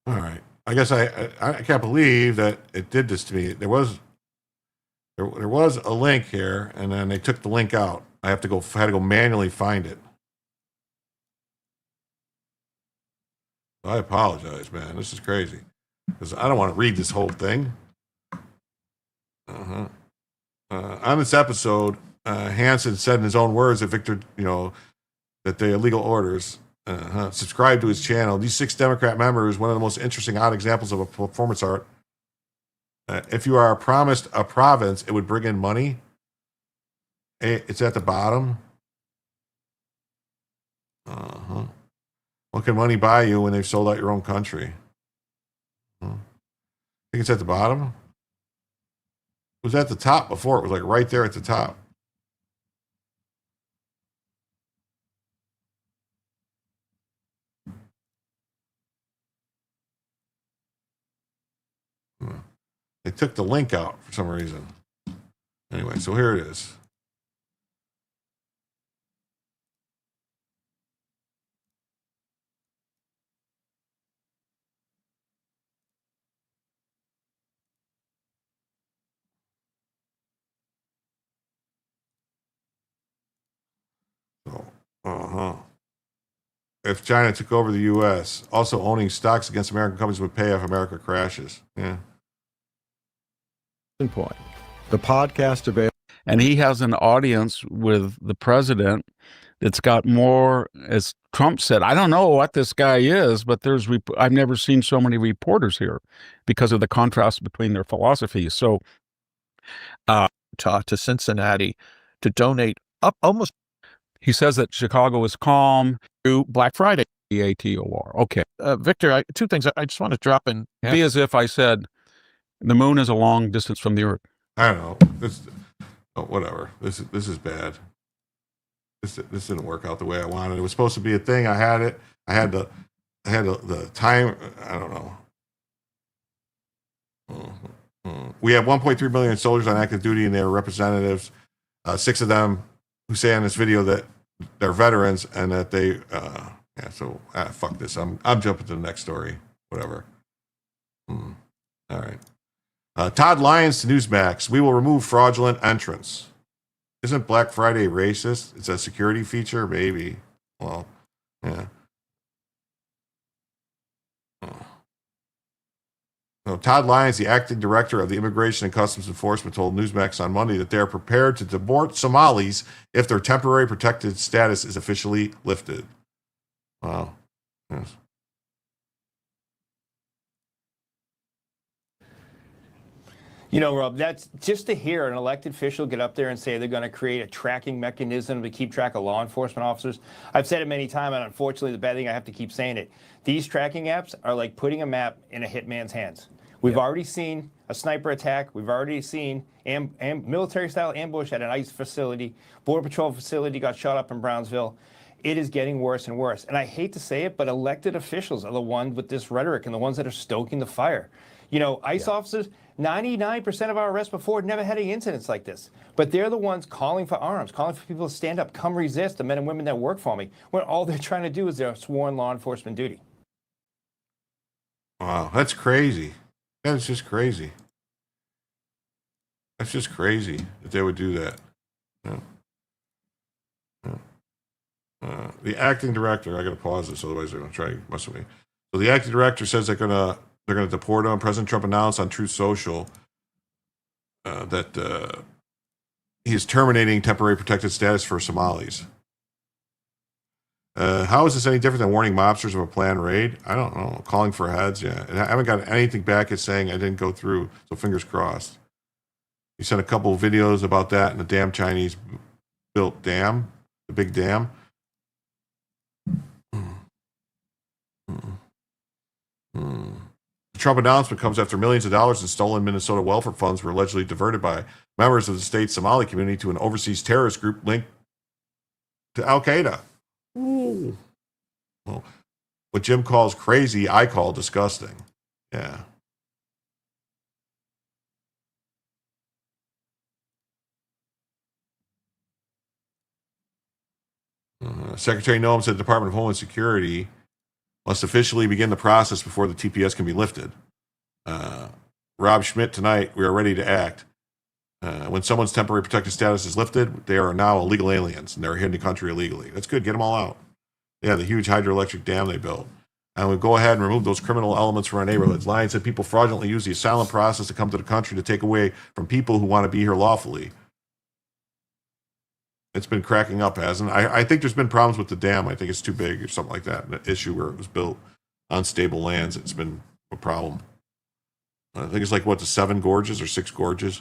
All right. I guess I can't believe that it did this to me. There was a link here, and then they took the link out. I had to go manually find it. I apologize, man. This is crazy because I don't want to read this whole thing. On this episode, Hansen said in his own words that Victor, that the illegal orders. Subscribe to his channel. These 6 Democrat members, one of the most interesting odd examples of a performance art. If you are promised a province, it would bring in money. It's at the bottom. What can money buy you when they've sold out your own country? I think it's at the bottom. It was at the top before. It was like right there at the top. They took the link out for some reason. Anyway, so here it is. Uh-huh. If China took over the U.S., also owning stocks against American companies would pay if America crashes. Yeah.
Point. The podcast available.
And he has an audience with the president that's got more, as Trump said, I don't know what this guy is, but I've never seen so many reporters here because of the contrast between their philosophies. So,
to Cincinnati to donate up almost.
He says that Chicago is calm through Black Friday. ATOR. Okay.
Victor, two things I just want to drop in.
Be as if I said the moon is a long distance from the earth.
I don't know. Whatever. This is bad. This didn't work out the way I wanted. It was supposed to be a thing. I had it. I had the time. I don't know. We have 1.3 million soldiers on active duty, and they are representatives. 6 of them who say on this video that they're veterans and that they. So fuck this. I'm jumping to the next story. Whatever. All right. Todd Lyons to Newsmax. We will remove fraudulent entrants. Isn't Black Friday racist? It's a security feature? Maybe. Well, yeah. So Todd Lyons, the acting director of the Immigration and Customs Enforcement, told Newsmax on Monday that they are prepared to deport Somalis if their temporary protected status is officially lifted. Wow. Yes.
You know, Rob, that's just to hear an elected official get up there and say they're going to create a tracking mechanism to keep track of law enforcement officers. I've said it many times, and unfortunately, the bad thing, I have to keep saying it. These tracking apps are like putting a map in a hitman's hands. We've already seen a sniper attack. We've already seen military-style ambush at an ICE facility. Border Patrol facility got shot up in Brownsville. It is getting worse and worse. And I hate to say it, but elected officials are the ones with this rhetoric and the ones that are stoking the fire. You know, ICE officers, 99% of our arrests before never had any incidents like this. But they're the ones calling for arms, calling for people to stand up, come resist the men and women that work for me, when all they're trying to do is their sworn law enforcement duty.
Wow, that's crazy. That's just crazy. That's just crazy that they would do that. Yeah. Yeah. The acting director, I got to pause this, otherwise they're going to try to mess with me. So the acting director says they're going to deport him. President Trump announced on Truth Social that he is terminating temporary protected status for Somalis. How is this any different than warning mobsters of a planned raid? I don't know. Calling for heads, yeah. And I haven't got anything back. It's saying I didn't go through, so fingers crossed. He sent a couple of videos about that in the damn Chinese built dam, the big dam. The Trump announcement comes after millions of dollars in stolen Minnesota welfare funds were allegedly diverted by members of the state's Somali community to an overseas terrorist group linked to Al Qaeda. Ooh. Well, what Jim calls crazy, I call disgusting. Yeah. Secretary Noem said the Department of Homeland Security must officially begin the process before the TPS can be lifted. Rob Schmidt tonight, we are ready to act. When someone's temporary protected status is lifted, they are now illegal aliens, and they're here in the country illegally. That's good. Get them all out. Yeah, the huge hydroelectric dam they built. And we go ahead and remove those criminal elements from our neighborhoods. Lyons said people fraudulently use the asylum process to come to the country to take away from people who want to be here lawfully. It's been cracking up, hasn't it? I think there's been problems with the dam. I think it's too big or something like that. An issue where it was built on stable lands. It's been a problem. I think it's like, the 7 gorges or 6 gorges?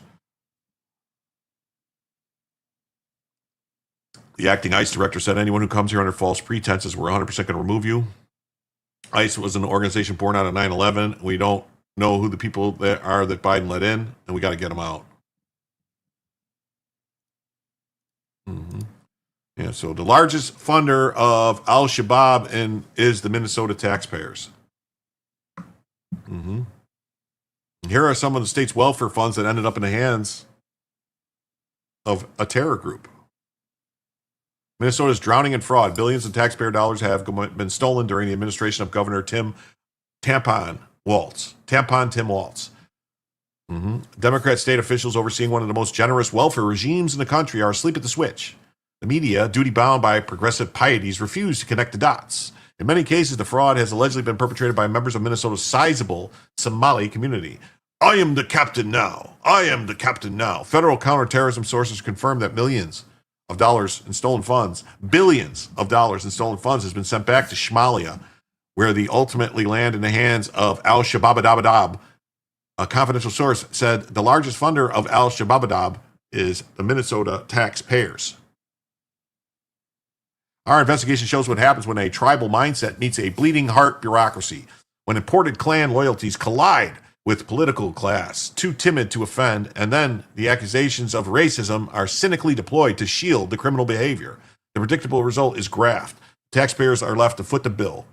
The acting ICE director said anyone who comes here under false pretenses, we're 100% going to remove you. ICE was an organization born out of 9/11. We don't know who the people that are that Biden let in, and we got to get them out. Mm-hmm. Yeah, so the largest funder of Al-Shabaab is the Minnesota taxpayers. Mm-hmm. Here are some of the state's welfare funds that ended up in the hands of a terror group. Minnesota is drowning in fraud. Billions of taxpayer dollars have been stolen during the administration of Governor Tim Walz. Mm-hmm. Democrat state officials overseeing one of the most generous welfare regimes in the country are asleep at the switch. The media, duty-bound by progressive pieties, refuse to connect the dots. In many cases, the fraud has allegedly been perpetrated by members of Minnesota's sizable Somali community. I am the captain now. I am the captain now. Federal counterterrorism sources confirm that millions of dollars in stolen funds, billions of dollars in stolen funds has been sent back to Somalia, where they ultimately land in the hands of Al-Shabaab. A confidential source said the largest funder of Al-Shabaab is the Minnesota taxpayers. Our investigation shows what happens when a tribal mindset meets a bleeding heart bureaucracy, when imported clan loyalties collide with political class, too timid to offend, and then the accusations of racism are cynically deployed to shield the criminal behavior. The predictable result is graft. Taxpayers are left to foot the bill.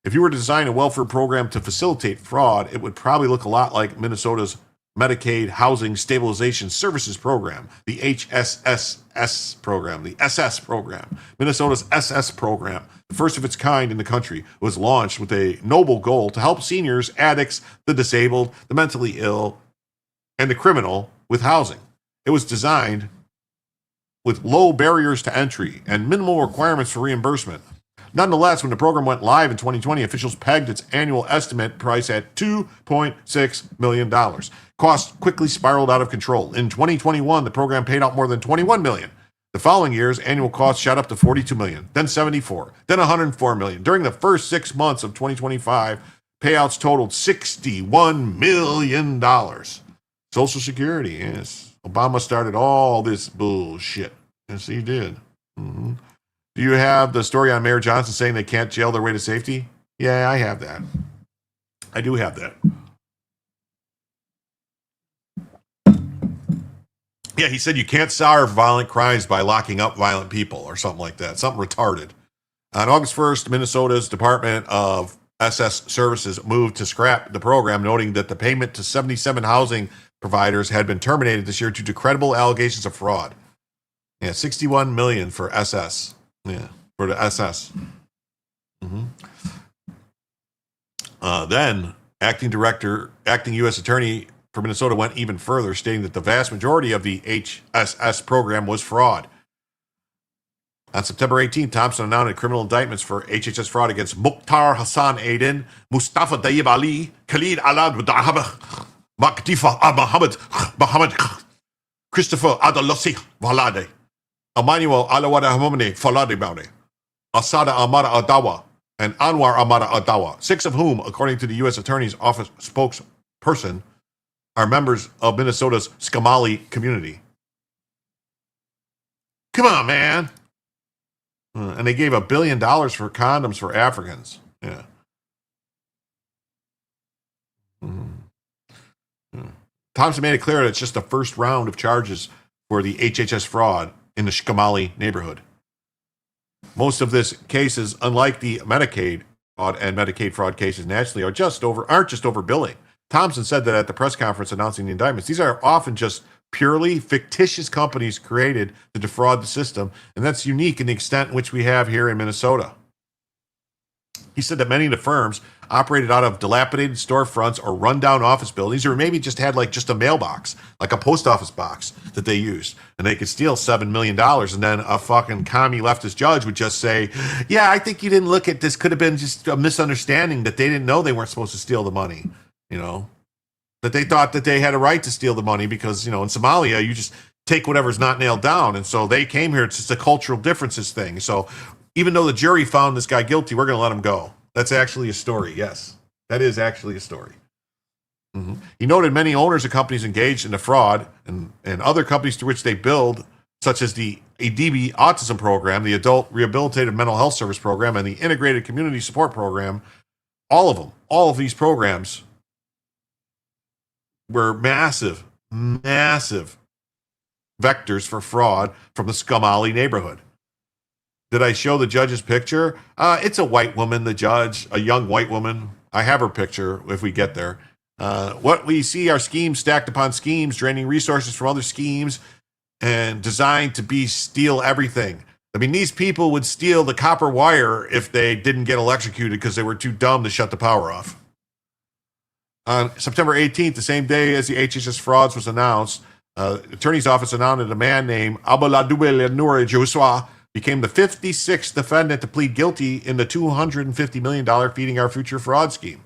If you were to design a welfare program to facilitate fraud, it would probably look a lot like Minnesota's Medicaid Housing Stabilization Services Program, the HSSS program, the SS program. Minnesota's SS program, the first of its kind in the country, was launched with a noble goal to help seniors, addicts, the disabled, the mentally ill, and the criminal with housing. It was designed with low barriers to entry and minimal requirements for reimbursement. Nonetheless, when the program went live in 2020, officials pegged its annual estimate price at $2.6 million. Costs quickly spiraled out of control. In 2021, the program paid out more than $21 million. The following year's annual costs shot up to $42 million, then $74, then $104 million. During the first 6 months of 2025, payouts totaled $61 million. Social Security, yes. Obama started all this bullshit. Yes, he did. Mm-hmm. Do you have the story on Mayor Johnson saying they can't jail their way to safety? Yeah, I have that. I do have that. Yeah, he said you can't solve violent crimes by locking up violent people or something like that. Something retarded. On August 1st, Minnesota's Department of SS Services moved to scrap the program, noting that the payment to 77 housing providers had been terminated this year due to credible allegations of fraud. Yeah, $61 million for SS. Yeah, for the SS. Mm-hmm. Then, acting U.S. Attorney for Minnesota went even further, stating that the vast majority of the HSS program was fraud. On September 18th, Thompson announced criminal indictments for HHS fraud against Mukhtar Hassan Aden, Mustafa Tayyib Ali, Khalid Alad Makdifa Mohammed, Christopher Adalossi Valade, Emmanuel Alawada Hamomene Faladibane, Asada Amara Adawa, and Anwar Amara Adawa, 6 of whom, according to the U.S. Attorney's Office spokesperson, are members of Minnesota's Somali community. Come on, man. And they gave $1 billion for condoms for Africans. Yeah. Thompson made it clear that it's just the first round of charges for the HHS fraud in the Somali neighborhood. Most of this cases, unlike the Medicaid fraud and Medicaid fraud cases nationally, aren't just over billing. Thompson said that at the press conference announcing the indictments. These are often just purely fictitious companies created to defraud the system, and that's unique in the extent in which we have here in Minnesota. He said that many of the firms operated out of dilapidated storefronts or rundown office buildings, or maybe just had like just a mailbox, like a post office box that they used, and they could steal $7 million, and then a fucking commie leftist judge would just say, yeah, I think you didn't look at this, could have been just a misunderstanding that they didn't know they weren't supposed to steal the money, you know, that they thought that they had a right to steal the money because, you know, in Somalia, you just take whatever's not nailed down, and so they came here, it's just a cultural differences thing, so even though the jury found this guy guilty, we're going to let him go. That's actually a story, yes. That is actually a story. Mm-hmm. He noted many owners of companies engaged in the fraud and other companies to which they billed, such as the ADB Autism Program, the Adult Rehabilitative Mental Health Service Program, and the Integrated Community Support Program. All of them, all of these programs were massive vectors for fraud from the Somali neighborhood. Did I show the judge's picture? It's a white woman, the judge, a young white woman. I have her picture if we get there. What we see are schemes stacked upon schemes, draining resources from other schemes and designed to steal everything. I mean, these people would steal the copper wire if they didn't get electrocuted because they were too dumb to shut the power off. On September 18th, the same day as the HHS frauds was announced, Attorney's office announced that a man named Abouladouel Nouri Joshua became the 56th defendant to plead guilty in the $250 million Feeding Our Future fraud scheme.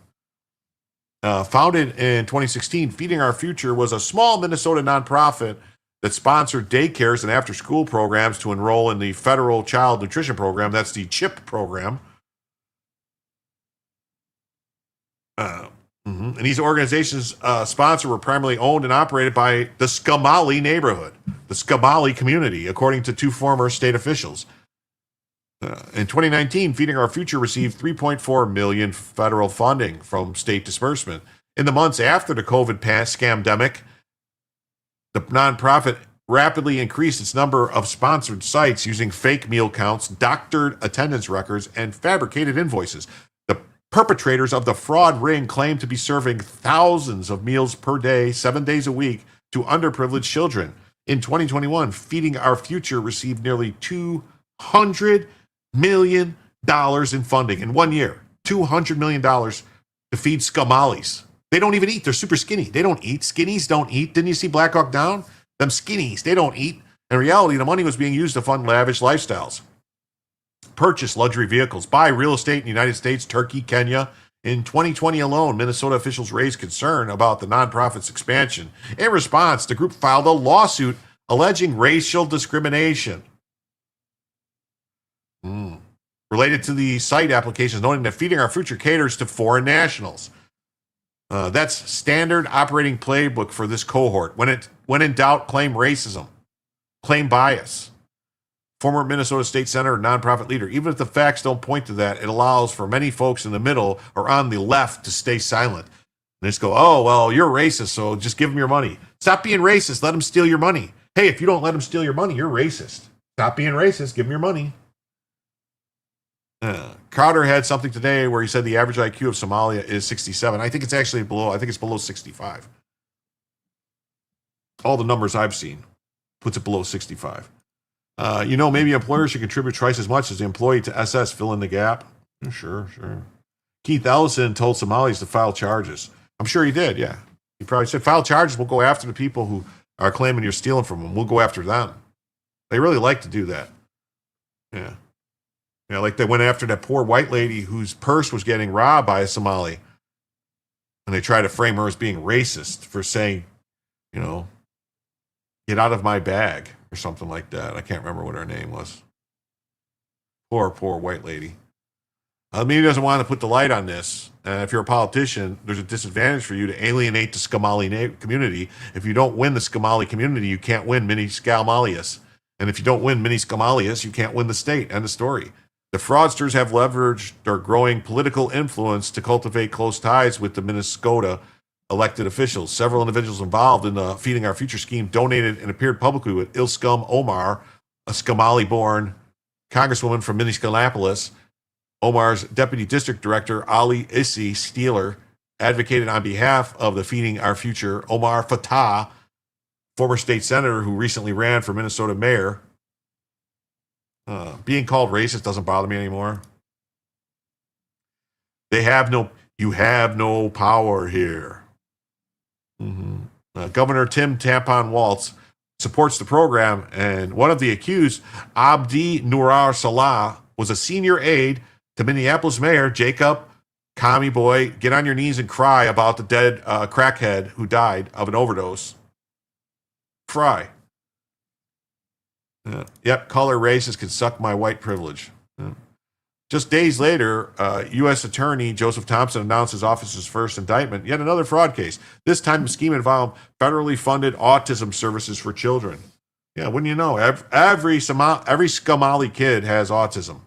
Founded in 2016, Feeding Our Future was a small Minnesota nonprofit that sponsored daycares and after-school programs to enroll in the federal child nutrition program. That's the CHIP program. And these organizations were primarily owned and operated by the Skamali neighborhood, the Skamali community, according to two former state officials. In 2019, Feeding Our Future received $3.4 million federal funding from state disbursement. In the months after the COVID scamdemic, the nonprofit rapidly increased its number of sponsored sites using fake meal counts, doctored attendance records, and fabricated invoices. The perpetrators of the fraud ring claim to be serving thousands of meals per day, 7 days a week, to underprivileged children. In 2021, Feeding Our Future received nearly $200 million in funding in 1 year. $200 million to feed Skamalis. They don't even eat. They're super skinny. They don't eat. Skinnies don't eat. Didn't you see Black Hawk Down? Them skinnies, they don't eat. In reality, the money was being used to fund lavish lifestyles, purchase luxury vehicles, buy real estate in the United States, Turkey, Kenya. In 2020 alone, Minnesota officials raised concern about the nonprofit's expansion. In response, the group filed a lawsuit alleging racial discrimination related to the site applications, noting that Feeding Our Future caters to foreign nationals. That's standard operating playbook for this cohort. When in doubt, claim racism, claim bias. Former Minnesota State Senator and nonprofit leader. Even if the facts don't point to that, it allows for many folks in the middle or on the left to stay silent. And just go, oh, well, you're racist, so just give them your money. Stop being racist. Let them steal your money. Hey, if you don't let them steal your money, you're racist. Stop being racist. Give them your money. Crowder had something today where he said the average IQ of Somalia is 67. I think it's actually below. I think it's below 65. All the numbers I've seen puts it below 65. Maybe employers should contribute twice as much as the employee to SS, fill in the gap. Sure. Keith Ellison told Somalis to file charges. I'm sure he did, yeah. He probably said, file charges, we'll go after the people who are claiming you're stealing from them. We'll go after them. They really like to do that. Yeah. Yeah, like they went after that poor white lady whose purse was getting robbed by a Somali. And they tried to frame her as being racist for saying, get out of my bag or something like that. I can't remember what her name was. Poor white lady. The media doesn't want to put the light on this. If you're a politician, there's a disadvantage for you to alienate the Skamali community. If you don't win the Skamali community, you can't win many Skamalias. And if you don't win many Skamalias, you can't win the state. End of story. The fraudsters have leveraged their growing political influence to cultivate close ties with the Minnesota elected officials. Several individuals involved in the Feeding Our Future scheme donated and appeared publicly with Ilskum Omar, a Skamali-born congresswoman from Minneapolis. Omar's deputy district director, Ali Issi Steeler, advocated on behalf of the Feeding Our Future. Omar Fatah, former state senator who recently ran for Minnesota mayor. Being called racist doesn't bother me anymore. You have no power here. Governor Tim Tampon Waltz supports the program, and one of the accused, Abdi Nurar Salah, was a senior aide to Minneapolis Mayor Jacob Commie Boy. Get on your knees and cry about the dead crackhead who died of an overdose. Cry. Yep, color racists can suck my white privilege. Just days later, U.S. Attorney Joseph Thompson announced his office's first indictment, yet another fraud case. This time, the scheme involved federally funded autism services for children. Yeah, wouldn't you know? Every Skamali kid has autism.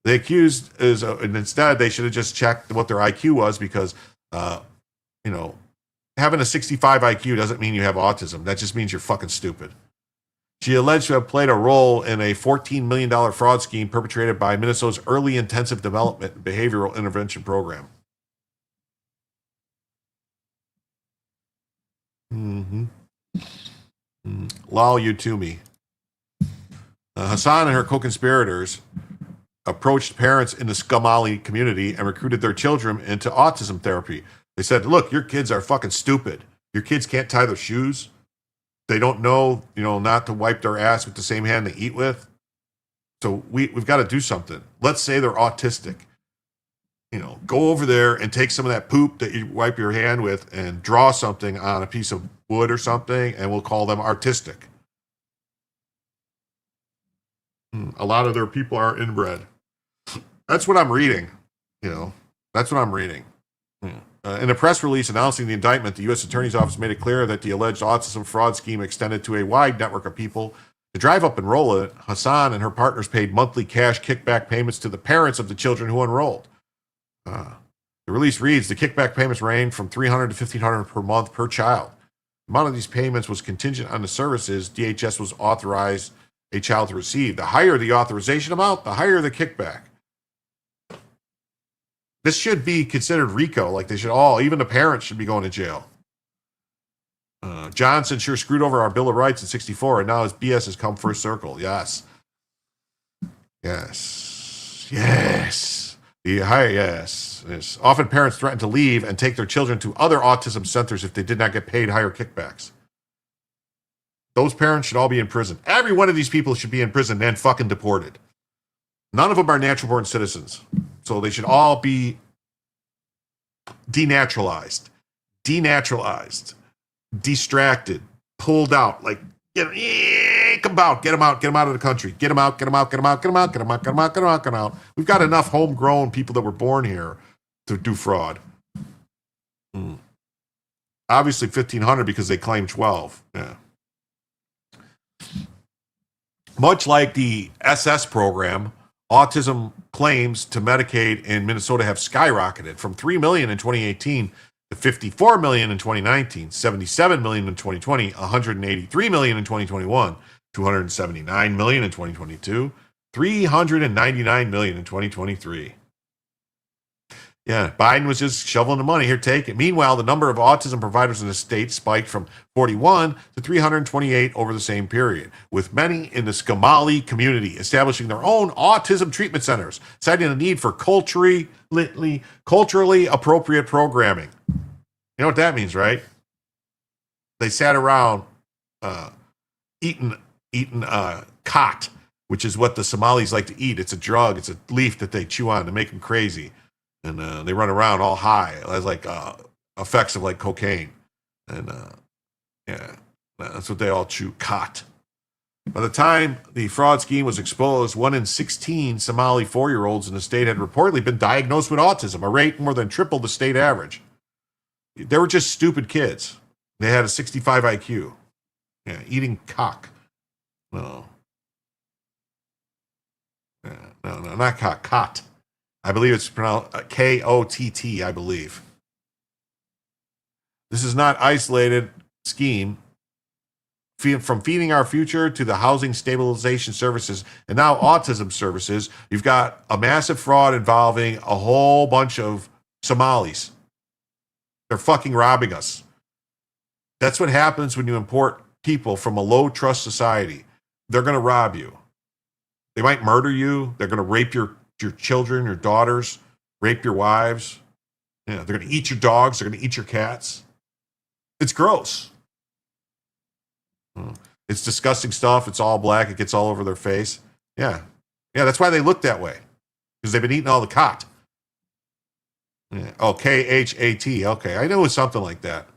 The accused is, and instead, they should have just checked what their IQ was because, having a 65 IQ doesn't mean you have autism. That just means you're fucking stupid. She alleged to have played a role in a $14 million fraud scheme perpetrated by Minnesota's Early Intensive Development Behavioral Intervention Program. Lal Yutumi. Hassan and her co-conspirators approached parents in the Skamali community and recruited their children into autism therapy. They said, look, your kids are fucking stupid. Your kids can't tie their shoes. They don't know, not to wipe their ass with the same hand they eat with. So we've got to do something. Let's say they're autistic. Go over there and take some of that poop that you wipe your hand with and draw something on a piece of wood or something, and we'll call them artistic. A lot of their people are inbred. That's what I'm reading. That's what I'm reading. In a press release announcing the indictment, the U.S. Attorney's Office made it clear that the alleged autism fraud scheme extended to a wide network of people. To drive up enrollment, Hassan and her partners paid monthly cash kickback payments to the parents of the children who enrolled. The release reads, the kickback payments range from $300 to $1,500 per month per child. The amount of these payments was contingent on the services DHS was authorized a child to receive. The higher the authorization amount, the higher the kickback. This should be considered RICO, like they should all, even the parents should be going to jail. Johnson sure screwed over our Bill of Rights in 1964, and now his BS has come full circle. Yes. Yes. Often parents threaten to leave and take their children to other autism centers if they did not get paid higher kickbacks. Those parents should all be in prison. Every one of these people should be in prison and fucking deported. None of them are natural-born citizens. So they should all be denaturalized, distracted, pulled out. Like, get them out of the country. Get them out. We've got enough homegrown people that were born here to do fraud. Obviously 1,500 because they claim 12. Yeah. Much like the SS program, autism claims to Medicaid in Minnesota have skyrocketed from 3 million in 2018 to 54 million in 2019, 77 million in 2020, 183 million in 2021, 279 million in 2022, 399 million in 2023. Yeah, Biden was just shoveling the money. Here, take it. Meanwhile, the number of autism providers in the state spiked from 41 to 328 over the same period, with many in the Somali community establishing their own autism treatment centers, citing the need for culturally appropriate programming. You know what that means, right? They sat around eating khat, which is what the Somalis like to eat. It's a drug. It's a leaf that they chew on to make them crazy. And they run around all high. It has like effects of like cocaine. And that's what they all chew, khat. By the time the fraud scheme was exposed, 1 in 16 Somali 4-year-olds in the state had reportedly been diagnosed with autism, a rate more than triple the state average. They were just stupid kids. They had a 65 IQ. Yeah, eating cock. No, not cock, khat. I believe it's pronounced K-O-T-T, I believe. This is not isolated scheme. From feeding our future to the housing stabilization services and now autism services, you've got a massive fraud involving a whole bunch of Somalis. They're fucking robbing us. That's what happens when you import people from a low trust society. They're going to rob you. They might murder you. They're going to rape your children, your daughters, rape your wives. Yeah, they're going to eat your dogs. They're going to eat your cats. It's gross. It's disgusting stuff. It's all black. It gets all over their face. Yeah, that's why they look that way, because they've been eating all the khat. Yeah. Oh, K-H-A-T. Okay, I knew it was something like that.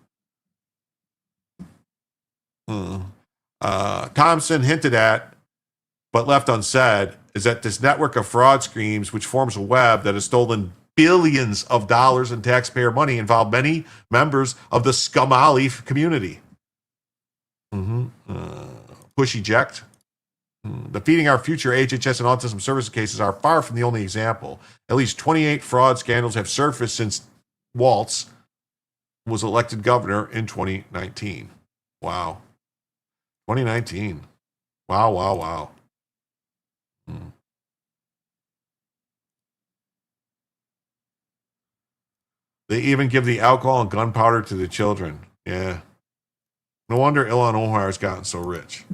Thompson hinted at, but left unsaid, is that this network of fraud schemes, which forms a web that has stolen billions of dollars in taxpayer money, involve many members of the Somali community. Push eject. The Feeding Our Future HHS and autism service cases are far from the only example. At least 28 fraud scandals have surfaced since Waltz was elected governor in 2019. Wow. 2019. Wow. They even give the alcohol and gunpowder to the children. Yeah. No wonder Illinois has gotten so rich.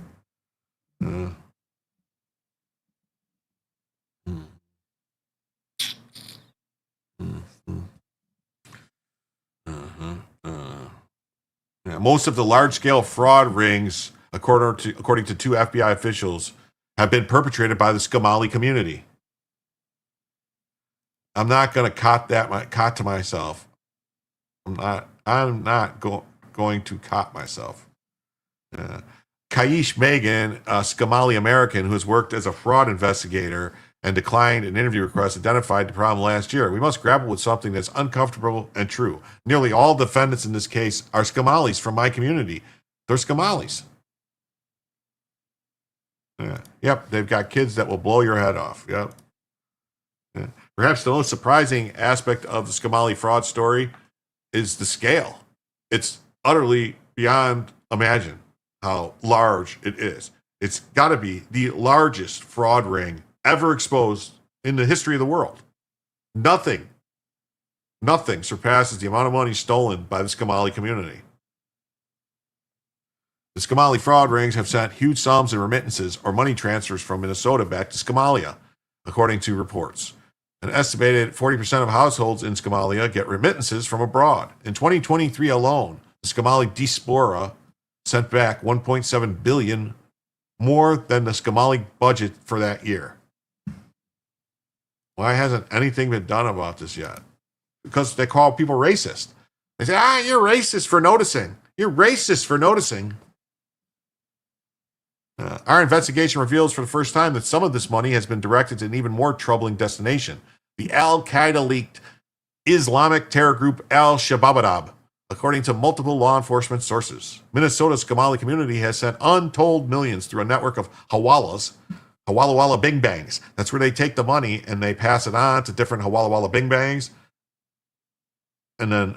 Most of the large-scale fraud rings, according to two FBI officials, have been perpetrated by the Somali community. I'm not going to cot to myself. I'm not going to cot myself. Kaish Megan, a Somali American who has worked as a fraud investigator and declined an interview request, identified the problem last year. We must grapple with something that's uncomfortable and true. Nearly all defendants in this case are Somalis from my community. They're Somalis. Yep, they've got kids that will blow your head off. Yep. Perhaps the most surprising aspect of the Somali fraud story is the scale. It's utterly beyond imagine how large it is. It's got to be the largest fraud ring ever exposed in the history of the world. Nothing surpasses the amount of money stolen by the Somali community. The Somali fraud rings have sent huge sums in remittances or money transfers from Minnesota back to Somalia, according to reports. An estimated 40% of households in Somalia get remittances from abroad. In 2023 alone, the Somali diaspora sent back $1.7 billion, more than the Somali budget for that year. Why hasn't anything been done about this yet? Because they call people racist. They say, you're racist for noticing. You're racist for noticing. Our investigation reveals for the first time that some of this money has been directed to an even more troubling destination, the Al-Qaeda-linked Islamic terror group Al-Shabaab, according to multiple law enforcement sources. Minnesota's Somali community has sent untold millions through a network of hawalas, Hawala Walla Bing Bangs. That's where they take the money and they pass it on to different Hawala Walla Bing Bangs. And then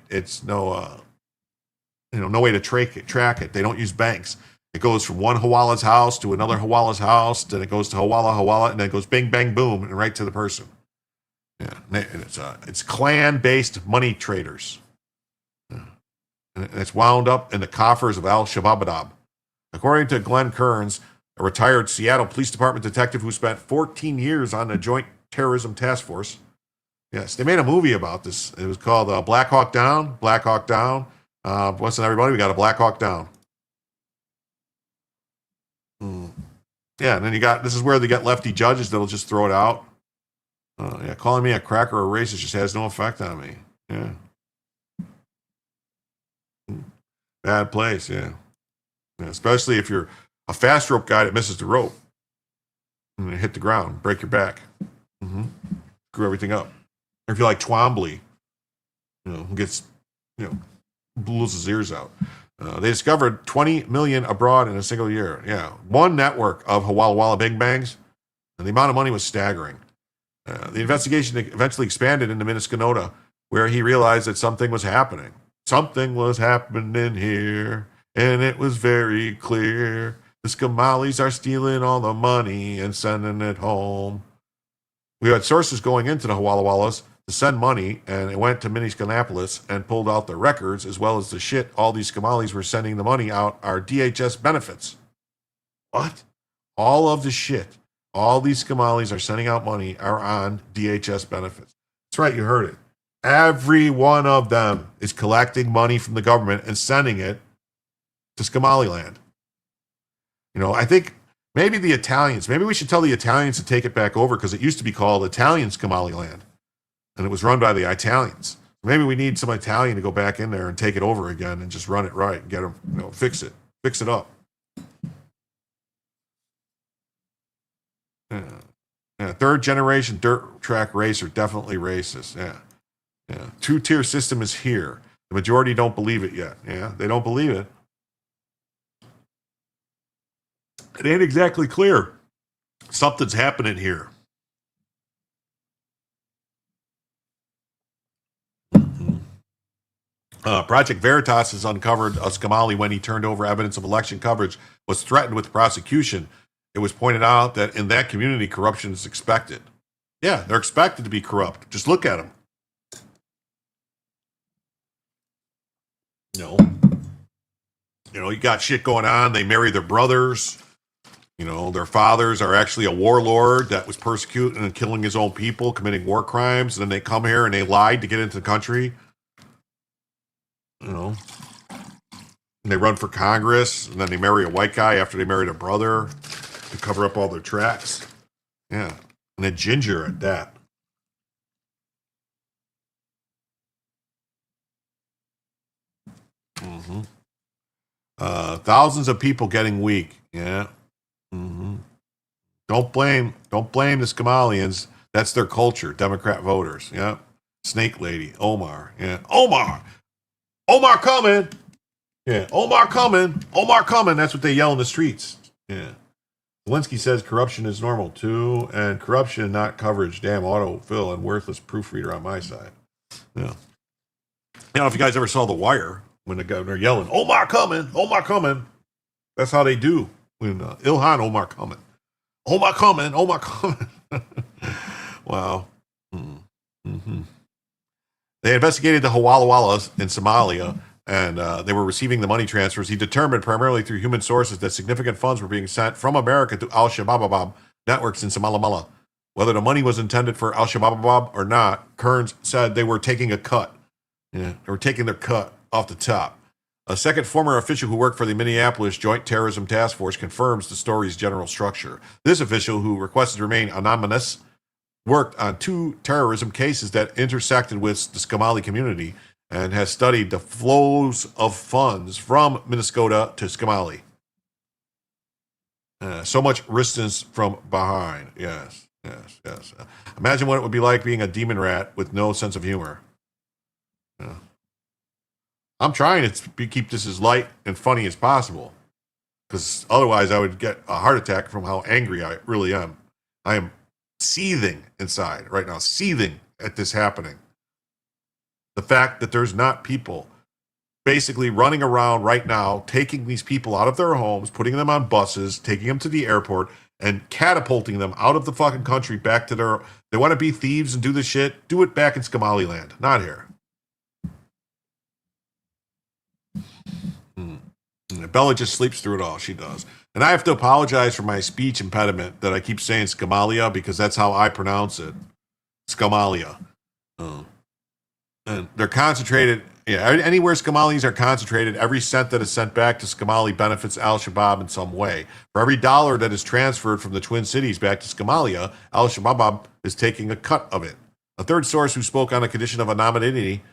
it's no way to track it. They don't use banks. It goes from one Hawala's house to another Hawala's house, then it goes to Hawala, and then it goes bing, bang, boom, and right to the person. Yeah, and it's clan-based money traders. Yeah. And it's wound up in the coffers of Al-Shabaab. According to Glenn Kearns, a retired Seattle Police Department detective who spent 14 years on the Joint Terrorism Task Force. Yes, they made a movie about this. It was called Black Hawk Down. Black Hawk Down. Listen, everybody, we got a Black Hawk Down. Yeah, and then this is where they get lefty judges that'll just throw it out. Calling me a cracker or a racist just has no effect on me. Yeah. Bad place, yeah. Especially if you're a fast rope guy that misses the rope. And you hit the ground, break your back. Screw everything up. Or if you're like Twombly, who gets, blows his ears out. They discovered 20 million abroad in a single year. Yeah, one network of Hawala Walla Bing Bangs, and the amount of money was staggering. The investigation eventually expanded into Minnesota, where he realized that something was happening. Something was happening here, and it was very clear. The Somalis are stealing all the money and sending it home. We had sources going into the Hawala Wallas to send money, and it went to Minneapolis and pulled out the records as well as the shit all these Somalis were sending the money out are DHS benefits. What? All of the shit all these Somalis are sending out money are on DHS benefits. That's right, you heard it. Every one of them is collecting money from the government and sending it to Somaliland. I think maybe the Italians, maybe we should tell the Italians to take it back over because it used to be called Italian Somaliland. And it was run by the Italians. Maybe we need some Italian to go back in there and take it over again and just run it right and get them, fix it up. Yeah. Third generation dirt track racer, definitely racist. Yeah. Two-tier system is here. The majority don't believe it yet. Yeah, they don't believe it. It ain't exactly clear. Something's happening here. Project Veritas has uncovered a Somali when he turned over evidence of election coverage was threatened with prosecution. It was pointed out that in that community, corruption is expected. Yeah, they're expected to be corrupt. Just look at them. You got shit going on. They marry their brothers. Their fathers are actually a warlord that was persecuting and killing his own people, committing war crimes. And then they come here and they lied to get into the country. And they run for Congress, and then they marry a white guy after they married a brother to cover up all their tracks. Yeah. And a ginger at that. Mm-hmm. Thousands of people getting weak. Yeah. Mm-hmm. Don't blame the Somalians. That's their culture. Democrat voters. Yeah. Snake lady. Omar. Yeah. Omar coming. Yeah. Omar coming. That's what they yell in the streets. Yeah. Zelensky says corruption is normal too, and corruption, not coverage. Damn autofill and worthless proofreader on my side. Yeah. You know, if you guys ever saw The Wire, when they're yelling, Omar coming. That's how they do when Ilhan Omar coming. Omar coming. Wow. Mm-hmm. They investigated the Hawala Wallas in Somalia, and they were receiving the money transfers. He determined primarily through human sources that significant funds were being sent from America to Al-Shabaab networks in Somalia. Whether the money was intended for Al-Shabaab or not, Kearns said they were taking a cut. Yeah, they were taking their cut off the top. A second former official who worked for the Minneapolis Joint Terrorism Task Force confirms the story's general structure. This official, who requested to remain anonymous, worked on 2 terrorism cases that intersected with the Somali community and has studied the flows of funds from Minnesota to Somali. So much resistance from behind. Yes. Imagine what it would be like being a demon rat with no sense of humor. Yeah. I'm trying to keep this as light and funny as possible, because otherwise I would get a heart attack from how angry I really am. I am seething inside right now, seething at this happening. The fact that there's not people basically running around right now, taking these people out of their homes, putting them on buses, taking them to the airport, and catapulting them out of the fucking country back to their... They want to be thieves and do this shit? Do it back in Somaliland, not here. Bella just sleeps through it all. She does. And I have to apologize for my speech impediment that I keep saying Somalia, because that's how I pronounce it. Somalia. And they're concentrated. Yeah, anywhere Somalis are concentrated, every cent that is sent back to Somali benefits Al-Shabaab in some way. For every dollar that is transferred from the Twin Cities back to Somalia, Al-Shabaab is taking a cut of it. A third source who spoke on a condition of anonymity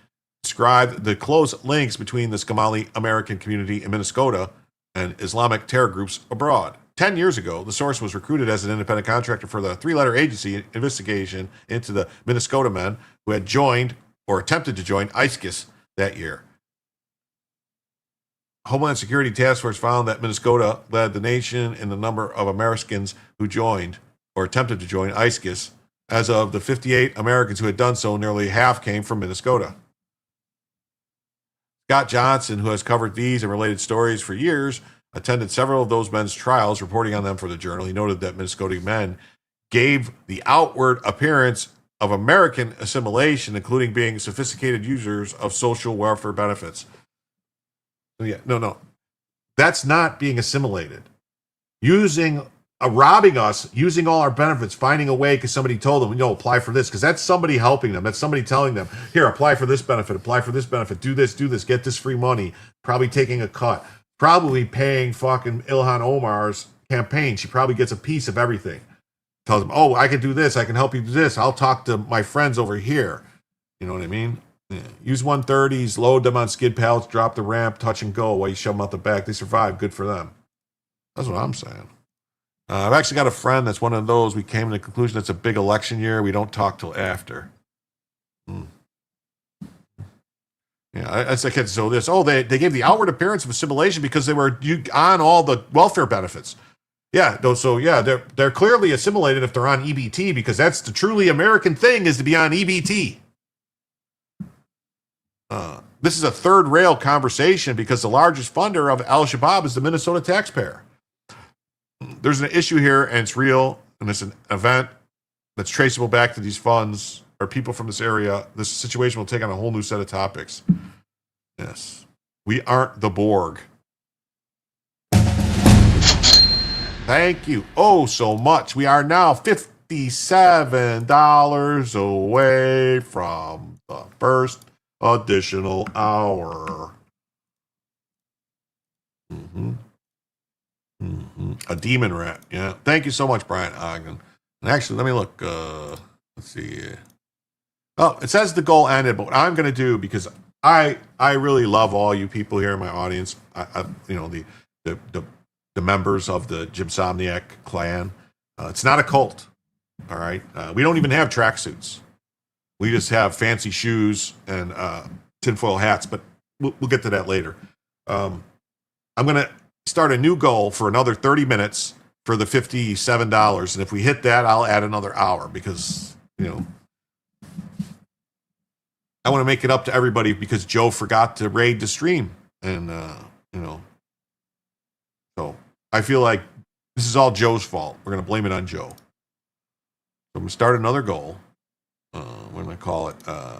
described the close links between the Somali American community in Minnesota and Islamic terror groups abroad. 10 years ago, the source was recruited as an independent contractor for the 3-letter agency investigation into the Minnesota men who had joined or attempted to join ISIS that year. Homeland Security Task Force found that Minnesota led the nation in the number of Americans who joined or attempted to join ISIS. As of the 58 Americans who had done so, nearly half came from Minnesota. Scott Johnson, who has covered these and related stories for years, attended several of those men's trials, reporting on them for the Journal. He noted that Minnesota men gave the outward appearance of American assimilation, including being sophisticated users of social welfare benefits. So no. That's not being assimilated. Robbing us, using all our benefits, finding a way because somebody told them, apply for this, because that's somebody helping them. That's somebody telling them, here, apply for this benefit, do this, get this free money, probably taking a cut, probably paying fucking Ilhan Omar's campaign. She probably gets a piece of everything. Tells them, I can do this, I can help you do this, I'll talk to my friends over here. You know what I mean? Yeah. Use 130s, load them on skid pallets, drop the ramp, touch and go while you shove them out the back. They survive. Good for them. That's what I'm saying. I've actually got a friend that's one of those. We came to the conclusion it's a big election year. We don't talk till after. Yeah, I can't say this. They gave the outward appearance of assimilation because they were on all the welfare benefits. Yeah, they're clearly assimilated if they're on EBT, because that's the truly American thing, is to be on EBT. This is a third rail conversation because the largest funder of Al-Shabaab is the Minnesota taxpayer. There's an issue here, and it's real, and it's an event that's traceable back to these funds or people from this area. This situation will take on a whole new set of topics. Yes. We aren't the Borg. Thank you so much. We are now $57 away from the first additional hour. Mm-hmm. A demon rat. Yeah. Thank you so much, Brian Ogden. And actually, let me look. Let's see. Oh, it says the goal ended, but what I'm going to do, because I really love all you people here in my audience. The members of the Jimsomniac clan. It's not a cult. All right. We don't even have tracksuits. We just have fancy shoes and tinfoil hats, but we'll get to that later. I'm going to start a new goal for another 30 minutes for the $57. And if we hit that, I'll add another hour because, I want to make it up to everybody because Joe forgot to raid the stream. And, so I feel like this is all Joe's fault. We're going to blame it on Joe. So I'm going to start another goal. What am I call it? We're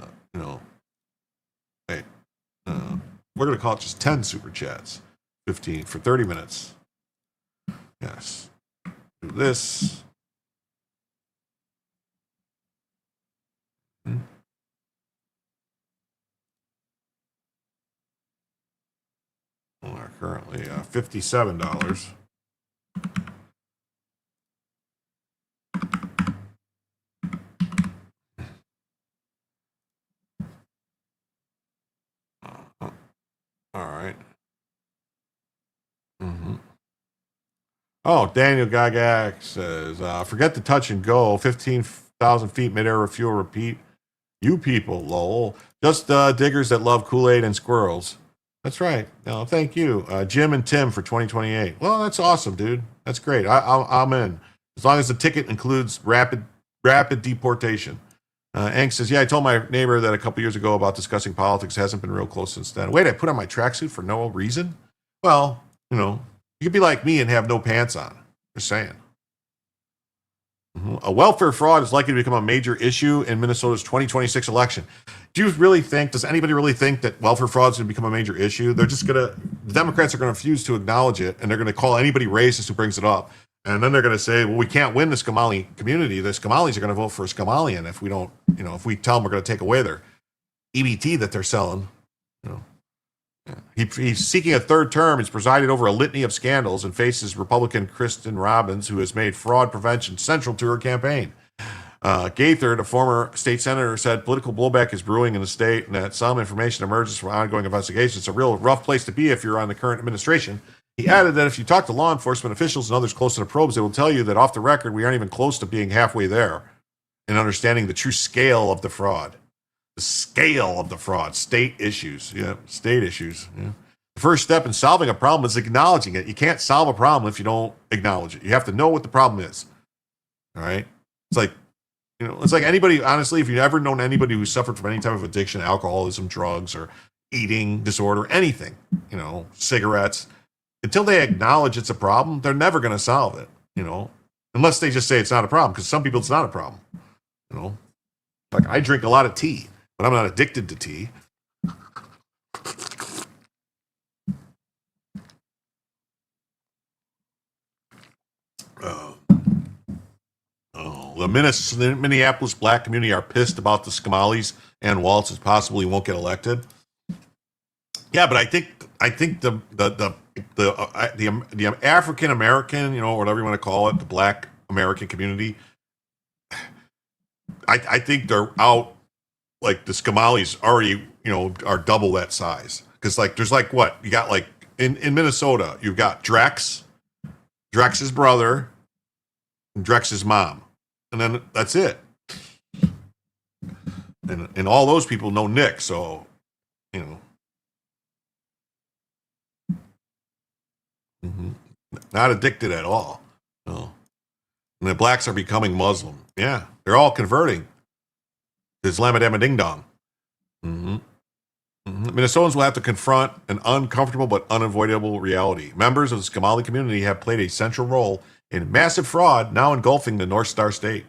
going to call it just 10 super chats. 15 for 30 minutes. Yes. Do this. We're currently $57. All right. Oh, Daniel Gagak says, forget the touch and go. 15,000 feet midair refuel repeat. You people, lol. Just diggers that love Kool-Aid and squirrels. That's right. No, thank you. Jim and Tim for 2028. Well, that's awesome, dude. That's great. I'm in. As long as the ticket includes rapid deportation. Hank says, yeah, I told my neighbor that a couple years ago about discussing politics. Hasn't been real close since then. Wait, I put on my tracksuit for no reason? Well, you could be like me and have no pants on. Just saying. A welfare fraud is likely to become a major issue in Minnesota's 2026 election. Does anybody really think that welfare fraud is going to become a major issue? The Democrats are going to refuse to acknowledge it, and they're going to call anybody racist who brings it up. And then they're going to say, well, we can't win the Somali community. The Somalis are going to vote for a Somalian if we don't, if we tell them we're going to take away their EBT that they're selling. He's seeking a third term. He's presided over a litany of scandals and faces Republican Kristen Robbins, who has made fraud prevention central to her campaign. Gaithard, a former state senator, said political blowback is brewing in the state and that some information emerges from ongoing investigations. It's a real rough place to be if you're on the current administration. He added that if you talk to law enforcement officials and others close to the probes, they will tell you that off the record, we aren't even close to being halfway there in understanding the true scale of the fraud. The scale of the fraud, state issues. Yeah, state issues. Yeah. The first step in solving a problem is acknowledging it. You can't solve a problem if you don't acknowledge it. You have to know what the problem is. All right? It's like anybody, honestly, if you've ever known anybody who suffered from any type of addiction, alcoholism, drugs, or eating disorder, anything, cigarettes, until they acknowledge it's a problem, they're never going to solve it, unless they just say it's not a problem, because some people it's not a problem. Like I drink a lot of tea, but I'm not addicted to tea. The Minneapolis black community are pissed about the Somalis and Waltz possibly won't get elected. Yeah, but I think the African American, whatever you want to call it, the black American community, I think they're out. Like the Somalis already, are double that size. Because there's what you got in Minnesota, you've got Drex's brother, and Drex's mom, and then that's it. And all those people know Nick, so not addicted at all. No. And the blacks are becoming Muslim. Yeah, they're all converting. Islam ding dong. Minnesotans will have to confront an uncomfortable but unavoidable reality. Members of the Somali community have played a central role in massive fraud now engulfing the North Star State.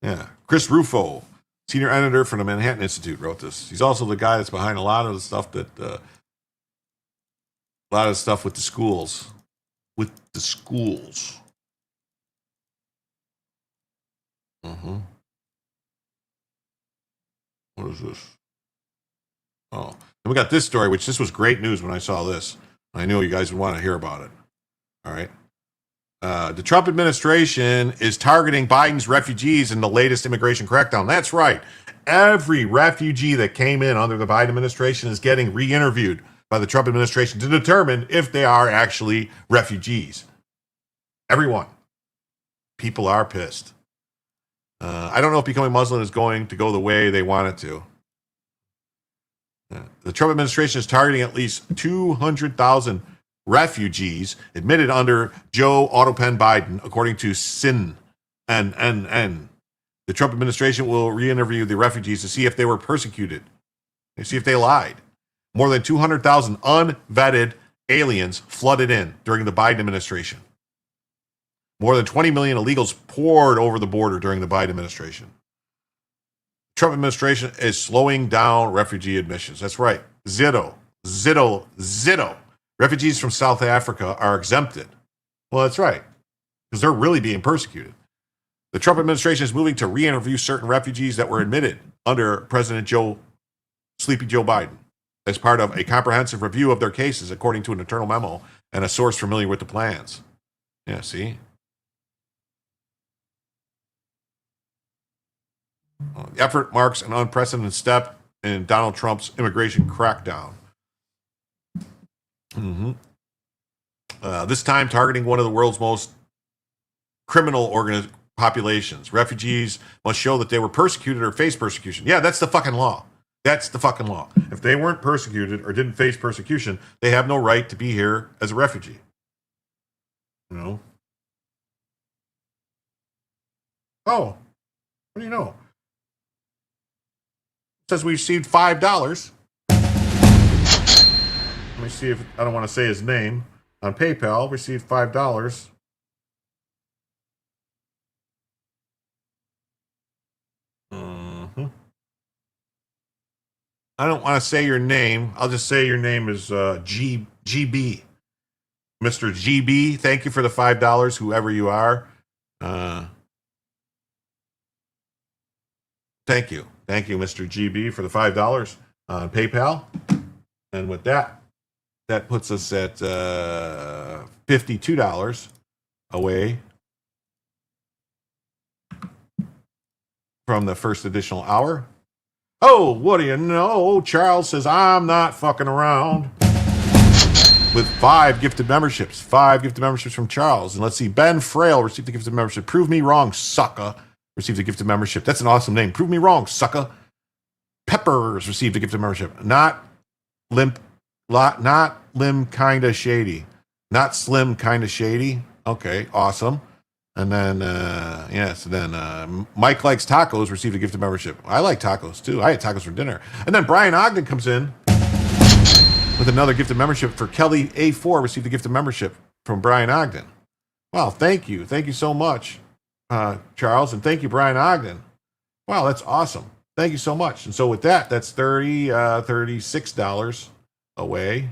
Yeah. Chris Rufo, senior editor for the Manhattan Institute, wrote this. He's also the guy that's behind a lot of the stuff with the schools. With the schools. What is this? Oh, and we got this story, which this was great news when I saw this. I knew you guys would want to hear about it. All right. The Trump administration is targeting Biden's refugees in the latest immigration crackdown. That's right. Every refugee that came in under the Biden administration is getting re-interviewed by the Trump administration to determine if they are actually refugees. Everyone. People are pissed. I don't know if becoming Muslim is going to go the way they want it to. The Trump administration is targeting at least 200,000 refugees admitted under Joe Autopen Biden, according to CNN. The Trump administration will re-interview the refugees to see if they were persecuted, to see if they lied. More than 200,000 unvetted aliens flooded in during the Biden administration. More than 20 million illegals poured over the border during the Biden administration. The Trump administration is slowing down refugee admissions. That's right. Zitto. Refugees from South Africa are exempted. Well, that's right, because they're really being persecuted. The Trump administration is moving to re-interview certain refugees that were admitted under President Sleepy Joe Biden as part of a comprehensive review of their cases, according to an internal memo and a source familiar with the plans. Yeah, see? The effort marks an unprecedented step in Donald Trump's immigration crackdown. This time targeting one of the world's most criminal populations. Refugees must show that they were persecuted or face persecution. Yeah, that's the fucking law. That's the fucking law. If they weren't persecuted or didn't face persecution, they have no right to be here as a refugee. You know? Oh, what do you know? It says we received $5. Let me see if I don't want to say his name. On PayPal, received $5. I don't want to say your name. I'll just say your name is GB. Mr. GB, thank you for the $5, whoever you are. Thank you. Thank you, Mr. GB, for the $5 on PayPal. And with that, that puts us at $52 away from the first additional hour. Oh, what do you know? Charles says, I'm not fucking around. With 5 gifted memberships. 5 gifted memberships from Charles. And let's see, Ben Frail received a gifted membership. Prove me wrong, sucker. Received a gifted membership. That's an awesome name. Prove me wrong, sucker. Peppers received a gifted membership. Not limb kinda shady. Not slim kinda shady. Okay, awesome. And then Mike Likes Tacos received a gifted membership. I like tacos too. I had tacos for dinner. And then Brian Ogden comes in with another gifted membership for Kelly A4 received a gifted membership from Brian Ogden. Wow, thank you. Thank you so much, Charles. And thank you, Brian Ogden. Wow, that's awesome. Thank you so much. And so with that, that's $36 away.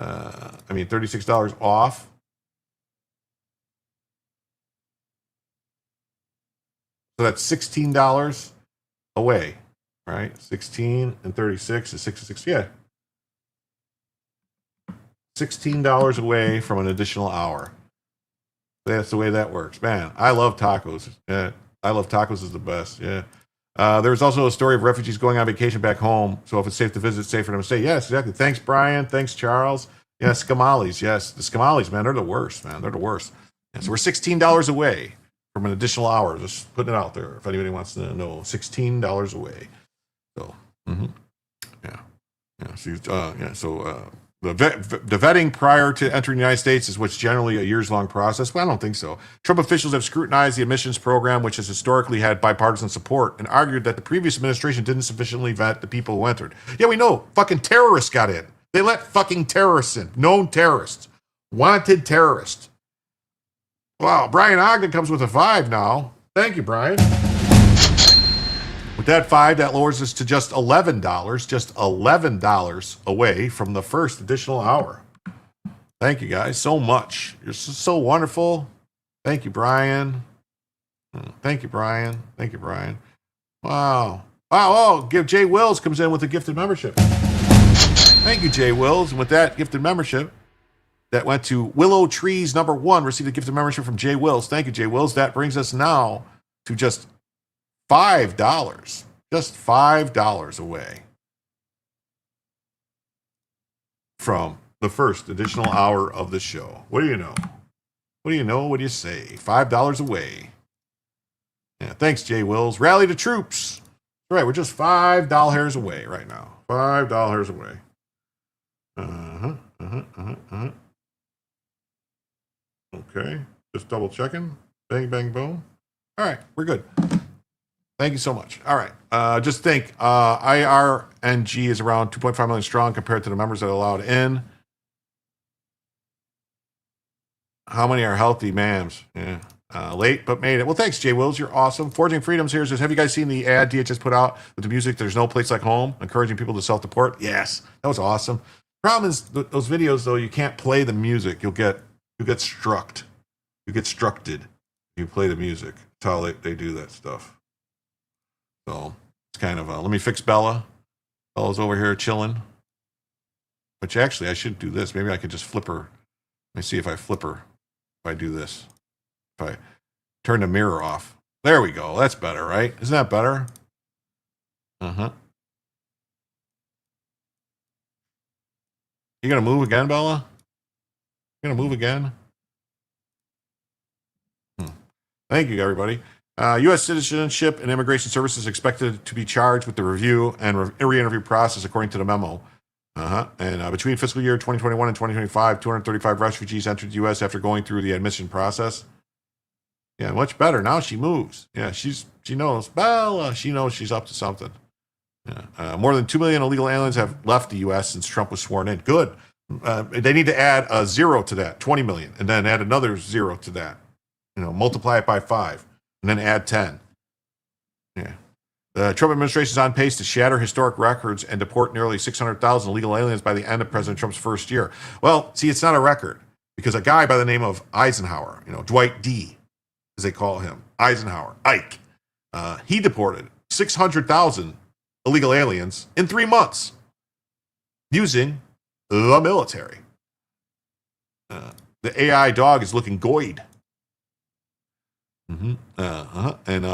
$36 off. So that's $16 away, right? 16 and 36 is 66. Yeah. $16 away from an additional hour. That's the way that works. Man, I love tacos. Yeah, I love tacos is the best. Yeah. There's also a story of refugees going on vacation back home. So if it's safe to visit, it's safe for them to stay. Yes, exactly. Thanks, Brian. Thanks, Charles. Yeah, Skamales. Yes, the Skamales, man, they're the worst, man. They're the worst. Yeah, so we're $16 away from an additional hour. Just putting it out there. If anybody wants to know, $16 away. So, yeah. The vetting prior to entering the United States is what's generally a years-long process. Well, I don't think so. Trump officials have scrutinized the admissions program, which has historically had bipartisan support, and argued that the previous administration didn't sufficiently vet the people who entered. Yeah, we know. Fucking terrorists got in. They let fucking terrorists in. Known terrorists. Wanted terrorists. Wow, Brian Ogden comes with a 5 now. Thank you, Brian. With that 5, that lowers us to just $11. Just $11 away from the first additional hour. Thank you guys so much. You're so wonderful. Thank you, Brian. Thank you, Brian. Wow. Oh, Jay Wills comes in with a gifted membership. Thank you, Jay Wills. And with that gifted membership, that went to Willow Trees number 1, received a gifted membership from Jay Wills. Thank you, Jay Wills. That brings us now to just $5. Just $5 away from the first additional hour of the show. What do you know? What do you know? What do you say? $5 away. Yeah, thanks, Jay Wills. Rally the troops. All right, we're just $5 away right now. $5 away. Okay, just double checking. Bang, bang, boom. All right, we're good. Thank you so much. All right, just think, IRNG is around 2.5 million strong compared to the members that are allowed in. How many are healthy mams? Yeah. Late, but made it. Well, thanks, Jay Wills. You're awesome. Forging Freedoms here says, have you guys seen the ad DHS put out with the music, There's No Place Like Home, encouraging people to self-deport? Yes, that was awesome. Problem is, those videos, though, you can't play the music. You'll get struck. You get structed. You play the music. That's how they do that stuff. So it's kind of, let me fix Bella. Bella's over here chilling. Which actually, I should do this. Maybe I could just flip her. Let me see if I flip her. If I do this. If I turn the mirror off. There we go. That's better, right? Isn't that better? You gonna move again, Bella? You gonna move again? Thank you, everybody. U.S. Citizenship and Immigration Services expected to be charged with the review and re-interview process according to the memo. And between fiscal year 2021 and 2025, 235 refugees entered the U.S. after going through the admission process. Yeah, much better. Now she moves. Yeah, she knows. Bella, she knows she's up to something. Yeah. More than 2 million illegal aliens have left the U.S. since Trump was sworn in. Good. They need to add a 0 to that, 20 million, and then add another 0 to that. Multiply it by 5, and then add 10. Yeah. The Trump administration is on pace to shatter historic records and deport nearly 600,000 illegal aliens by the end of President Trump's first year. Well, see, it's not a record because a guy by the name of Eisenhower, Dwight D., as they call him, Eisenhower, Ike, he deported 600,000 illegal aliens in 3 months using the military. The AI dog is looking goid. And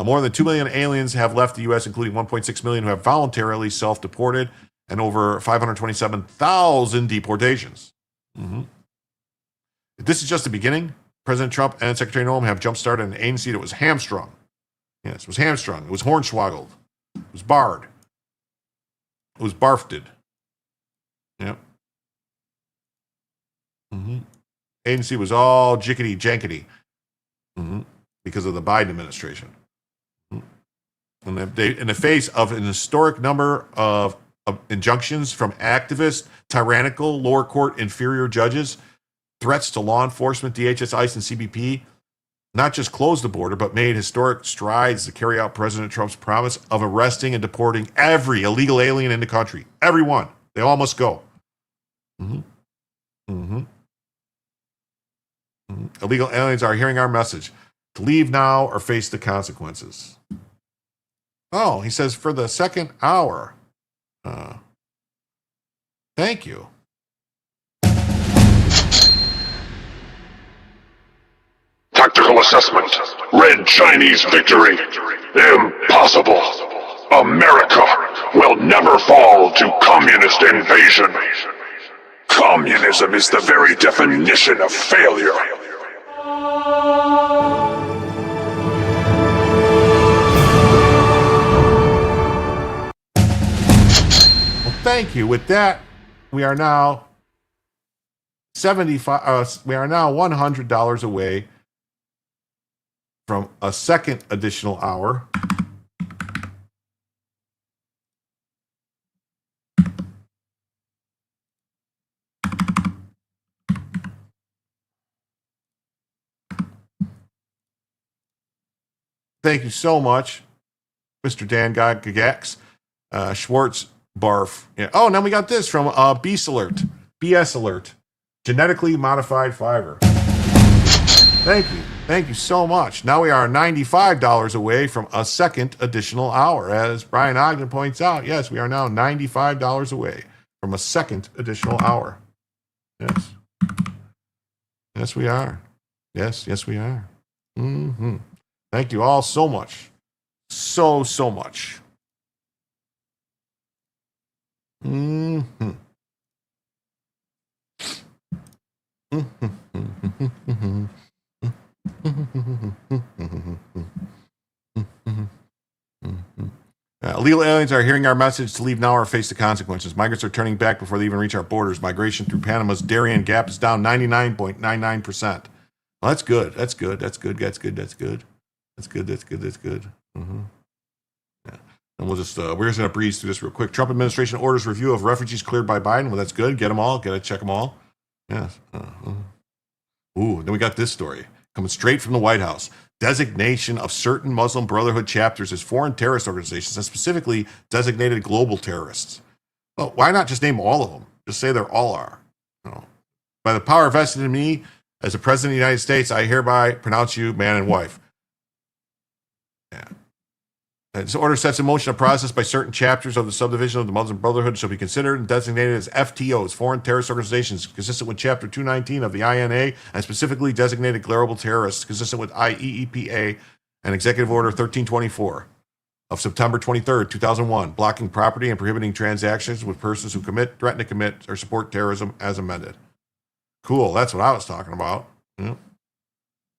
more than 2 million aliens have left the U.S., including 1.6 million who have voluntarily self-deported and over 527,000 deportations. If this is just the beginning, President Trump and Secretary Noem have jump-started an agency that was hamstrung. Yes, it was hamstrung. It was hornswoggled. It was barred. It was barfted. Yep. Agency was all jickety-jankety. Because of the Biden administration. And in the face of an historic number of injunctions from activists, tyrannical, lower court, inferior judges, threats to law enforcement, DHS, ICE, and CBP, not just closed the border, but made historic strides to carry out President Trump's promise of arresting and deporting every illegal alien in the country. Everyone. They all must go. Illegal aliens are hearing our message. To leave now or face the consequences. Oh, he says for the second hour. Thank you.
Tactical assessment. Red Chinese victory. Impossible. America will never fall to communist invasion. Communism is the very definition of failure.
Thank you. With that, we are now $100 away from a second additional hour. Thank you so much, Mr. Dan Gagax, Schwartz. Barf. Yeah. Oh, now we got this from BS Alert. Genetically modified fiber. Thank you. Thank you so much. Now we are $95 away from a second additional hour. As Brian Ogden points out, yes, we are now $95 away from a second additional hour. Yes. Yes, we are. Yes, we are. Mm-hmm. Thank you all so much. So much. Mm-hmm. Illegal aliens are hearing our message to leave now or face the consequences. Migrants are turning back before they even reach our borders. Migration through Panama's Darien Gap is down 99.99%. Well, that's good. That's good. Mm-hmm. Yeah. And we're just going to breeze through this real quick. Trump administration orders review of refugees cleared by Biden. Well, that's good. Get them all. Check them all. Yes. Ooh, then we got this story coming straight from the White House. Designation of certain Muslim Brotherhood chapters as foreign terrorist organizations, and specifically designated global terrorists. Well, why not just name all of them? Just say they're all are. By the power vested in me as the President of the United States, I hereby pronounce you man and wife. Yeah. This order sets in motion a process by certain chapters of the subdivision of the Muslim Brotherhood shall be considered and designated as FTOs, foreign terrorist organizations, consistent with Chapter 219 of the INA, and specifically designated global terrorists, consistent with IEEPA and Executive Order 1324 of September 23rd, 2001, blocking property and prohibiting transactions with persons who commit, threaten to commit, or support terrorism as amended. Cool, that's what I was talking about. Yeah.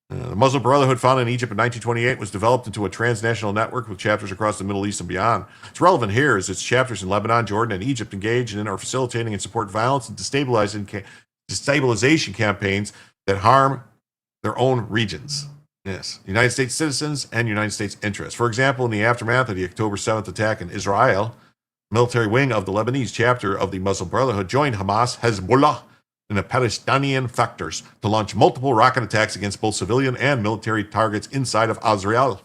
The Muslim Brotherhood, founded in Egypt in 1928, was developed into a transnational network with chapters across the Middle East and beyond. It's relevant here as its chapters in Lebanon, Jordan, and Egypt engage in or facilitating and support violence and destabilization campaigns that harm their own regions. Yes, United States citizens and United States interests. For example, in the aftermath of the October 7th attack in Israel, military wing of the Lebanese chapter of the Muslim Brotherhood joined Hamas, Hezbollah, and the Palestinian factors to launch multiple rocket attacks against both civilian and military targets inside of Israel.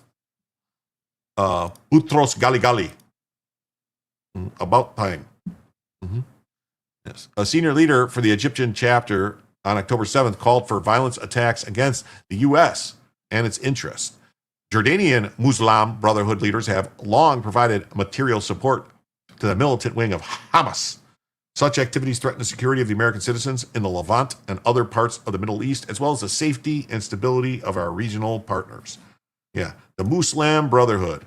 Boutros Ghali. About time. Mm-hmm. Yes. A senior leader for the Egyptian chapter on October 7th called for violence attacks against the U.S. and its interests. Jordanian Muslim Brotherhood leaders have long provided material support to the militant wing of Hamas. Such activities threaten the security of the American citizens in the Levant and other parts of the Middle East, as well as the safety and stability of our regional partners. Yeah, the Muslim Brotherhood.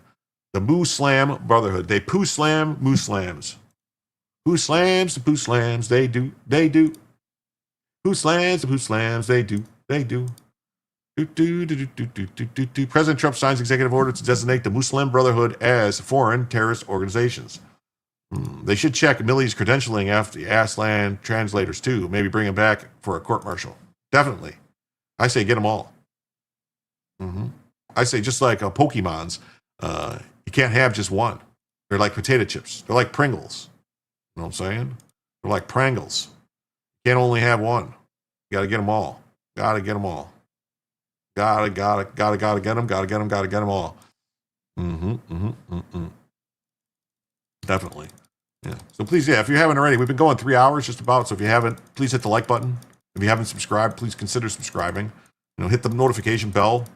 The Muslim Brotherhood. They poo-slam Muslams. Who slams the poo-slams? They do. Who slams the poo-slams? They do. President Trump signs executive order to designate the Muslim Brotherhood as foreign terrorist organizations. They should check Millie's credentialing after the Aslan translators too. Maybe bring him back for a court martial. Definitely. I say get them all. I say just like Pokemons, you can't have just one. They're like potato chips. They're like Pringles. You know what I'm saying? They're like Prangles. You can't only have one. You got to get them all. Got to get them all. Gotta get them. Gotta get them all. Definitely. Yeah. So please, if you haven't already, we've been going 3 hours just about. So if you haven't, please hit the like button. If you haven't subscribed, please consider subscribing. Hit the notification bell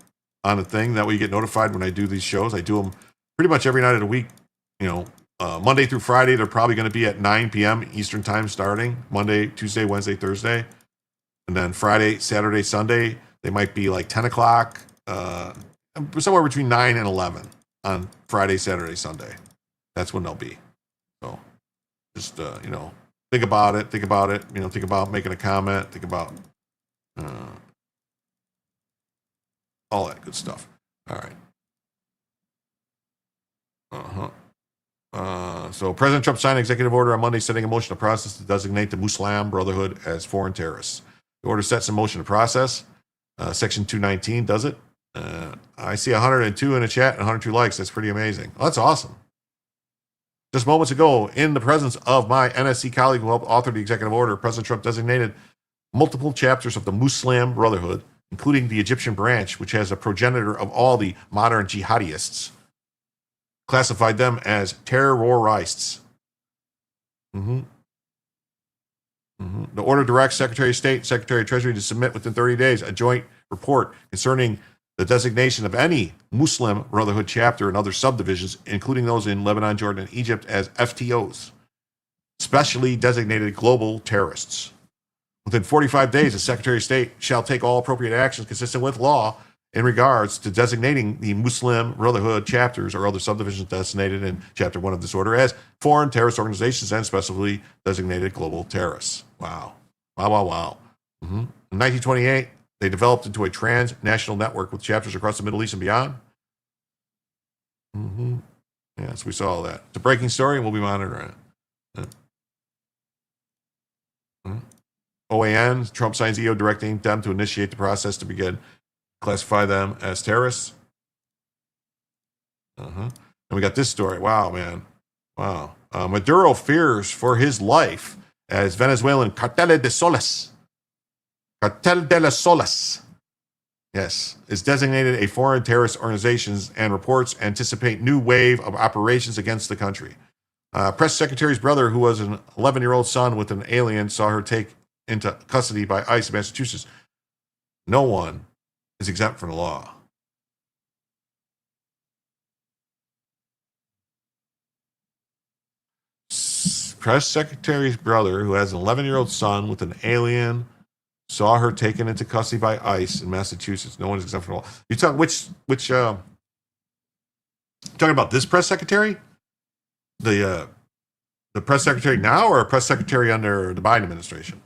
on the thing. That way you get notified when I do these shows. I do them pretty much every night of the week. Monday through Friday, they're probably going to be at 9 p.m. Eastern time starting. Monday, Tuesday, Wednesday, Thursday. And then Friday, Saturday, Sunday, they might be like 10 o'clock, somewhere between 9 and 11 on Friday, Saturday, Sunday. That's when they'll be. So just, think about it. Think about making a comment. Think about all that good stuff. All right. So President Trump signed an executive order on Monday setting in motion a process to designate the Muslim Brotherhood as foreign terrorists. The order sets in motion a process. Section 219 does it. I see 102 in the chat and 102 likes. That's pretty amazing. Well, that's awesome. Just moments ago, in the presence of my NSC colleague who helped author the executive order, President Trump designated multiple chapters of the Muslim Brotherhood, including the Egyptian branch, which has a progenitor of all the modern jihadists, classified them as terrorists. The order directs Secretary of State and Secretary of Treasury to submit within 30 days a joint report concerning the designation of any Muslim Brotherhood chapter and other subdivisions, including those in Lebanon, Jordan, and Egypt, as FTOs. specially designated global terrorists. Within 45 days, the Secretary of State shall take all appropriate actions consistent with law in regards to designating the Muslim Brotherhood chapters or other subdivisions designated in Chapter 1 of this order as foreign terrorist organizations and specially designated global terrorists. Wow. Wow. Mm-hmm. In 1928, they developed into a transnational network with chapters across the Middle East and beyond. Mm-hmm. Yes, we saw all that. It's a breaking story, and we'll be monitoring it. Mm-hmm. OAN, Trump signs EO directing them to initiate the process to begin classify them as terrorists. And we got this story. Wow, man. Wow. Maduro fears for his life as Venezuelan Cartel de las Solas, yes, is designated a foreign terrorist organization, and reports anticipate new wave of operations against the country. Press secretary's brother, who was an 11-year-old son with an alien, saw her take into custody by ICE in Massachusetts. No one is exempt from the law. Press secretary's brother, who has an 11-year-old son with an alien, saw her taken into custody by ICE in Massachusetts. No one is exempt from the law. You talk talking about this press secretary, the press secretary now, or a press secretary under the Biden administration?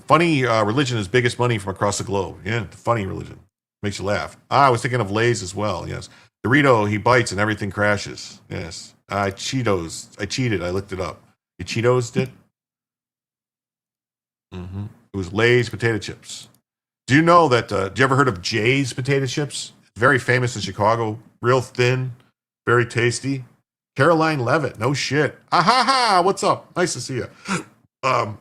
Funny religion is biggest money from across the globe. Yeah, funny religion makes you laugh. I was thinking of Lay's as well. Yes, Dorito, he bites and everything crashes. Yes. Cheetos. I cheated. I looked it up. You Cheetos did? Mm-hmm. It was Lay's potato chips. Do you know that? Do you ever heard of Jay's potato chips? Very famous in Chicago. Real thin, very tasty. Caroline Levitt. No shit. Ha! What's up? Nice to see you. It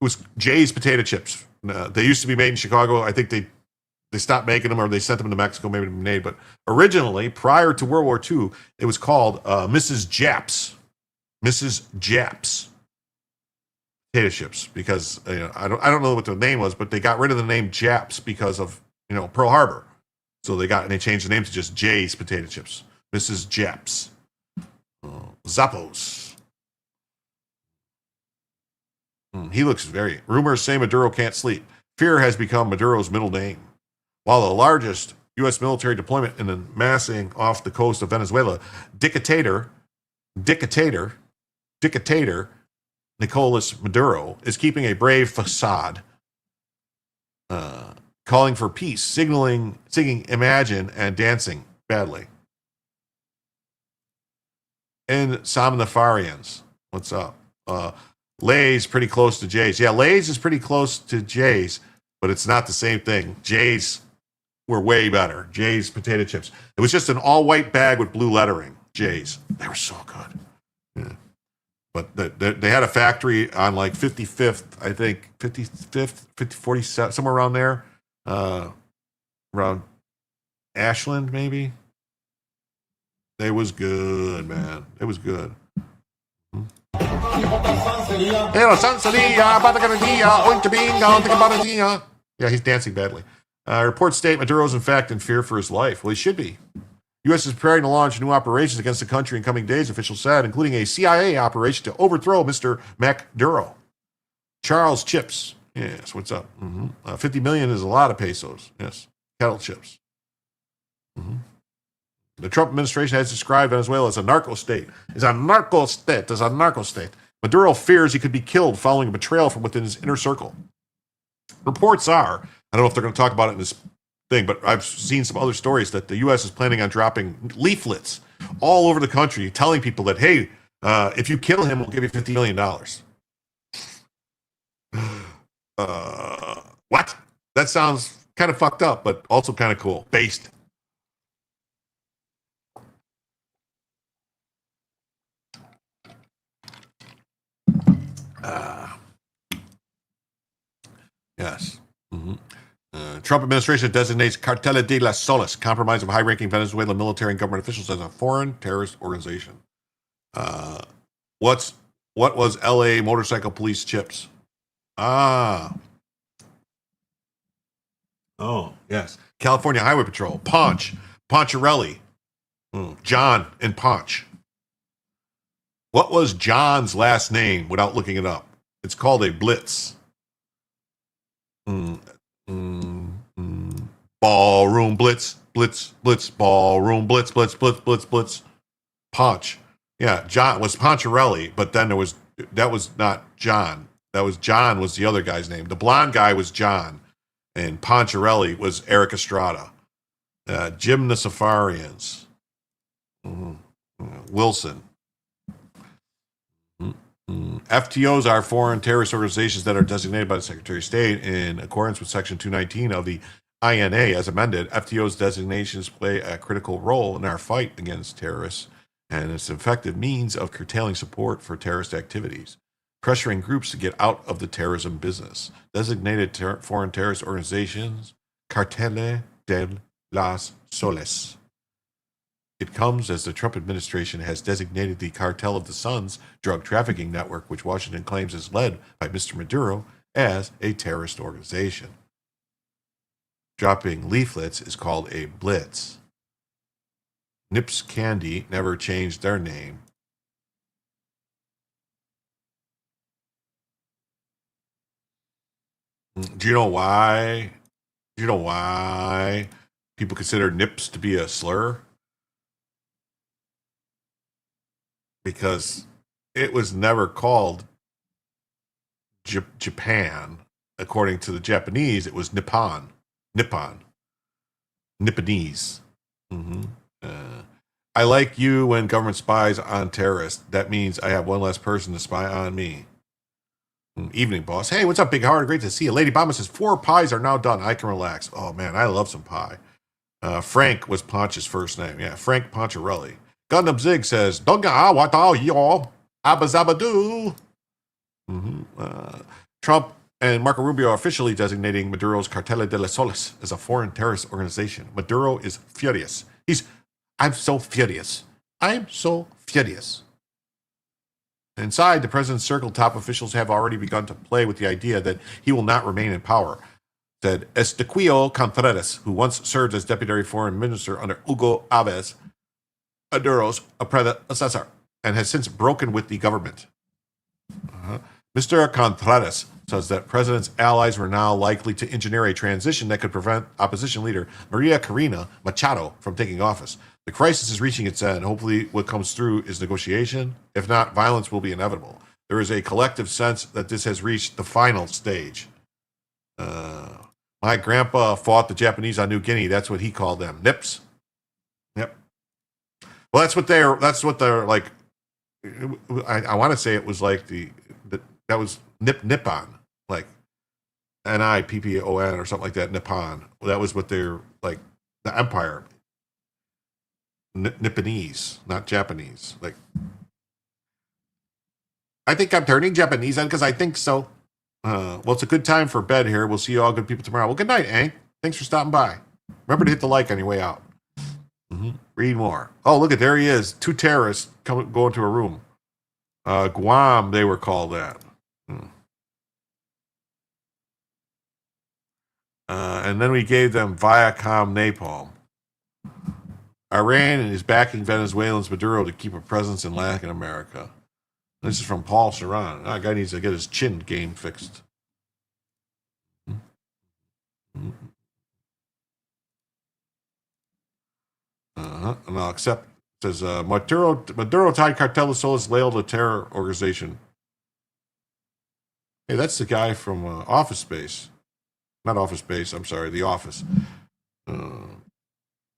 was Jay's potato chips. They used to be made in Chicago. I think they stopped making them, or they sent them to Mexico, maybe to be made. But originally, prior to World War II, it was called Mrs. Japs. Mrs. Japs potato chips, because I don't know what the name was, but they got rid of the name Japs because of Pearl Harbor. So they changed the name to just Jay's potato chips. Mrs. Japs. Zappos. He looks rumors say Maduro can't sleep. Fear has become Maduro's middle name. While the largest U.S. military deployment in the massing off the coast of Venezuela, dictator Nicolas Maduro is keeping a brave facade, calling for peace, singing Imagine, and dancing badly. And Somnifarians, what's up? Lay's pretty close to Jay's. Yeah, Lay's is pretty close to Jay's, but it's not the same thing. Jay's were way better. Jay's potato chips. It was just an all-white bag with blue lettering. Jay's. They were so good. Yeah. But they had a factory on like 55th, I think, 55th, 47, somewhere around there. Around Ashland, maybe. It was good, man. It was good. Yeah, he's dancing badly. Reports state Maduro is in fact in fear for his life. Well, he should be. U.S. is preparing to launch new operations against the country in coming days, officials said, including a CIA operation to overthrow Mr. Maduro. Charles Chips. Yes, what's up? 50 million is a lot of pesos. Yes, kettle chips. The Trump administration has described Venezuela as a narco state. It's a narco state. Maduro fears he could be killed following a betrayal from within his inner circle. Reports are, I don't know if they're going to talk about it in this thing, but I've seen some other stories that the U.S. is planning on dropping leaflets all over the country telling people that, hey, if you kill him, we'll give you $50 million. What? That sounds kind of fucked up, but also kind of cool. Based. Yes. Trump administration designates Cartel de las Solas, compromise of high-ranking Venezuelan military and government officials, as a foreign terrorist organization. What was L.A. motorcycle police chips? Oh, yes. California Highway Patrol. Ponch. Poncharelli. John and Ponch. What was John's last name without looking it up? It's called a blitz. Ballroom blitz, blitz, blitz, ballroom blitz, blitz, blitz, blitz, blitz. Ponch. Yeah, John was Poncherelli, but then that was not John. John was the other guy's name. The blonde guy was John, and Poncherelli was Eric Estrada. Jim the Safarians. Wilson. FTOs are foreign terrorist organizations that are designated by the Secretary of State in accordance with Section 219 of the INA as amended. FTOs designations play a critical role in our fight against terrorists and it's an effective means of curtailing support for terrorist activities, pressuring groups to get out of the terrorism business. Designated foreign terrorist organizations, Cartel de las Soles. It comes as the Trump administration has designated the Cartel of the Suns drug trafficking network, which Washington claims is led by Mr. Maduro, as a terrorist organization. Dropping leaflets is called a blitz. Nips Candy never changed their name. Do you know why? People consider Nips to be a slur? Because it was never called Japan. According to the Japanese, it was Nippon. Nipponese. I like you when government spies on terrorists. That means I have one less person to spy on me. Evening, boss. Hey, what's up, Big Heart? Great to see you. Lady Bomba says 4 pies are now done. I can relax. Oh, man, I love some pie. Frank was Ponch's first name. Yeah, Frank Poncherelli. Gundam Zig says, Donga wata yo abazabadu. Trump and Marco Rubio are officially designating Maduro's Cartel de las Soles as a foreign terrorist organization. Maduro is furious. I'm so furious. Inside the president's circle, top officials have already begun to play with the idea that he will not remain in power. Said Estequio Contreras, who once served as deputy foreign minister under Hugo Chavez, Maduro's predecessor, and has since broken with the government. Mr. Contreras says that president's allies were now likely to engineer a transition that could prevent opposition leader Maria Corina Machado from taking office. The crisis is reaching its end. Hopefully what comes through is negotiation. If not, violence will be inevitable. There is a collective sense that this has reached the final stage. My grandpa fought the Japanese on New Guinea. That's what he called them. Nips. Yep. Well, that's what they're like. I want to say it was like that was Nippon, like Nippon or something like that. Nippon. Well, that was what they're like, the empire. Nipponese, not Japanese. Like, I think I'm turning Japanese on because I think so. Well, it's a good time for bed here. We'll see you all good people tomorrow. Well, good night, Hank. Thanks for stopping by. Remember to hit the like on your way out. Read more. Oh, look at there he is. 2 terrorists going to a room. Guam, they were called that. And then we gave them Viacom napalm. Iran is backing Venezuelans Maduro to keep a presence in Latin America. This is from Paul Sharon. That guy needs to get his chin game fixed. And I'll accept. It says Maduro tied Cartel de Soles labeled a terror organization. Hey, that's the guy from Office Space. Not Office Space, I'm sorry, The Office.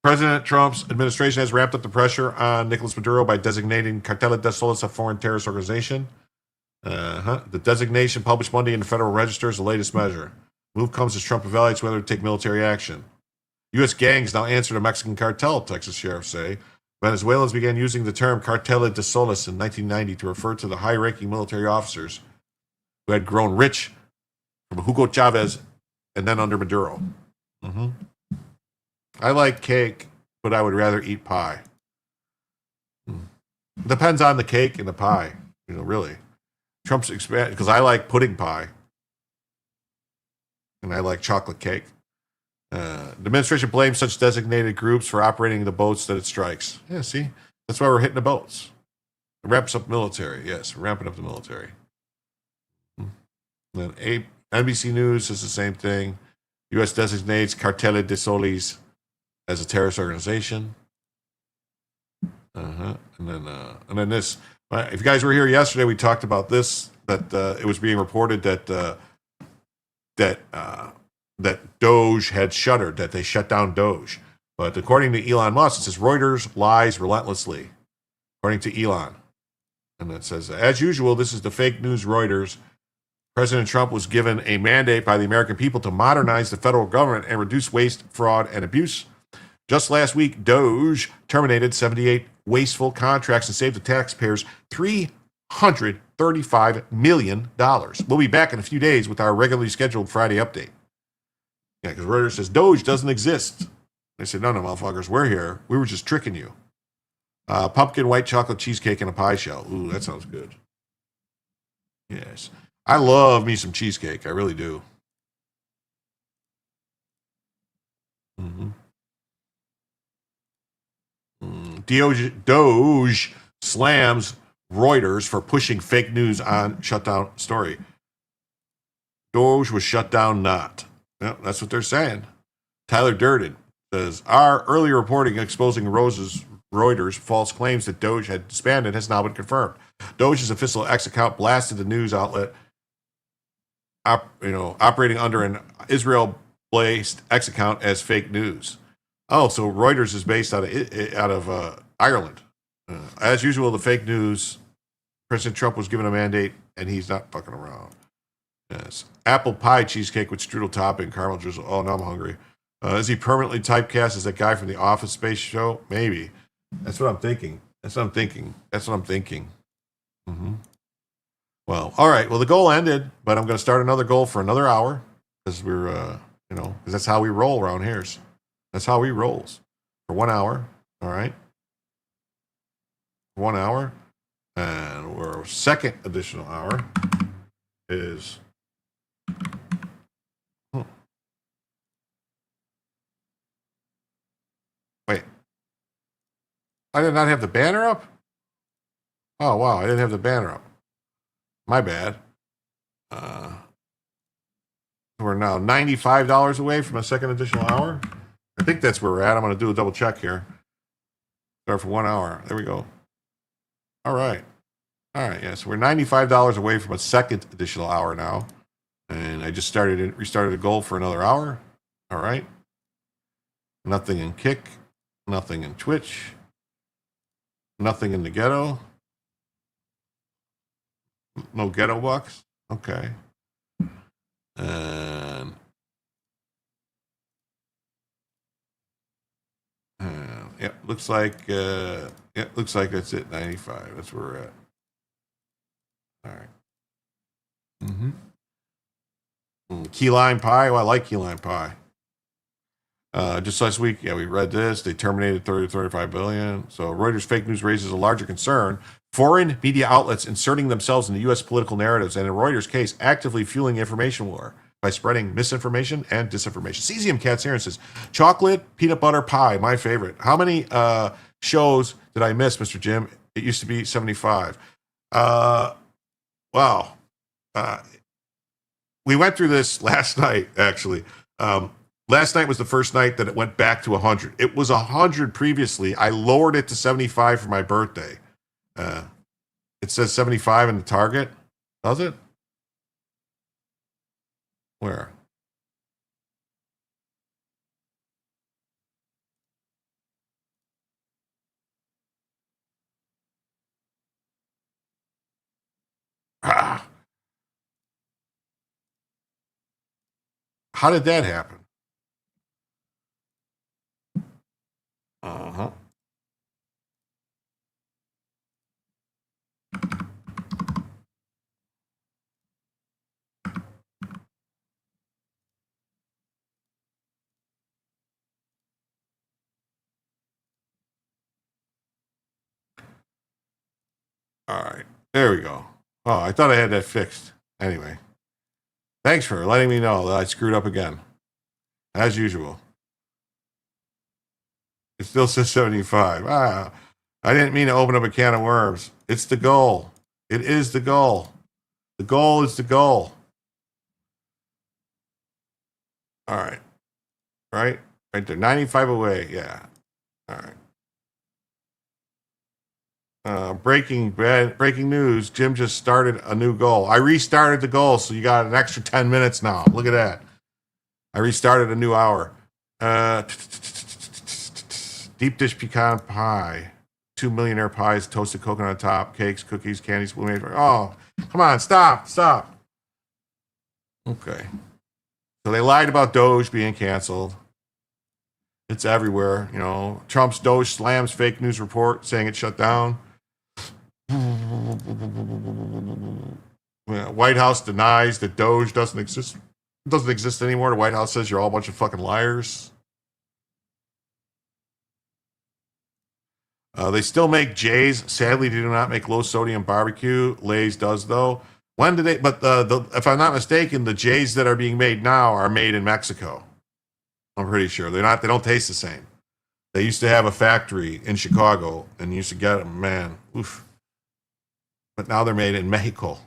President Trump's administration has ramped up the pressure on Nicolas Maduro by designating Cartel de Soles a foreign terrorist organization. The designation published Monday in the Federal Register is the latest measure. Move comes as Trump evaluates whether to take military action. U.S. gangs now answer to Mexican cartel, Texas sheriffs say. Venezuelans began using the term Cartel de Soles in 1990 to refer to the high-ranking military officers who had grown rich from Hugo Chavez and then under Maduro. I like cake, but I would rather eat pie. Depends on the cake and the pie, really. Trump's because I like pudding pie. And I like chocolate cake. The administration blames such designated groups for operating the boats that it strikes. Yeah, see? That's why we're hitting the boats. Ramps up military. Yes, ramping up the military. And then NBC News is the same thing. U.S. designates Cartel de Solis as a terrorist organization. And then this. If you guys were here yesterday, we talked about this. That it was being reported that that Doge had shuttered. That they shut down Doge. But according to Elon Musk, it says Reuters lies relentlessly. According to Elon, and it says, as usual, this is the fake news Reuters. President Trump was given a mandate by the American people to modernize the federal government and reduce waste, fraud, and abuse. Just last week, Doge terminated 78 wasteful contracts and saved the taxpayers $335 million. We'll be back in a few days with our regularly scheduled Friday update. Yeah, because Reuters says Doge doesn't exist. They said, no, motherfuckers, we're here. We were just tricking you. Pumpkin white chocolate cheesecake in a pie shell. Ooh, that sounds good. Yes. I love me some cheesecake. I really do. Doge slams Reuters for pushing fake news on shutdown story. Doge was shut down not. Yeah, that's what they're saying. Tyler Durden says, our earlier reporting exposing Reuters' false claims that Doge had disbanded has now been confirmed. Doge's official X account blasted the news outlet operating under an Israel-based X account as fake news. Oh, so Reuters is based out of Ireland. As usual, the fake news. President Trump was given a mandate, and he's not fucking around. Yes. Apple pie cheesecake with strudel topping, caramel drizzle. Oh, now I'm hungry. Is he permanently typecast as that guy from the Office Space show? Maybe. That's what I'm thinking. Well, all right. Well, the goal ended, but I'm going to start another goal for another hour because we're, because that's how we roll around here. That's how we rolls for 1 hour. All right. 1 hour. And our second additional hour is. Wait. I did not have the banner up? Oh, wow. I didn't have the banner up. My bad. We're now $95 away from a second additional hour. I think that's where we're at. I'm going to do a double check here. Start for 1 hour. There we go. All right. Yes, we're $95 away from a second additional hour now. And I just restarted a goal for another hour. All right. Nothing in Kick. Nothing in Twitch. Nothing in the ghetto. No ghetto bucks? Okay. And looks like that's it. 95. That's where we're at. All right. Key lime pie. Oh, I like key lime pie. Just last week, we read this. They terminated 30 to 35 billion. So Reuters fake news raises a larger concern. Foreign media outlets inserting themselves into U.S. political narratives, and in Reuters' case, actively fueling the information war by spreading misinformation and disinformation. Cesium Cat's here and says, chocolate peanut butter pie, my favorite. How many shows did I miss, Mr. Jim? It used to be 75. Wow. We went through this last night, actually. Last night was the first night that it went back to 100. It was 100 previously. I lowered it to 75 for my birthday. It says 75 in the target. Does it? Where? How did that happen? All right. There we go. Oh, I thought I had that fixed. Anyway. Thanks for letting me know that I screwed up again. As usual. It still says 75. I didn't mean to open up a can of worms. It's the goal. It is the goal. The goal is the goal. All right. Right there. 95 away. Yeah. All right. Breaking news. Jim just started a new goal. I restarted the goal, so you got an extra 10 minutes now. Look at that. I restarted a new hour. Deep dish pecan pie. 2 millionaire pies, toasted coconut on top, cakes, cookies, candies, blue. Oh, come on, stop. Okay. So they lied about Doge being canceled. It's everywhere. Trump's Doge slams fake news report saying it shut down. White House denies that Doge doesn't exist anymore. The White House says you're all a bunch of fucking liars. They still make Jay's. Sadly, they do not make low sodium barbecue. Lay's does though. When do they? But if I'm not mistaken, the Jay's that are being made now are made in Mexico. I'm pretty sure they're not. They don't taste the same. They used to have a factory in Chicago and you used to get them. Man, oof. But now they're made in Mexico.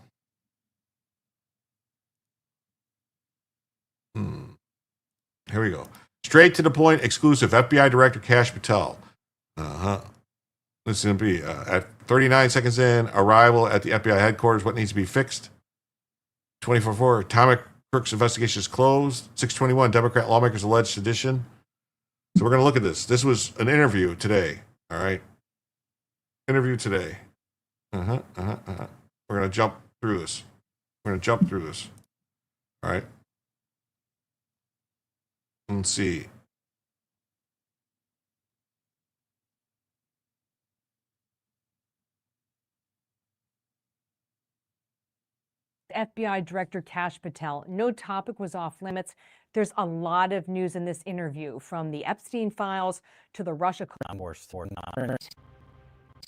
Here we go. Straight to the point, exclusive. FBI Director Kash Patel. This is going to be at 39 seconds in, arrival at the FBI headquarters. What needs to be fixed? 24/4, Atomic Crooks investigation is closed. 621, Democrat lawmakers alleged sedition. So we're going to look at this. This was an interview today. All right. Interview today. We're going to jump through this. All right. Let's see.
FBI Director Kash Patel. No topic was off limits. There's a lot of news in this interview, from the Epstein files to the Russia.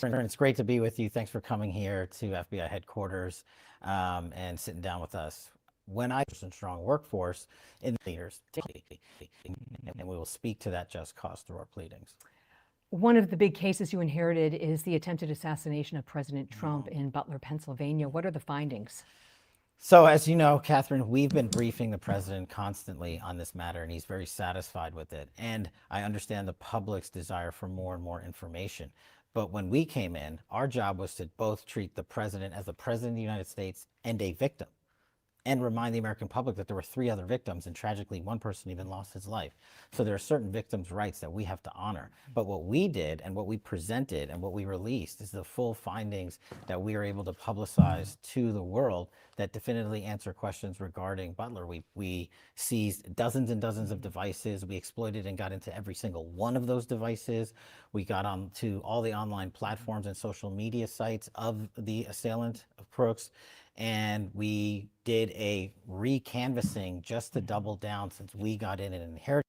It's great to be with you. Thanks for coming here to FBI headquarters and sitting down with us. When I was a strong workforce in leaders, and we will speak to that just cause through our pleadings.
One of the big cases you inherited is the attempted assassination of President Trump in Butler, Pennsylvania. What are the findings?
So as you know, Catherine, we've been briefing the president constantly on this matter, and he's very satisfied with it. And I understand the public's desire for more and more information. But when we came in, our job was to both treat the president as the president of the United States and a victim, and remind the American public that there were 3 other victims, and tragically one person even lost his life. So there are certain victims' rights that we have to honor. But what we did and what we presented and what we released is the full findings that we are able to publicize to the world that definitively answer questions regarding Butler. We seized dozens and dozens of devices. We exploited and got into every single one of those devices. We got on to all the online platforms and social media sites of the assailant of Crooks. And we did a re-canvassing just to double down, since we got in and inherited.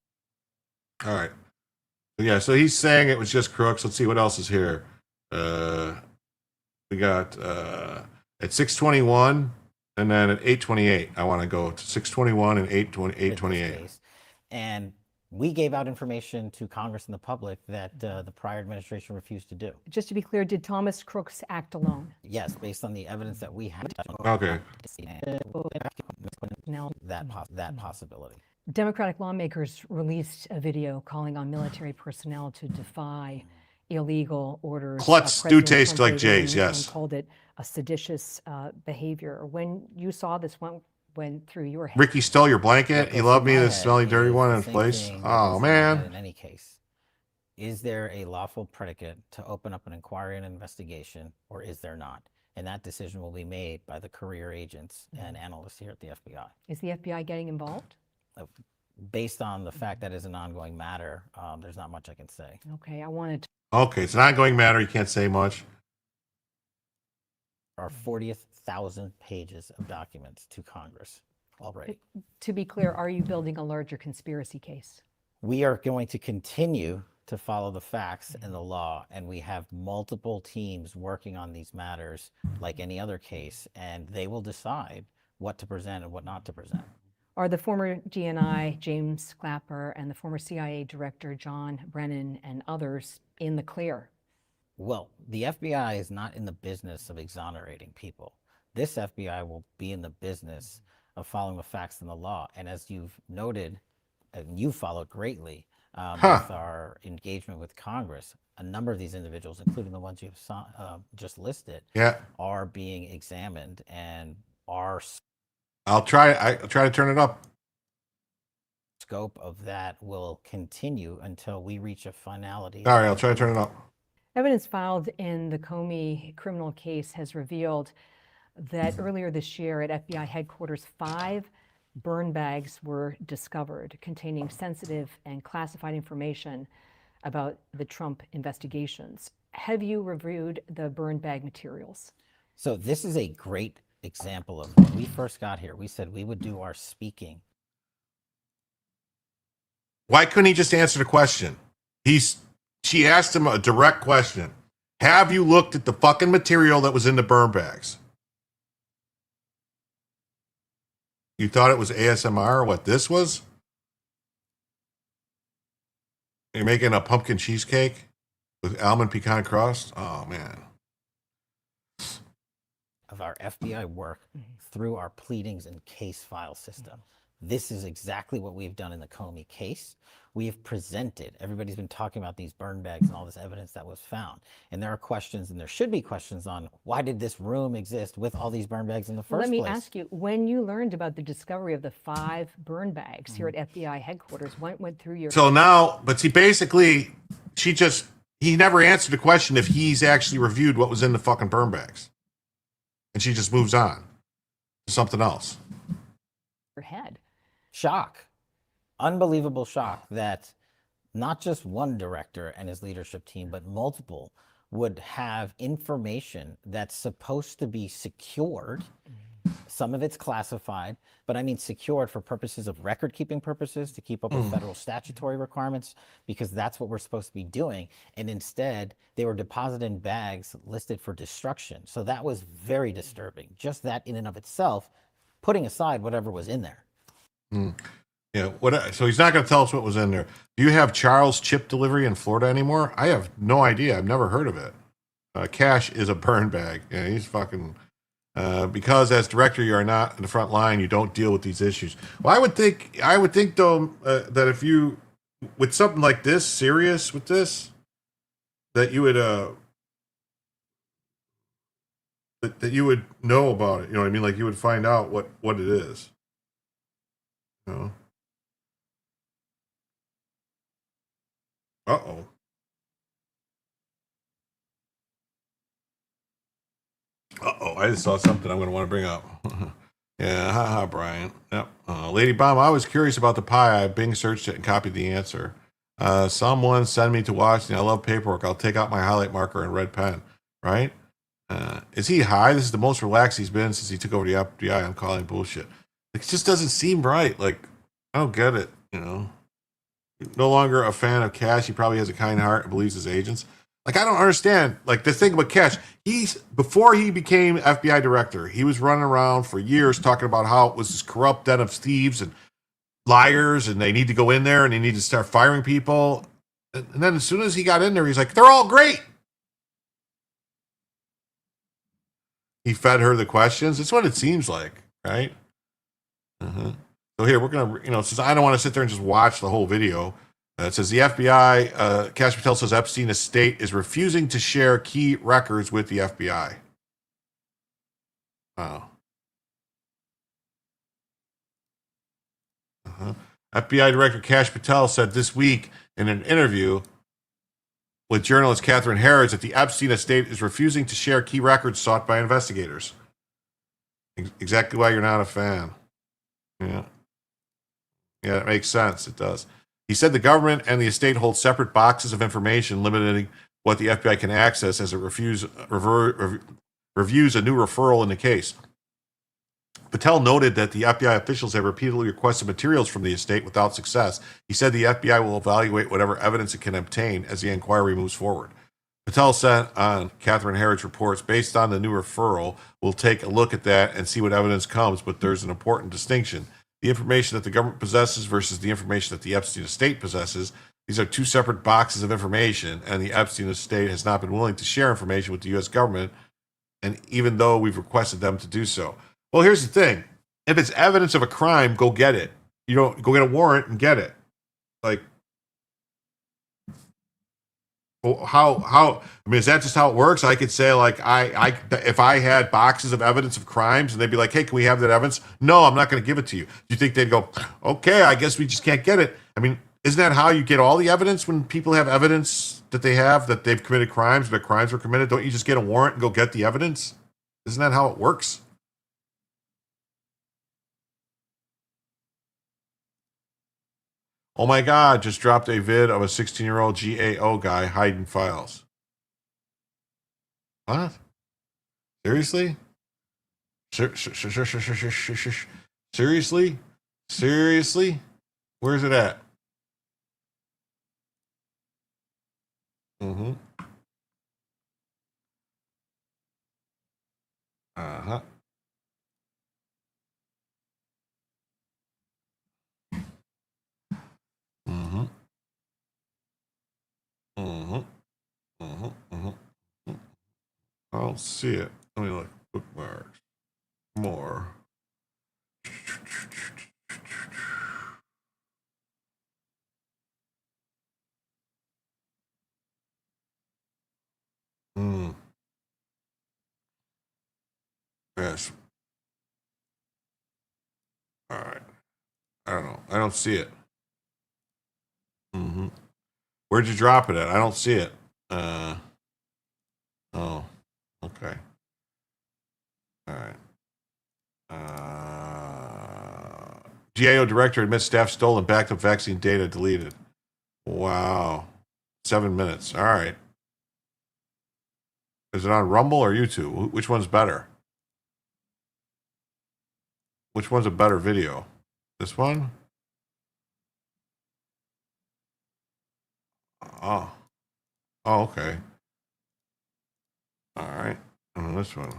All right. Yeah, so he's saying it was just Crooks. Let's see what else is here. We got at 621 and then at 828. I want to go to 621 and 828.
And we gave out information to Congress and the public that the prior administration refused to do.
Just to be clear, did Thomas Crooks act alone?
Yes, based on the evidence that we had.
Okay.
Now,
that possibility.
Democratic lawmakers released a video calling on military personnel to defy illegal orders.
Klutz do taste like Jay's, yes.
And called it a seditious behavior. When you saw this, went through your head?
Ricky stole your blanket. You love me, the smelly, dirty one in place. Oh, man.
In any case, is there a lawful predicate to open up an inquiry and investigation, or is there not? And that decision will be made by the career agents and analysts here at the FBI.
Is the FBI getting involved?
Based on the fact that it's an ongoing matter, there's not much I can say.
Okay, I wanted to.
Okay, it's an ongoing matter. You can't say much.
There are 40,000 pages of documents to Congress already.
To be clear, are you building a larger conspiracy case?
We are going to continue to follow the facts and the law, and we have multiple teams working on these matters like any other case, and they will decide what to present and what not to present.
Are the former GNI, James Clapper, and the former CIA director, John Brennan, and others in the clear?
Well, the FBI is not in the business of exonerating people. This FBI will be in the business of following the facts and the law. And as you've noted, and you followed greatly with our engagement with Congress, a number of these individuals, including the ones you've just listed, are being examined and are.
I'll try to turn it up.
Scope of that will continue until we reach a finality.
All right, I'll try to turn it up.
Evidence filed in the Comey criminal case has revealed that earlier this year at FBI headquarters, 5 burn bags were discovered containing sensitive and classified information about the Trump investigations. Have you reviewed the burn bag materials?
So this is a great example of when we first got here, we said we would do our speaking.
Why couldn't he just answer the question? She asked him a direct question. Have you looked at the fucking material that was in the burn bags? You thought it was ASMR or what this was? You're making a pumpkin cheesecake with almond pecan crust? Oh, man.
Of our FBI work through our pleadings and case file system. This is exactly what we've done in the Comey case. We have presented, everybody's been talking about these burn bags and all this evidence that was found. And there are questions, and there should be questions on why did this room exist with all these burn bags in the first place?
Let me ask you, when you learned about the discovery of the 5 burn bags here at FBI headquarters, what went through your...
So now, but see, basically, he never answered the question if he's actually reviewed what was in the fucking burn bags. And she just moves on to something else.
Your head.
Shock. Unbelievable shock that not just one director and his leadership team, but multiple would have information that's supposed to be secured. Some of it's classified, but I mean secured for purposes of record-keeping purposes, to keep up with federal statutory requirements, because that's what we're supposed to be doing. And instead, they were deposited in bags listed for destruction. So that was very disturbing. Just that in and of itself, putting aside whatever was in there.
Yeah. So he's not going to tell us what was in there. Do you have Charles chip delivery in Florida anymore? I have no idea. I've never heard of it. Cash is a burn bag. Yeah, he's fucking. Because as director, you are not in the front line. You don't deal with these issues. Well, I would think though that if you, with something like this, serious with this, that you would that you would know about it. You know what I mean? Like you would find out what it is. You know? Uh-oh. Uh-oh, I just saw something I'm going to want to bring up. Yeah, haha, Brian. Yep. Lady Bomb, I was curious about the pie. I Bing searched it and copied the answer. Someone send me to Washington. I love paperwork. I'll take out my highlight marker and red pen. Right? Is he high? This is the most relaxed he's been since he took over the FBI. I'm calling bullshit. It just doesn't seem right. Like, I don't get it, you know? No longer a fan of Cash. He probably has a kind heart and believes his agents. Like, I don't understand. Like, the thing about Cash, before he became FBI director, he was running around for years talking about how it was this corrupt den of thieves and liars, and they need to go in there and they need to start firing people. And then as soon as he got in there, he's like, they're all great. He fed her the questions. That's what it seems like, right? So here, we're going to, since I don't want to sit there and just watch the whole video, it says the FBI, Kash Patel says Epstein estate is refusing to share key records with the FBI. Wow. FBI Director Kash Patel said this week in an interview with journalist Catherine Harrods that the Epstein estate is refusing to share key records sought by investigators. Exactly why you're not a fan. Yeah. Yeah, it makes sense. It does. He said the government and the estate hold separate boxes of information limiting what the FBI can access as it reviews a new referral in the case. Patel noted that the FBI officials have repeatedly requested materials from the estate without success. He said the FBI will evaluate whatever evidence it can obtain as the inquiry moves forward. Patel said on Catherine Harrods reports, based on the new referral, we'll take a look at that and see what evidence comes, but there's an important distinction. The information that the government possesses versus the information that the Epstein estate possesses. These are two separate boxes of information, and the Epstein estate has not been willing to share information with the U.S. government, and even though we've requested them to do so. Well, here's the thing. If it's evidence of a crime, go get it. You don't go get a warrant and get it. Like, how I mean, is that just how it works? I could say, like, I if I had boxes of evidence of crimes and they'd be like, hey, can we have that evidence? No, I'm not going to give it to you. Do you think they'd go, okay, I guess we just can't get it? I mean, isn't that how you get all the evidence when people have evidence that they've committed crimes, that crimes were committed? Don't you just get a warrant and go get the evidence? Isn't that how it works? Oh my God, just dropped a vid of a 16-year-old GAO guy hiding files. What? Seriously? Seriously? Seriously? Where's it at? Mm-hmm. Uh-huh. Mm-hmm. Mm-hmm. Mm-hmm. Mm-hmm. I don't see it. Let me look. Bookmarks. More. Yes. All right. I don't know. I don't see it. Mm-hmm. Where'd you drop it at? I don't see it. Oh, okay. All right. GAO director admits staff stolen backed up vaccine data deleted. Wow. 7 minutes. All right. Is it on Rumble or YouTube? Which one's better? Which one's a better video? This one? Oh. Oh, okay. All right. And this one.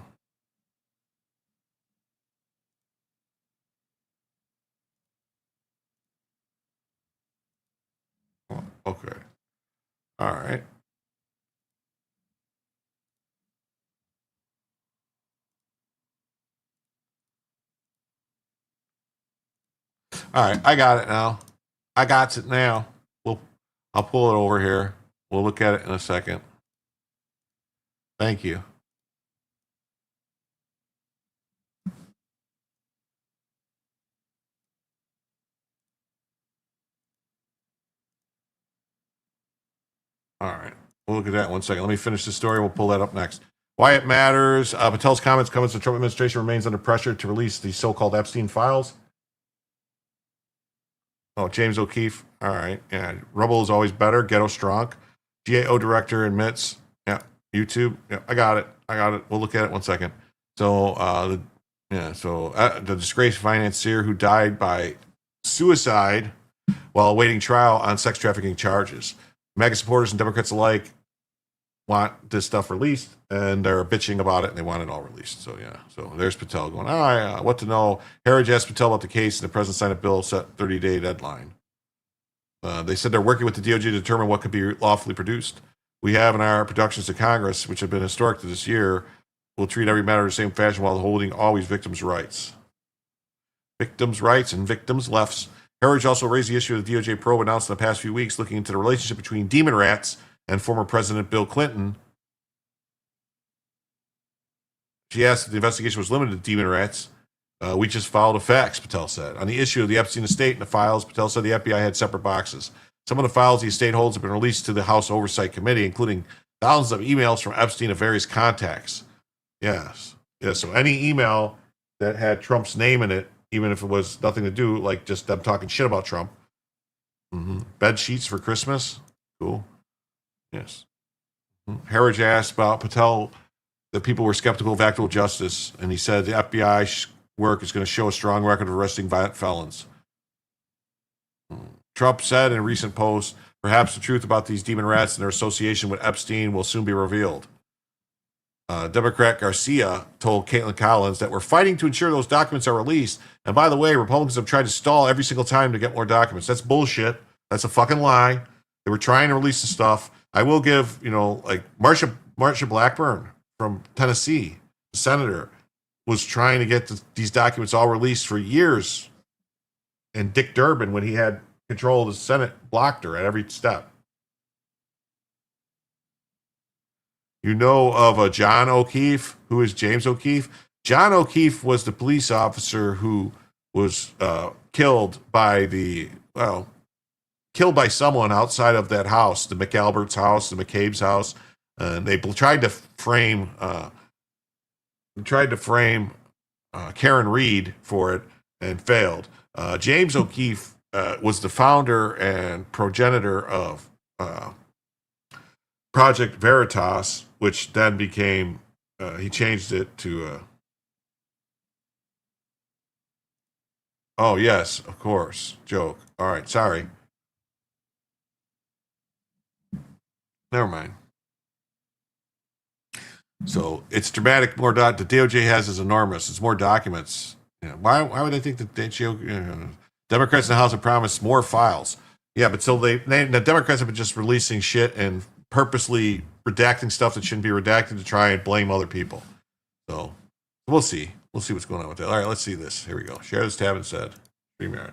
Oh, okay. All right. All right. I got it now. I got it now. I'll pull it over here. We'll look at it in a second. Thank you. All right. We'll look at that in 1 second. Let me finish the story. We'll pull that up next. Why it matters. Patel's comments comes the Trump administration remains under pressure to release the so-called Epstein files. Oh, James O'Keefe. All right. Yeah. Rubble is always better. Ghetto strong. GAO director admits. Yeah. YouTube. Yeah. I got it. We'll look at it 1 second. So, the disgraced financier who died by suicide while awaiting trial on sex trafficking charges. MAGA supporters and Democrats alike want this stuff released, and they're bitching about it, and they want it all released. So, yeah. So there's Patel going, what to know? Heritage asked Patel about the case, and the president signed a bill set 30-day deadline. They said they're working with the DOJ to determine what could be lawfully produced. We have in our productions to Congress, which have been historic to this year, will treat every matter the same fashion while holding always victims' rights. Victims' rights and victims' lefts. Heritage also raised the issue of the DOJ probe announced in the past few weeks looking into the relationship between demon rats and former President Bill Clinton. She asked if the investigation was limited to demon rats. We just filed a fax, Patel said. On the issue of the Epstein estate and the files, Patel said the FBI had separate boxes. Some of the files the estate holds have been released to the House Oversight Committee, including thousands of emails from Epstein to various contacts. Yes. So any email that had Trump's name in it, even if it was nothing to do, like just them talking shit about Trump. Mm-hmm. Bed sheets for Christmas. Cool. Yes. Mm-hmm. Heritage asked about Patel that people were skeptical of actual justice, and he said the FBI work is going to show a strong record of arresting violent felons. Trump said in a recent post, perhaps the truth about these demon rats and their association with Epstein will soon be revealed. Democrat Garcia told Caitlin Collins that we're fighting to ensure those documents are released. And by the way, Republicans have tried to stall every single time to get more documents. That's bullshit. That's a fucking lie. They were trying to release the stuff. I will give, like Marsha Blackburn from Tennessee, the senator, was trying to get these documents all released for years. And Dick Durbin, when he had control of the Senate, blocked her at every step. You know of John O'Keefe? Who is James O'Keefe? John O'Keefe was the police officer who was killed by someone outside of that house, the McAlbert's house, the McCabe's house. And they tried to frame Karen Reed for it and failed. James O'Keefe was the founder and progenitor of Project Veritas, which then became, he changed it to, oh, yes, of course, joke. All right, sorry. Never mind. So it's dramatic. The DOJ has is enormous. It's more documents. Why would they think that Democrats in the House have promised more files? Yeah, but so the Democrats have been just releasing shit and purposely redacting stuff that shouldn't be redacted to try and blame other people. So we'll see. We'll see what's going on with that. All right, let's see this. Here we go. Share this tab instead. StreamYard.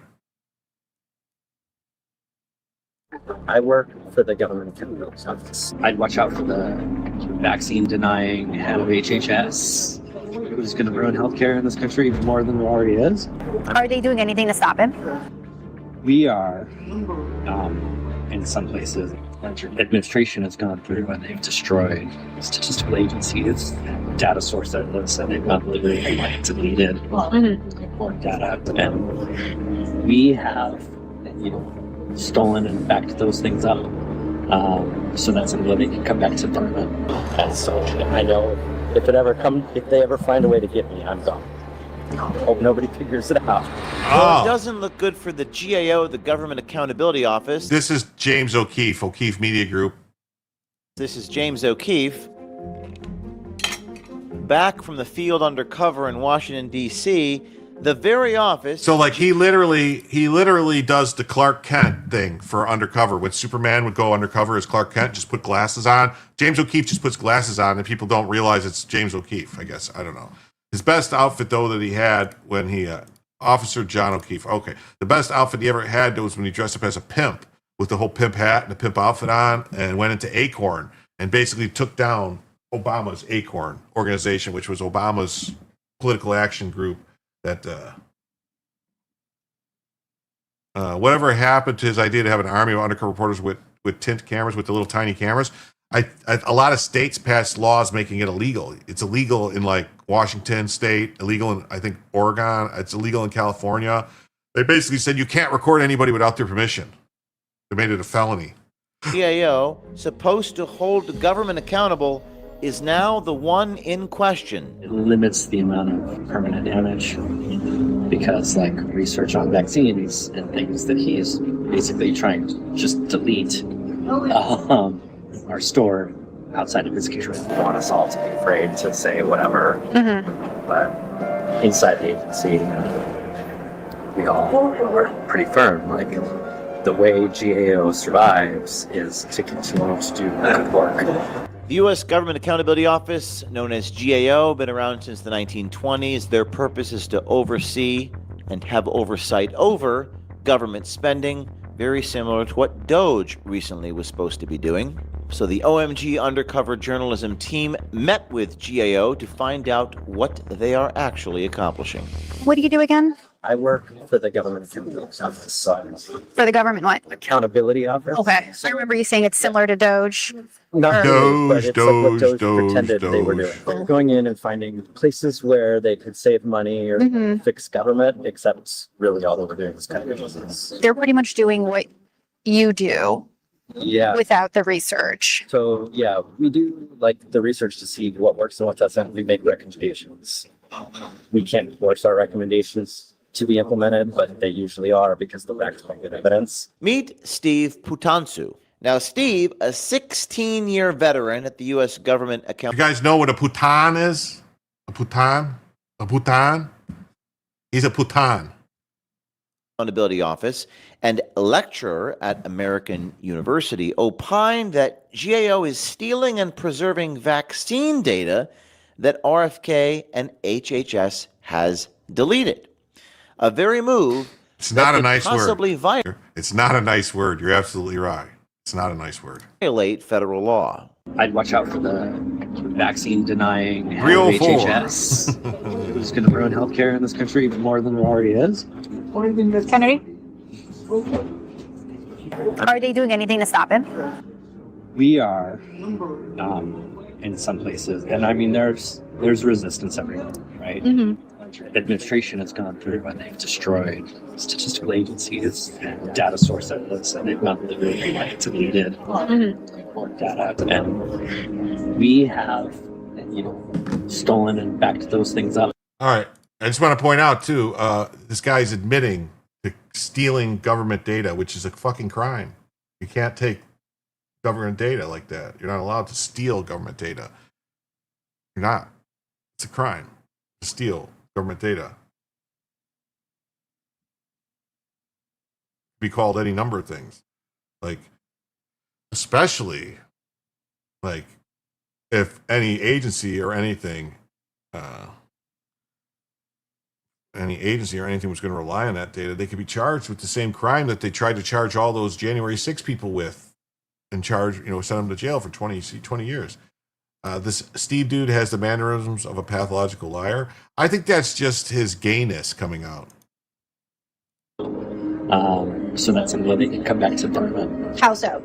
I work for the government accountability office. I'd watch out for the vaccine denying head of HHS who's going to ruin healthcare in this country even more than there already is.
Are they doing anything to stop him?
We are, in some places, administration has gone through and they've destroyed statistical agencies, data source outlets, and they've not literally like deleted data. And we have, stolen and backed those things up. So that's something that can come back to government. And so I know if they ever find a way to get me, I'm gone. Hope nobody figures it out.
Well, it doesn't look good for the GAO, the Government Accountability Office.
This is James O'Keefe Media Group.
This is James O'Keefe, back from the field undercover in Washington, D.C., the very office.
So like he literally does the Clark Kent thing for undercover. When Superman would go undercover as Clark Kent, just put glasses on. James O'Keefe just puts glasses on and people don't realize it's James O'Keefe, I guess. I don't know. His best outfit though that he had when he Officer John O'Keefe. Okay. The best outfit he ever had was when he dressed up as a pimp with the whole pimp hat and the pimp outfit on and went into Acorn and basically took down Obama's Acorn organization, which was Obama's political action group. That whatever happened to his idea to have an army of undercover reporters with tint cameras, with the little tiny cameras. A lot of states passed laws making it illegal. It's illegal in like Washington State, illegal in I think Oregon. It's illegal in California. They basically said you can't record anybody without their permission. They made it a felony.
GAO, supposed to hold the government accountable, is now the one in question.
It limits the amount of permanent damage because like research on vaccines and things that he's basically trying to just delete are stored outside of his control. I want us all to be afraid to say whatever, but inside the agency, we all are pretty firm. Like the way GAO survives is to continue to do good work.
The U.S. Government Accountability Office, known as GAO, been around since the 1920s. Their purpose is to oversee and have oversight over government spending, very similar to what DOGE recently was supposed to be doing. So the OMG undercover journalism team met with GAO to find out what they are actually accomplishing.
What do you do again?
I work for the government accountability office. So
For the government what?
accountability office.
Okay. I remember you saying it's similar to Doge.
Not really, but it's like what Doge pretended they were
Doge.
doing. Going in and finding places where they could save money or fix government, except really all they were doing was kind of business.
They're pretty much doing what you do
Yeah.
without the research.
So yeah, we do like the research to see what works and what doesn't. We make recommendations. We can't force our recommendations to be implemented, but they usually are because they're backed by good evidence.
Meet Steve Putansu. Now, Steve, a 16-year veteran at the U.S. Government
You guys know what a putan is? A putan? A putan? He's a putan.
Accountability Office and lecturer at American University, opined that GAO is stealing and preserving vaccine data that RFK and HHS has deleted. A very move.
It's not a nice
possibly
word. It's not a nice word. You're absolutely right. It's not a nice word.
Violate federal law.
I'd watch out for the vaccine denying
Real
HHS. Who's going to ruin healthcare in this country even more than it already is.
Kennedy? Are they doing anything to stop him?
We are, in some places, and I mean, there's resistance everywhere, right? Administration has gone through and they've destroyed statistical agencies and data sources, and they've not really deleted data. And we have, stolen and backed those things up.
All right. I just want to point out, too, this guy's admitting to stealing government data, which is a fucking crime. You can't take government data like that. You're not allowed to steal government data. You're not. It's a crime to steal government data. Be called any number of things. Like, especially, like, if any agency or anything was going to rely on that data, they could be charged with the same crime that they tried to charge all those January 6 people with and send them to jail for 20 years. This Steve dude has the mannerisms of a pathological liar. I think that's just his gayness coming out.
So that's something they can come back to government.
How so?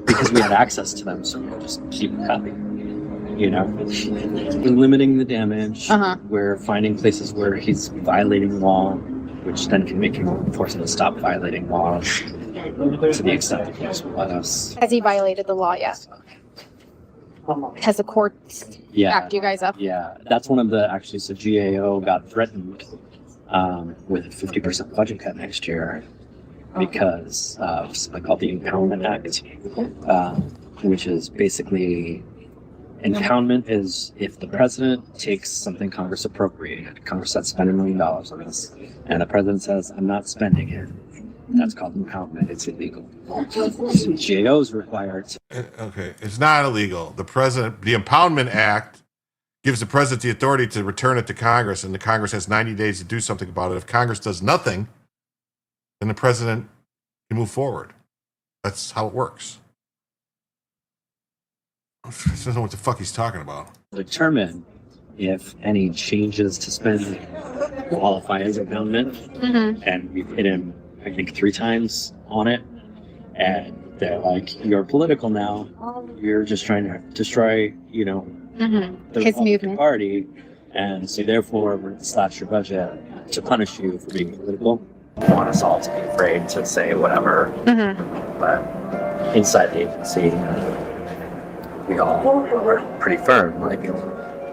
Because we have access to them, so we'll just keep copying. We're limiting the damage. We're finding places where he's violating law, which then can make him force him to stop violating laws to the extent that he doesn't let us.
Has he violated the law yet? Has the court backed you guys up?
Yeah, that's one of the, actually, so GAO got threatened with a 50% budget cut next year because of something called the Impoundment Act, which is basically, impoundment is if the president takes something Congress appropriated, Congress said spend $1 million on this, and the president says, I'm not spending it. That's called impoundment. It's illegal. GAO is required to.
Okay, it's not illegal. The Impoundment Act gives the president the authority to return it to Congress, and the Congress has 90 days to do something about it. If Congress does nothing, then the president can move forward. That's how it works. I don't know what the fuck he's talking about.
Determine if any changes to spending qualify as impoundment, and we've hit him, I think, 3 times on it, and they're like, you're political now. You're just trying to destroy, the
His
Republican
movement.
Party, and so therefore we're going to slash your budget to punish you for being political. I want us all to be afraid to say whatever, but inside the agency, we all are pretty firm. Like,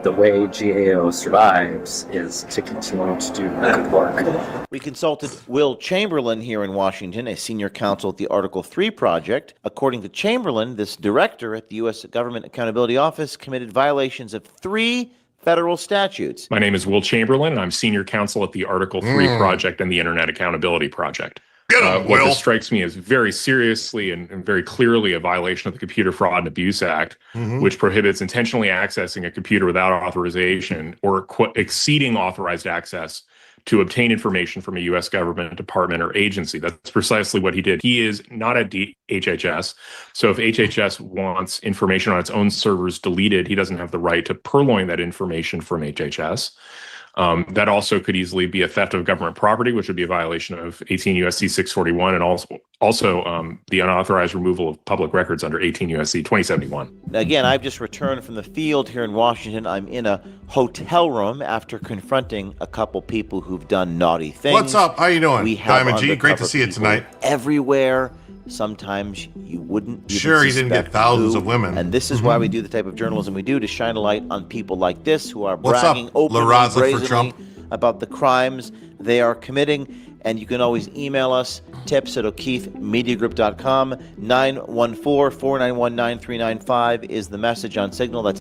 the way GAO survives is to continue to do good work.
We consulted Will Chamberlain here in Washington, a senior counsel at the Article 3 Project. According to Chamberlain, this director at the U.S. Government Accountability Office committed violations of 3 federal statutes.
My name is Will Chamberlain, and I'm senior counsel at the Article 3 Project and the Internet Accountability Project. What this strikes me as very seriously and very clearly a violation of the Computer Fraud and Abuse Act, which prohibits intentionally accessing a computer without authorization or exceeding authorized access to obtain information from a U.S. government department or agency. That's precisely what he did. He is not at HHS. So if HHS wants information on its own servers deleted, he doesn't have the right to purloin that information from HHS. That also could easily be a theft of government property, which would be a violation of 18 U.S.C. 641, and also the unauthorized removal of public records under 18 U.S.C. 2071.
Again, I've just returned from the field here in Washington. I'm in a hotel room after confronting a couple people who've done naughty things.
What's up? How you doing,
We have
Diamond G? Great to
undercover
see you
people
tonight.
Everywhere. Sometimes you wouldn't even
Sure, he didn't get
suspect
thousands
who.
of women.
And this is why we do the type of journalism we do, to shine a light on people like this who are
What's
bragging
up,
openly,
La Raza for
brazenly
Trump?
about the crimes they are committing. And you can always email us, tips@o'keefemediagroup.com. 914-491-9395 is the message on Signal. That's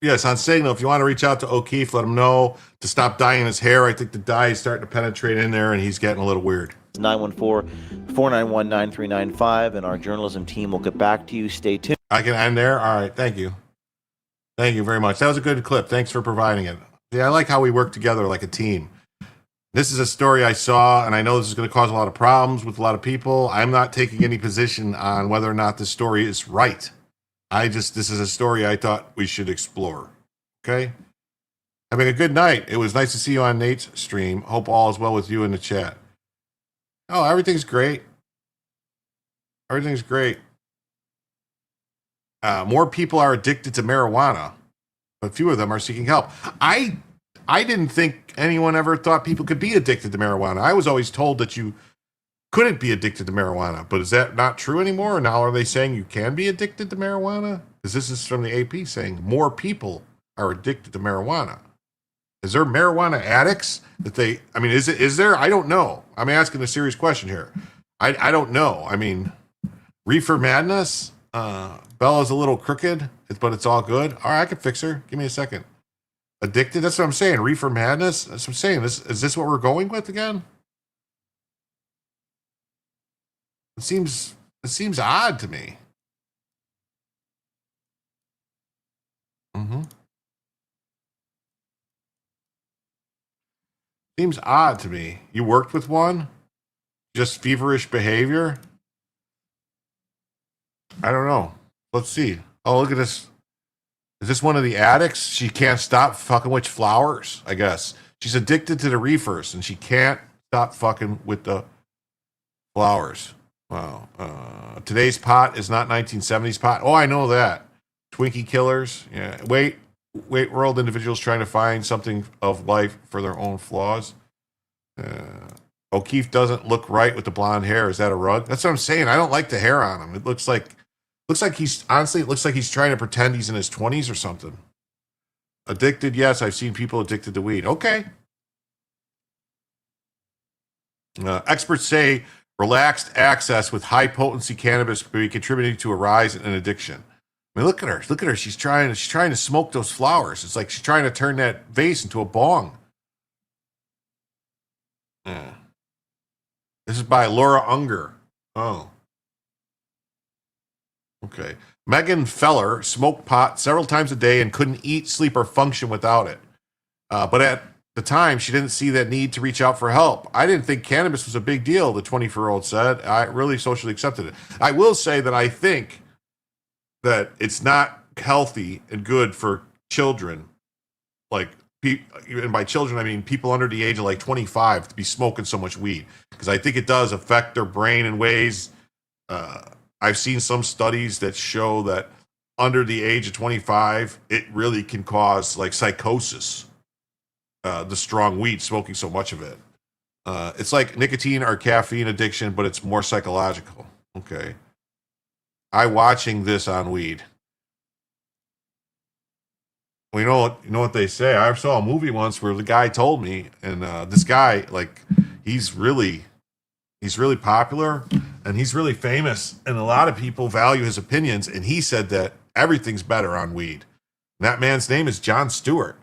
Yes, on Signal. If you want to reach out to O'Keefe, let him know to stop dyeing his hair. I think the dye is starting to penetrate in there, and he's getting a little weird.
914-491-9395, and our journalism team will get back to you. Stay tuned.
I can end there? All right, thank you. Thank you very much. That was a good clip. Thanks for providing it. Yeah, I like how we work together like a team. This is a story I saw, and I know this is going to cause a lot of problems with a lot of people. I'm not taking any position on whether or not this story is right. This is a story I thought we should explore. Okay? Having a good night. It was nice to see you on Nate's stream. Hope all is well with you in the chat. Oh, everything's great. Everything's great. More people are addicted to marijuana, but few of them are seeking help. I didn't think anyone ever thought people could be addicted to marijuana. I was always told that you couldn't be addicted to marijuana, but is that not true anymore? Now are they saying you can be addicted to marijuana? Because this is from the AP saying more people are addicted to marijuana. Is there marijuana addicts that is there? I don't know. I'm asking a serious question here. I don't know. I mean, reefer madness. Bella's a little crooked, but it's all good. All right, I can fix her. Give me a second. Addicted? That's what I'm saying. Reefer madness? That's what I'm saying. Is this what we're going with again? It seems odd to me. Seems odd to me. You worked with one? Just feverish behavior? I don't know. Let's see. Oh, look at this. Is this one of the addicts? She can't stop fucking with flowers, I guess. She's addicted to the reefers, and she can't stop fucking with the flowers. Wow. Today's pot is not 1970s pot. Oh, I know that. Twinkie killers. Yeah. Wait, world individuals trying to find something of life for their own flaws. O'Keefe doesn't look right with the blonde hair. Is that a rug? That's what I'm saying. I don't like the hair on him. It looks like he's trying to pretend he's in his 20s or something. Addicted, yes. I've seen people addicted to weed. Okay. Experts say relaxed access with high potency cannabis may be contributing to a rise in addiction. I mean, look at her. Look at her. She's trying to smoke those flowers. It's like she's trying to turn that vase into a bong. Yeah. This is by Laura Unger. Oh. Okay. Megan Feller smoked pot several times a day and couldn't eat, sleep, or function without it. But at the time, she didn't see that need to reach out for help. I didn't think cannabis was a big deal, the 24-year-old said. I really socially accepted it. I will say that I think that it's not healthy and good for children, and by children, I mean people under the age of 25 to be smoking so much weed, because I think it does affect their brain in ways. I've seen some studies that show that under the age of 25, it really can cause psychosis. The strong weed, smoking so much of it. It's like nicotine or caffeine addiction, but it's more psychological. Okay. Watching this on weed. Well, you know what they say. I saw a movie once where the guy told me, and this guy, he's really popular and he's really famous, and a lot of people value his opinions. And he said that everything's better on weed. And that man's name is Jon Stewart,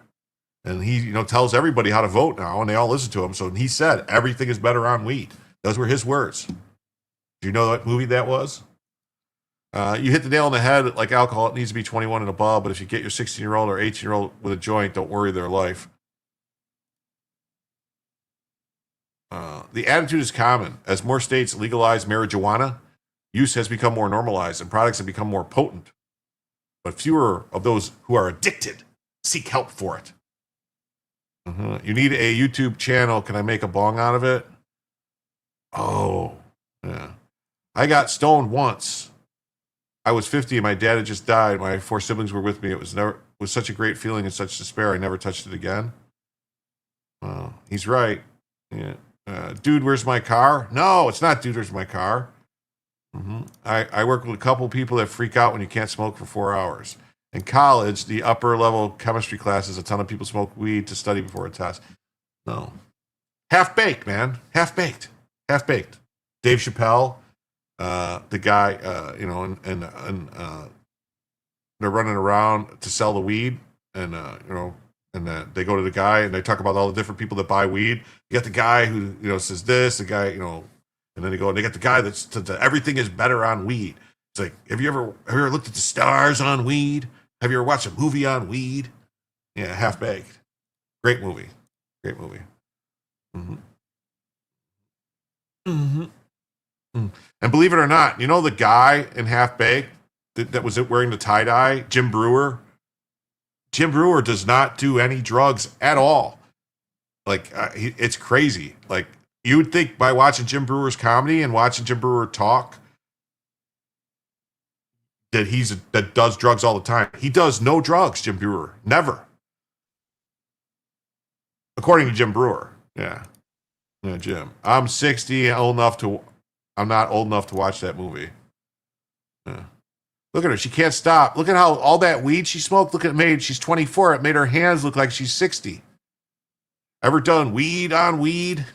and he tells everybody how to vote now, and they all listen to him. So he said everything is better on weed. Those were his words. Do you know what movie that was? You hit the nail on the head. Like alcohol, it needs to be 21 and above. But if you get your 16-year-old or 18-year-old with a joint, don't worry their life. The attitude is common. As more states legalize marijuana, use has become more normalized and products have become more potent. But fewer of those who are addicted seek help for it. You need a YouTube channel. Can I make a bong out of it? Oh, yeah. I got stoned once. I was 50 and my dad had just died. My 4 siblings were with me. It was such a great feeling and such despair. I never touched it again. He's right. Yeah. Dude, where's my car? No, it's not dude, where's my car? I work with a couple people that freak out when you can't smoke for 4 hours. In college, the upper level chemistry classes, a ton of people smoke weed to study before a test. No. Half-baked, man. Half-baked. Half-baked. Dave Chappelle, the guy, and they're running around to sell the weed, and they go to the guy and they talk about all the different people that buy weed. You got the guy who says this, the guy and then they go and they got the guy that's everything is better on weed. It's like, have you ever looked at the stars on weed? Have you ever watched a movie on weed? Yeah, Half Baked, great movie. Mm-hmm. Mm-hmm. And believe it or not, the guy in Half Baked that was wearing the tie-dye, Jim Brewer. Jim Brewer does not do any drugs at all. Like, it's crazy. Like, you would think by watching Jim Brewer's comedy and watching Jim Brewer talk that does drugs all the time. He does no drugs, Jim Brewer. Never. According to Jim Brewer. Yeah. Yeah, Jim. I'm 60, I'm not old enough to watch that movie. Yeah. Look at her. She can't stop. Look at how all that weed she smoked, she's 24. It made her hands look like she's 60. Ever done weed on weed?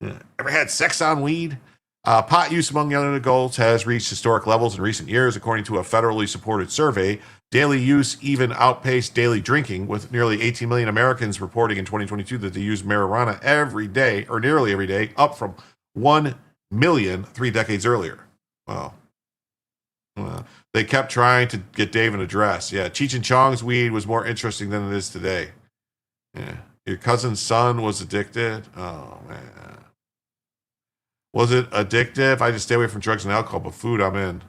Yeah. Ever had sex on weed? Pot use among young adults has reached historic levels in recent years, according to a federally supported survey. Daily use even outpaced daily drinking, with nearly 18 million Americans reporting in 2022 that they use marijuana every day, or nearly every day, up from 1 million 3 decades earlier. Wow. They kept trying to get Dave an address. Yeah, Cheech and Chong's weed was more interesting than it is today. Yeah. Your cousin's son was addicted. Oh, man. Was it addictive? I just stay away from drugs and alcohol, but food I'm in.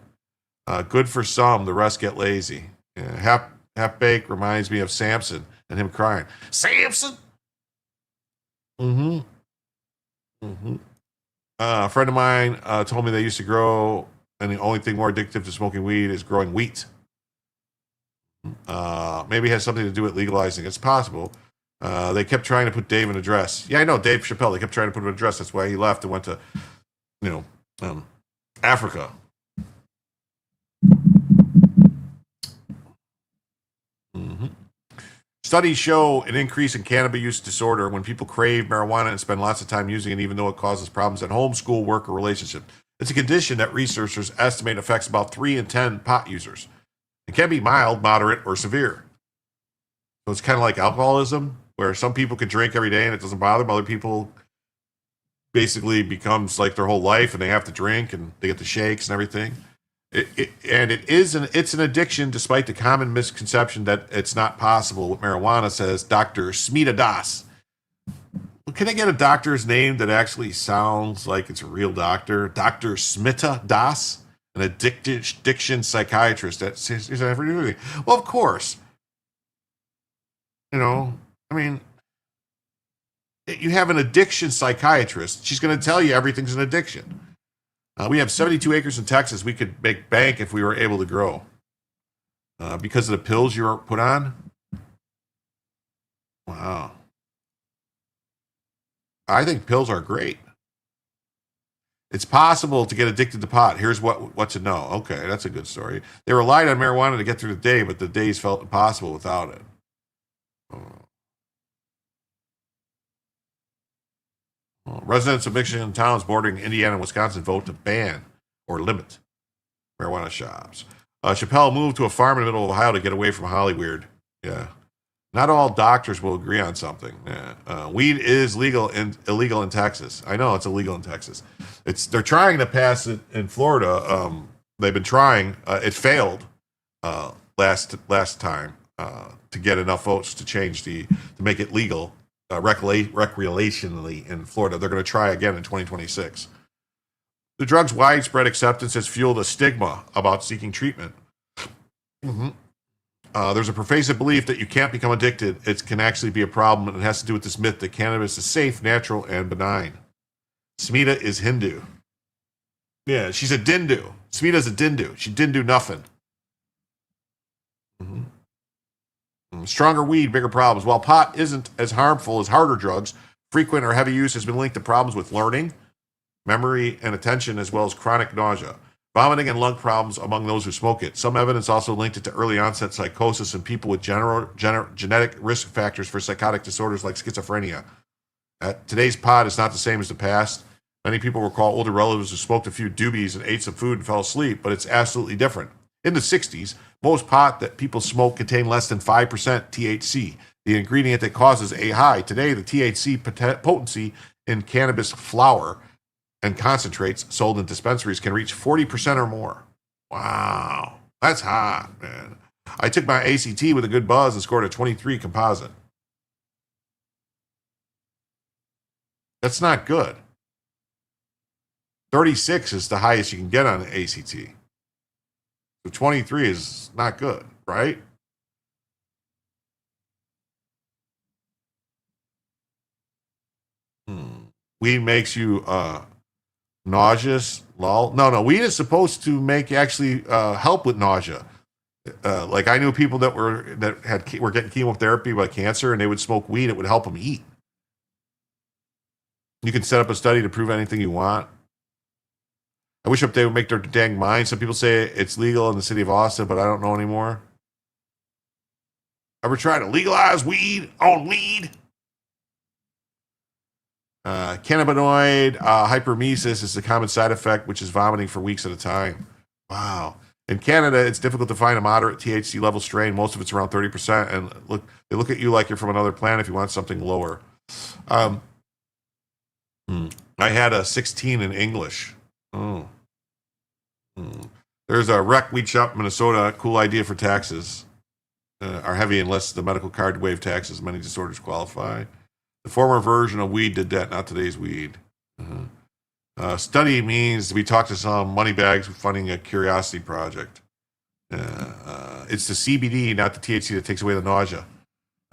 Good for some, the rest get lazy. Yeah, half baked reminds me of Samson and him crying. Samson! A friend of mine told me they used to grow, and the only thing more addictive to smoking weed is growing wheat. Maybe it has something to do with legalizing. It's possible. They kept trying to put Dave in a dress. Yeah, I know, Dave Chappelle. They kept trying to put him in a dress. That's why he left and went to, Africa. Studies show an increase in cannabis use disorder when people crave marijuana and spend lots of time using it, even though it causes problems at home, school, work, or relationship. It's a condition that researchers estimate affects about 3 in 10 pot users. It can be mild, moderate, or severe. So it's kind of like alcoholism, where some people can drink every day and it doesn't bother them. Other people basically becomes like their whole life and they have to drink and they get the shakes and everything. It's an addiction, despite the common misconception that it's not possible with marijuana, says Dr. Smita Das. Can I get a doctor's name that actually sounds like it's a real doctor? Dr. Smita Das, an addiction psychiatrist. Well, of course. You have an addiction psychiatrist. She's going to tell you everything's an addiction. We have 72 acres in Texas. We could make bank if we were able to grow. Because of the pills you were put on? Wow. I think pills are great. It's possible to get addicted to pot. Here's what to know. Okay, that's a good story. They relied on marijuana to get through the day, but the days felt impossible without it. Residents of Michigan towns bordering Indiana and Wisconsin vote to ban or limit marijuana shops. Chappelle moved to a farm in the middle of Ohio to get away from Hollyweird. Yeah. Not all doctors will agree on something. Yeah. Weed is illegal in Texas. I know it's illegal in Texas. They're trying to pass it in Florida. They've been trying. It failed last time to get enough votes to make it legal recreationally in Florida. They're going to try again in 2026. The drug's widespread acceptance has fueled a stigma about seeking treatment. There's a pervasive belief that you can't become addicted. It can actually be a problem, and it has to do with this myth that cannabis is safe, natural, and benign. Smita is Hindu. Yeah, she's a Dindu. Smita's a Dindu. She didn't do nothing. Stronger weed, bigger problems. While pot isn't as harmful as harder drugs, frequent or heavy use has been linked to problems with learning, memory, and attention, as well as chronic nausea, vomiting, and lung problems among those who smoke it. Some evidence also linked it to early onset psychosis in people with genetic risk factors for psychotic disorders like schizophrenia. Today's pot is not the same as the past. Many people recall older relatives who smoked a few doobies and ate some food and fell asleep, but it's absolutely different. In the 60s, most pot that people smoke contained less than 5% THC, the ingredient that causes a high. Today, the THC potency in cannabis flower and concentrates sold in dispensaries can reach 40% or more. Wow, that's hot, man. I took my ACT with a good buzz and scored a 23 composite. That's not good. 36 is the highest you can get on the ACT. So 23 is not good, right? Weed makes you nauseous. Lol. No, weed is supposed to make actually help with nausea. Like I knew people that were getting chemotherapy by cancer, and they would smoke weed. It would help them eat. You can set up a study to prove anything you want. I wish they would make their dang mind. Some people say it's legal in the city of Austin, but I don't know anymore. Ever try to legalize weed on weed? Cannabinoid hyperemesis is the common side effect, which is vomiting for weeks at a time. Wow. In Canada, it's difficult to find a moderate THC level strain. Most of it's around 30%. And they look at you like you're from another planet if you want something lower. I had a 16 in English. There's a rec weed shop in Minnesota. Cool idea for taxes. Are heavy unless the medical card waive taxes. Many disorders qualify. The former version of weed did that, not today's weed. Study means we talked to some money bags funding a curiosity project. It's the CBD, not the THC, that takes away the nausea.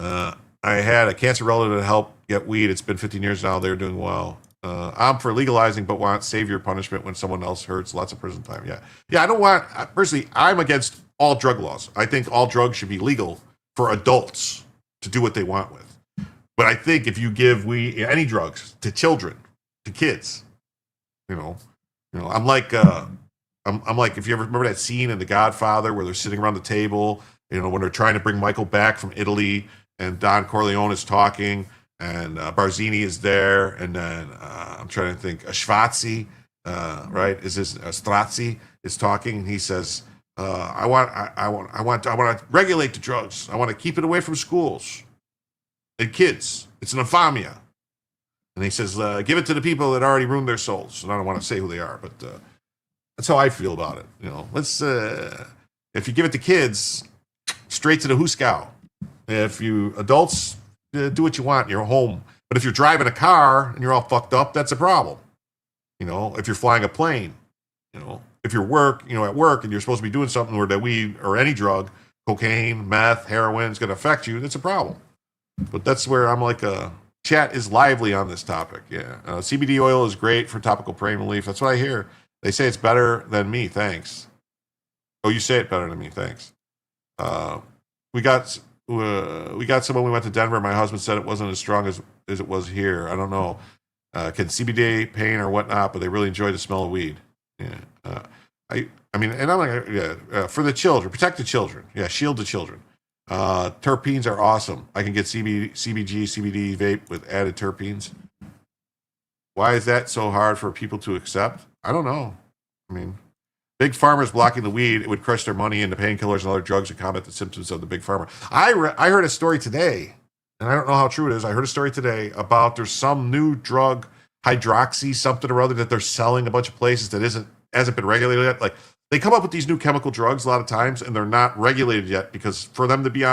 I had a cancer relative that helped get weed. It's been 15 years now. They're doing well. I'm for legalizing, but want savior punishment when someone else hurts. Lots of prison time. Yeah. I don't want. Personally, I'm against all drug laws. I think all drugs should be legal for adults to do what they want with. But I think if you give any drugs to children, to kids, I'm like if you ever remember that scene in The Godfather where they're sitting around the table, when they're trying to bring Michael back from Italy and Don Corleone is talking and Barzini is there, and then I'm trying to think, Schwarzi, right? Strazzi is talking, and he says, I want to regulate the drugs. I want to keep it away from schools and kids. It's an infamia. And he says, give it to the people that already ruined their souls. And I don't want to say who they are, but that's how I feel about it. Let's if you give it to kids, straight to the hooskow. If you adults, do what you want in your home. But if you're driving a car and you're all fucked up, that's a problem. If you're flying a plane, if you're at work and you're supposed to be doing something where that weed or any drug, cocaine, meth, heroin is going to affect you, that's a problem. But that's where I'm like, chat is lively on this topic. Yeah. CBD oil is great for topical pain relief. That's what I hear. They say it's better than me. Thanks. Oh, you say it better than me. Thanks. We got some when we went to Denver. My husband said it wasn't as strong as it was here. I don't know. Can CBD pain or whatnot, but they really enjoy the smell of weed. Yeah. I mean, and I'm like, for the children, protect the children. Yeah. Shield the children. Terpenes are awesome. I can get CBG, CBD vape with added terpenes. Why is that so hard for people to accept? I don't know. I mean, big pharma's blocking the weed. It would crush their money into painkillers and other drugs to combat the symptoms of the big pharma. I heard a story today, and I don't know how true it is. I heard a story today about there's some new drug, hydroxy something or other, that they're selling a bunch of places that hasn't been regulated yet. Like, they come up with these new chemical drugs a lot of times, and they're not regulated yet, because for them to be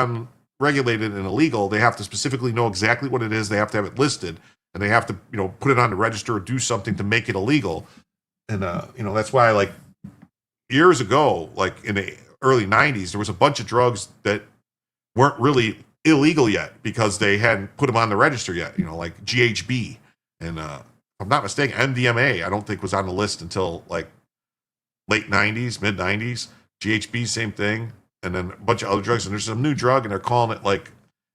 regulated and illegal, they have to specifically know exactly what it is. They have to have it listed, and they have to, put it on the register or do something to make it illegal. And, that's why, like, years ago, like in the early 90s, there was a bunch of drugs that weren't really illegal yet because they hadn't put them on the register yet, like GHB. And if I'm not mistaken, MDMA, I don't think was on the list until like late 90s, mid 90s. GHB, same thing. And then a bunch of other drugs. And there's some new drug, and they're calling it like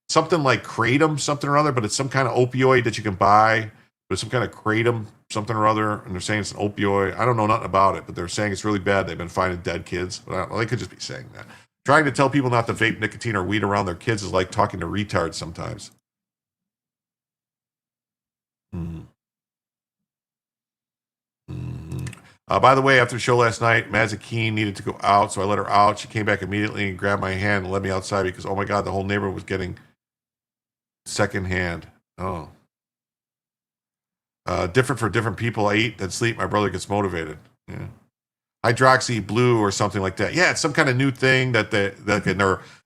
something like kratom, something or other, but it's some kind of opioid that you can buy. But it's some kind of kratom, something or other. And they're saying it's an opioid. I don't know nothing about it, but they're saying it's really bad. They've been finding dead kids. But I don't know, they could just be saying that. Trying to tell people not to vape nicotine or weed around their kids is like talking to retards sometimes. By the way, after the show last night, Mazakeen needed to go out, so I let her out. She came back immediately and grabbed my hand and led me outside because, oh my God, the whole neighborhood was getting secondhand. Oh. Different for different people. I eat, then sleep. My brother gets motivated. Yeah. Hydroxy blue or something like that. Yeah, it's some kind of new thing that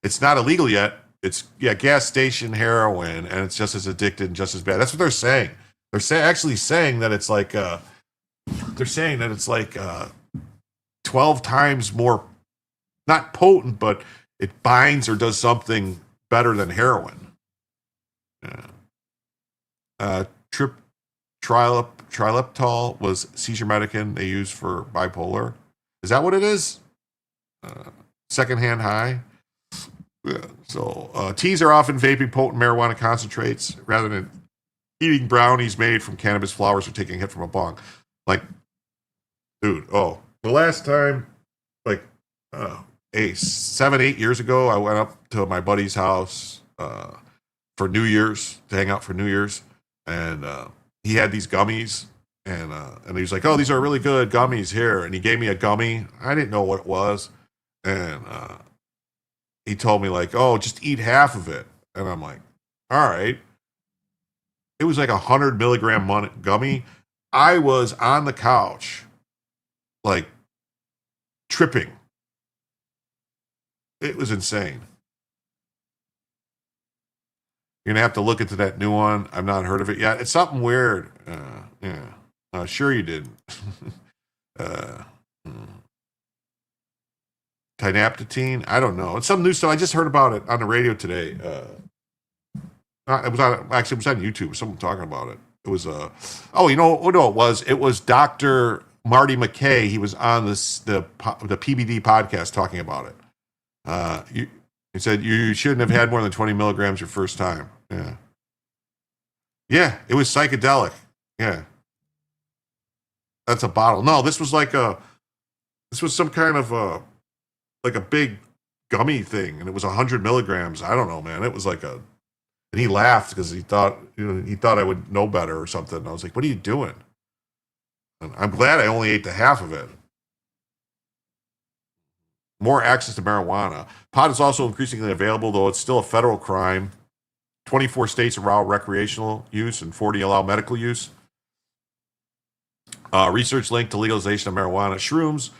it's not illegal yet. It's gas station heroin, and it's just as addicted and just as bad. That's what they're saying. They're actually saying that it's like 12 times more, not potent, but it binds or does something better than heroin. Triliptol was seizure medicine they use for bipolar. Is that what it is? Secondhand high. Yeah. So teas are often vaping potent marijuana concentrates rather than eating brownies made from cannabis flowers or taking a hit from a bong. Like, dude, the last time, 7-8 years ago, I went up to my buddy's house for New Year's, to hang out for New Year's, and he had these gummies, and he was like, "Oh, these are really good gummies here," and he gave me a gummy. I didn't know what it was, and he told me like, "Oh, just eat half of it," and I'm like, "All right." It was like 100 milligram gummy. I was on the couch, like tripping. It was insane. You're gonna have to look into that new one. I've not heard of it yet. It's something weird. Sure you didn't. Tinaptitine. I don't know. It's some new stuff. I just heard about it on the radio today. It was on YouTube. Someone talking about it. It was you know what it was? It was Dr. Marty McKay. He was on the PBD podcast talking about it. He said you shouldn't have had more than 20 milligrams your first time. Yeah, it was psychedelic. Yeah, that's a bottle. No, this was some kind of like a big gummy thing, and it was 100 milligrams. I don't know, man. It was and he laughed because he thought I would know better or something. And I was like, "What are you doing?" And I'm glad I only ate the half of it. More access to marijuana. Pot is also increasingly available, though it's still a federal crime. 24 states allow recreational use and 40 allow medical use. Research linked to legalization of marijuana. Shrooms,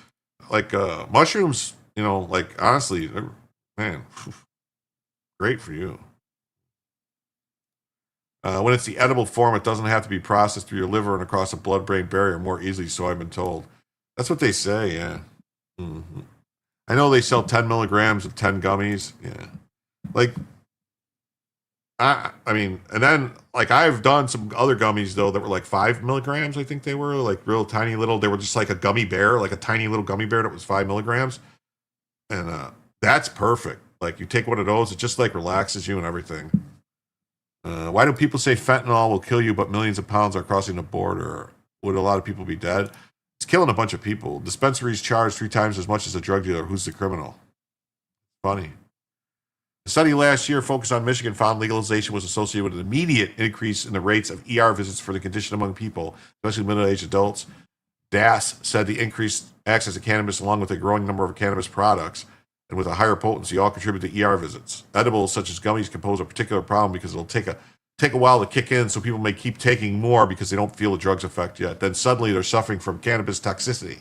like mushrooms, honestly, man, great for you. When it's the edible form, it doesn't have to be processed through your liver and across the blood-brain barrier more easily, so I've been told. That's what they say, yeah. Mm-hmm. I know they sell 10 milligrams of 10 gummies. Yeah. And then, I've done some other gummies, though, that were like 5 milligrams, I think they were, like real tiny little. They were just like a gummy bear, like a tiny little gummy bear that was 5 milligrams. And that's perfect. Like, you take one of those, it just, relaxes you and everything. Why do people say fentanyl will kill you, but millions of pounds are crossing the border? Would a lot of people be dead? It's killing a bunch of people. Dispensaries charge 3 times as much as a drug dealer. Who's the criminal? Funny. A study last year focused on Michigan found legalization was associated with an immediate increase in the rates of ER visits for the condition among people, especially middle-aged adults. DAS said the increased access to cannabis, along with a growing number of cannabis products and with a higher potency, all contribute to ER visits. Edibles such as gummies can pose a particular problem because it'll take a while to kick in, so people may keep taking more because they don't feel the drug's effect yet. Then suddenly they're suffering from cannabis toxicity.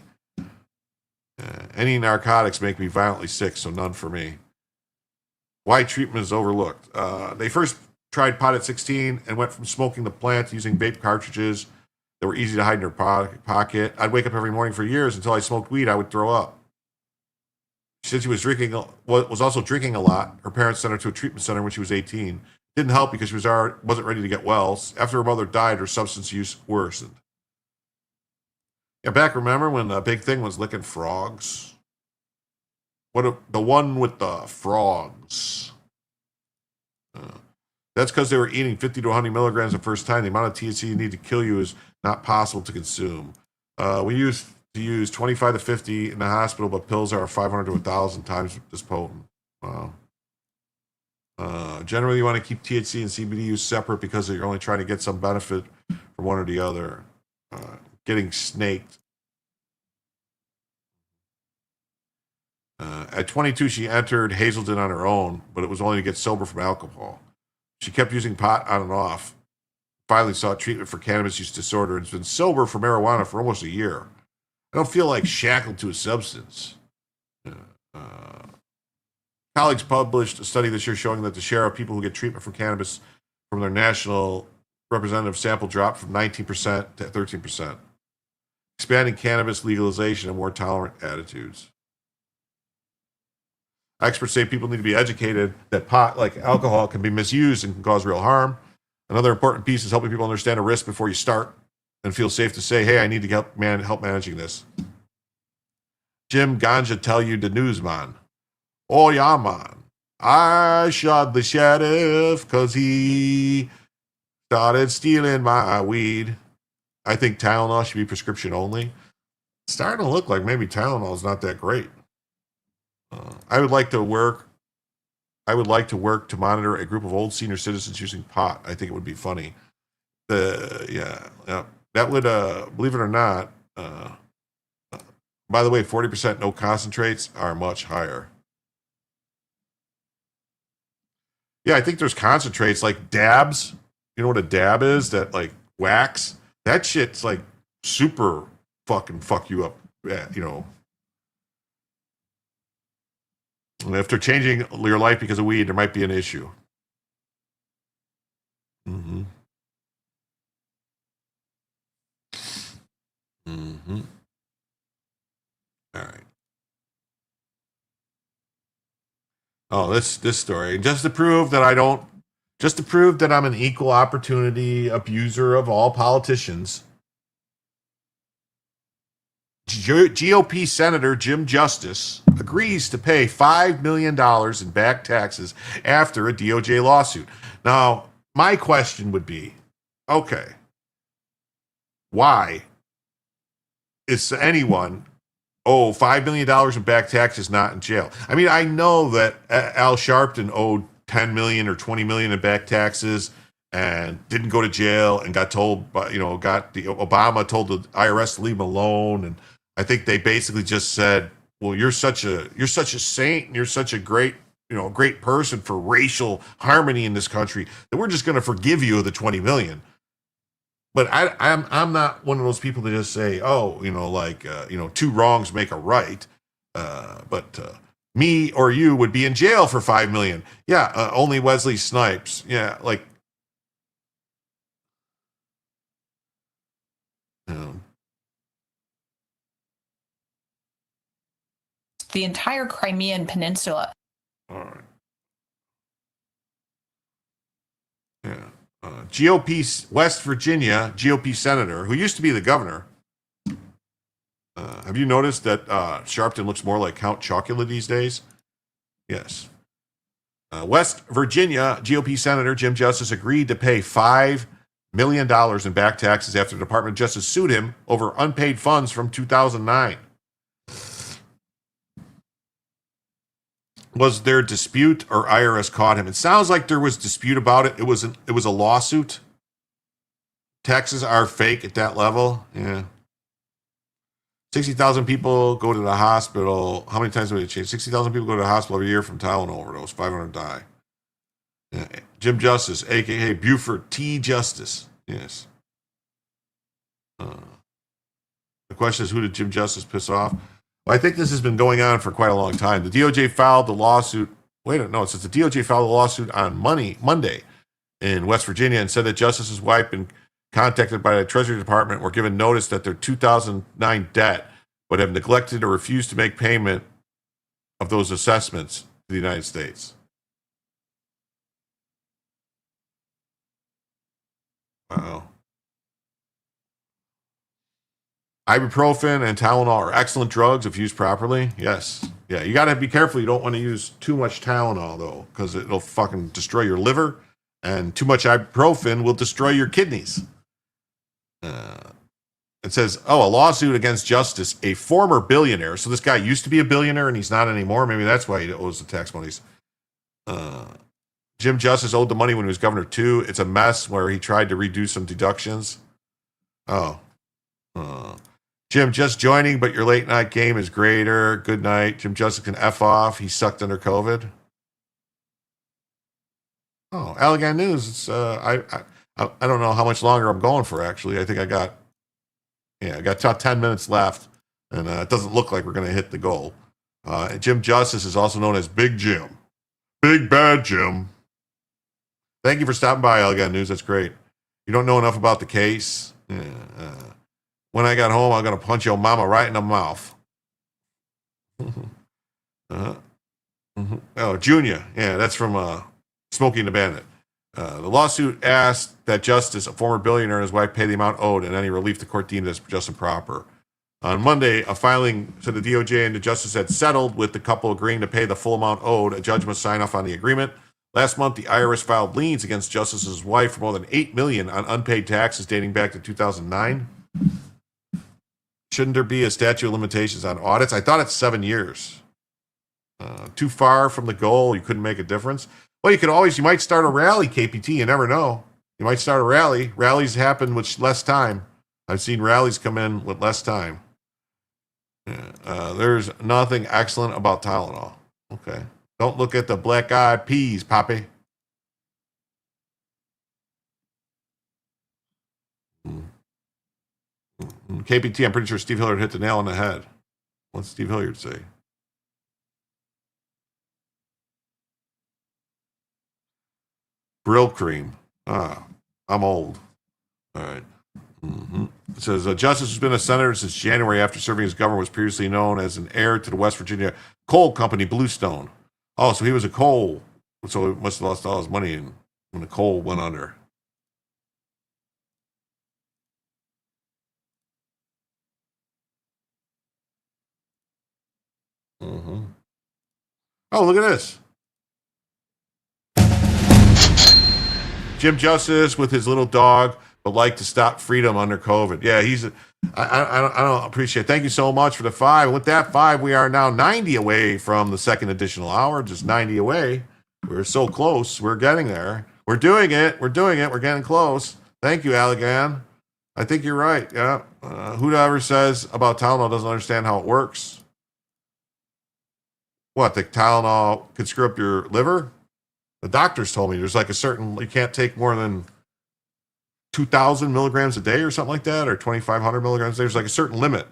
Any narcotics make me violently sick, so none for me. Why treatment is overlooked. They first tried pot at 16 and went from smoking the plant to using vape cartridges that were easy to hide in their pocket. I'd wake up every morning for years until I smoked weed. I would throw up. She said she was also drinking a lot. Her parents sent her to a treatment center when she was 18. Didn't help because she wasn't ready to get well. After her mother died, her substance use worsened. Yeah, remember when the big thing was licking frogs? The one with the frogs. That's because they were eating 50 to 100 milligrams the first time. The amount of THC you need to kill you is not possible to consume. We used to use 25 to 50 in the hospital, but pills are 500 to 1,000 times as potent. Wow. Generally, you want to keep THC and CBD use separate because you're only trying to get some benefit from one or the other. Getting snaked. At 22, she entered Hazelden on her own, but it was only to get sober from alcohol. She kept using pot on and off. Finally sought treatment for cannabis use disorder and has been sober for marijuana for almost a year. I don't feel like shackled to a substance. Colleagues published a study this year showing that the share of people who get treatment for cannabis from their national representative sample dropped from 19% to 13%. Expanding cannabis legalization and more tolerant attitudes. Experts say people need to be educated that pot, like alcohol, can be misused and can cause real harm. Another important piece is helping people understand a risk before you start and feel safe to say, hey, I need to help managing this. Jim Ganja tell you the news, man. Oh, yeah, man. I shot the sheriff because he started stealing my weed. I think Tylenol should be prescription only. It's starting to look like maybe Tylenol is not that great. I would like to work to monitor a group of old senior citizens using pot. I think it would be funny. That would, believe it or not, by the way, 40% no concentrates are much higher. Yeah, I think there's concentrates like dabs. You know what a dab is? That like wax. That shit's like super fucking fuck you up. You know. And if they're changing your life because of weed, there might be an issue. Mm-hmm. Mm-hmm. All right. Oh, this story. Just to prove that I'm an equal opportunity abuser of all politicians. GOP Senator Jim Justice agrees to pay $5 million in back taxes after a DOJ lawsuit. Now, my question would be, okay, why is anyone $5 million in back taxes not in jail? I mean, I know that Al Sharpton owed $10 million or $20 million in back taxes and didn't go to jail and got told, Obama told the IRS to leave him alone. And I think they basically just said, well, you're such a saint and you're such a great person for racial harmony in this country that we're just going to forgive you of the $20 million. But I'm not one of those people that just say, two wrongs make a right. But me or you would be in jail for $5 million. Yeah, only Wesley Snipes. Yeah, like.
The entire Crimean Peninsula.
All right. Yeah. GOP West Virginia GOP senator who used to be the governor. Have you noticed that Sharpton looks more like Count Chocula these days? Yes. West Virginia GOP Senator Jim Justice agreed to pay $5 million in back taxes after the Department of Justice sued him over unpaid funds from 2009. Was there dispute or IRS caught him? It sounds like there was dispute about it. It was a lawsuit. Taxes are fake at that level. Yeah. 60,000 people go to the hospital. How many times have we changed? 60,000 people go to the hospital every year from Tylenol overdose. 500 die. Yeah. Jim Justice, a.k.a. Buford T. Justice. Yes. The question is, who did Jim Justice piss off? Well, I think this has been going on for quite a long time. The DOJ filed the lawsuit. It says the DOJ filed a lawsuit on Monday in West Virginia and said that Justice's wife been contacted by the Treasury Department were given notice that their 2009 debt would have neglected or refused to make payment of those assessments to the United States. Wow. Ibuprofen and Tylenol are excellent drugs if used properly. Yes. Yeah, you got to be careful. You don't want to use too much Tylenol, though, because it'll fucking destroy your liver, and too much ibuprofen will destroy your kidneys. It says, a lawsuit against Justice, a former billionaire. So this guy used to be a billionaire, and he's not anymore. Maybe that's why he owes the tax monies. Jim Justice owed the money when he was governor, too. It's a mess where he tried to redo some deductions. Jim, just joining, but your late night game is greater. Good night. Jim Justice can F off. He sucked under COVID. Oh, Allegan News. It's, I don't know how much longer I'm going for, actually. I think I got about 10 minutes left, and it doesn't look like we're going to hit the goal. Jim Justice is also known as Big Jim. Big Bad Jim. Thank you for stopping by, Allegan News. That's great. You don't know enough about the case. When I got home, I'm going to punch your mama right in the mouth. Oh, Junior. Yeah, that's from Smokey and the Bandit. The lawsuit asked that Justice, a former billionaire, and his wife pay the amount owed and any relief the court deemed as just and proper. On Monday, a filing to the DOJ and the Justice had settled with the couple agreeing to pay the full amount owed. A judge must sign off on the agreement. Last month, the IRS filed liens against Justice's wife for more than $8 million on unpaid taxes dating back to 2009. Shouldn't there be a statute of limitations on audits? I thought it's 7 years. Too far from the goal, you couldn't make a difference. Well, you might start a rally, KPT, you never know. You might start a rally. Rallies happen with less time. I've seen rallies come in with less time. There's nothing excellent about Tylenol. Okay. Don't look at the black-eyed peas, Poppy. KPT, I'm pretty sure Steve Hilliard hit the nail on the head. What's Steve Hilliard say? Brill cream. I'm old. All right. It says, Justice has been a senator since January after serving as governor, was previously known as an heir to the West Virginia coal company Bluestone. Oh, so he was a coal. So he must have lost all his money when the coal went under. Oh, look at this. Jim Justice with his little dog, but like to stop freedom under COVID. Yeah, I don't appreciate it. Thank you so much for the 5. With that 5, we are now 90 away from the second additional hour, just 90 away. We're so close. We're getting there. We're doing it. We're getting close. Thank you, Allegan. I think you're right. Yeah. Whoever says about Tylenol doesn't understand how it works. What, the Tylenol could screw up your liver? The doctors told me there's like you can't take more than 2,000 milligrams a day or something like that, or 2,500 milligrams a day. There's like a certain limit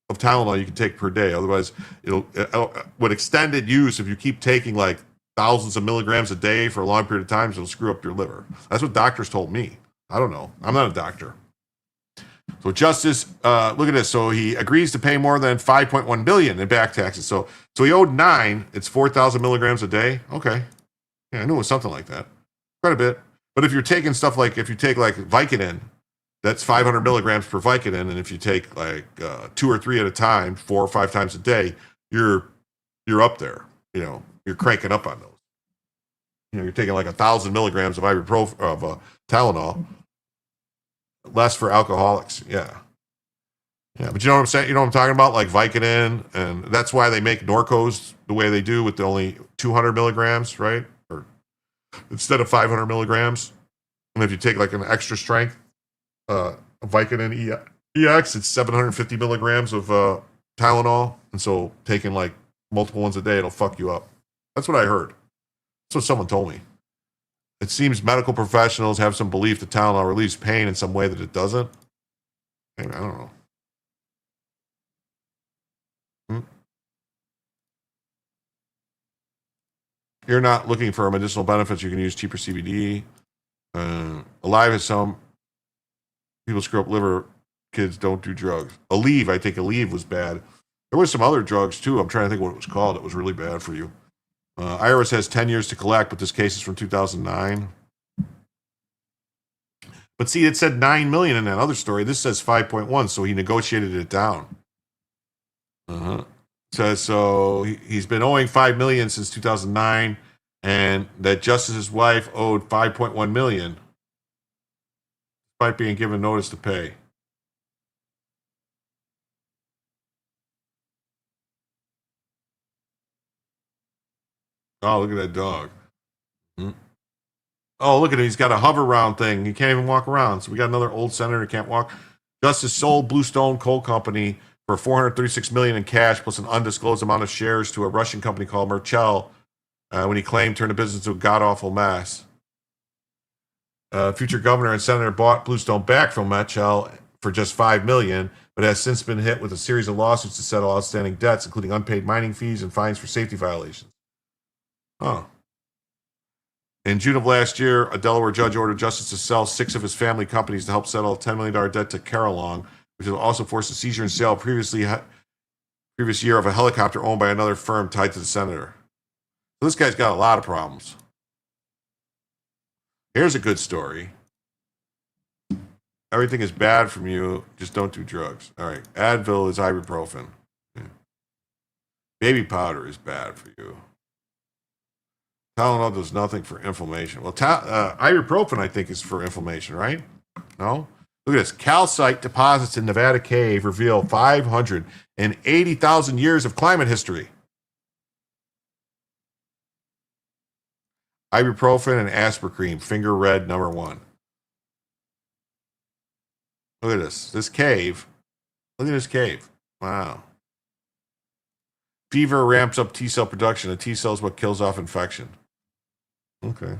of Tylenol you can take per day. Otherwise, with extended use, if you keep taking like thousands of milligrams a day for a long period of time, it'll screw up your liver. That's what doctors told me. I don't know. I'm not a doctor. So Justice, look at this. So he agrees to pay more than $5.1 billion in back taxes. So he owed 9. It's 4,000 milligrams a day. Okay. Yeah, I knew it was something like that. Quite a bit. But if you're taking stuff like, if you take like Vicodin, that's 500 milligrams per Vicodin. And if you take like 2 or 3 at a time, 4 or 5 times a day, you're up there. You're cranking up on those. You're taking like 1,000 milligrams of Tylenol. Less for alcoholics. Yeah. Yeah. But you know what I'm saying? You know what I'm talking about? Like Vicodin. And that's why they make Norcos the way they do with only 200 milligrams, right? Or instead of 500 milligrams. And if you take like an extra strength Vicodin EX, it's 750 milligrams of Tylenol. And so taking like multiple ones a day, it'll fuck you up. That's what I heard. That's what someone told me. It seems medical professionals have some belief that Tylenol relieves pain in some way that it doesn't. I don't know. You're not looking for medicinal benefits. You can use cheaper CBD. Alive has some people screw up liver. Kids don't do drugs. Aleve, I think Aleve was bad. There was some other drugs too. I'm trying to think what it was called. It was really bad for you. IRS has 10 years to collect, but this case is from 2009. But see, it said 9 million in that other story. This says 5.1, so he negotiated it down. Says so he's been owing 5 million since 2009, and that Justice's wife owed 5.1 million, despite being given notice to pay. Oh, look at that dog. Oh, look at him. He's got a hover round thing. He can't even walk around. So we got another old senator who can't walk. Justice sold Bluestone Coal Company for $436 million in cash plus an undisclosed amount of shares to a Russian company called Merchel when he claimed turned the business into a god-awful mess. Future governor and senator bought Bluestone back from Merchel for just $5 million, but has since been hit with a series of lawsuits to settle outstanding debts, including unpaid mining fees and fines for safety violations. Oh. In June of last year, a Delaware judge ordered Justice to sell 6 of his family companies to help settle a $10 million debt to Caralong, which will also force the seizure and sale previous year of a helicopter owned by another firm tied to the senator. So this guy's got a lot of problems. Here's a good story. Everything is bad from you. Just don't do drugs. All right. Advil is ibuprofen. Yeah. Baby powder is bad for you. Tylenol does nothing for inflammation. Well, ibuprofen, I think, is for inflammation, right? No? Look at this. Calcite deposits in Nevada cave reveal 580,000 years of climate history. Ibuprofen and Aspercreme, finger red, number 1. Look at this. This cave. Look at this cave. Wow. Fever ramps up T cell production. A T cell is what kills off infection. Okay.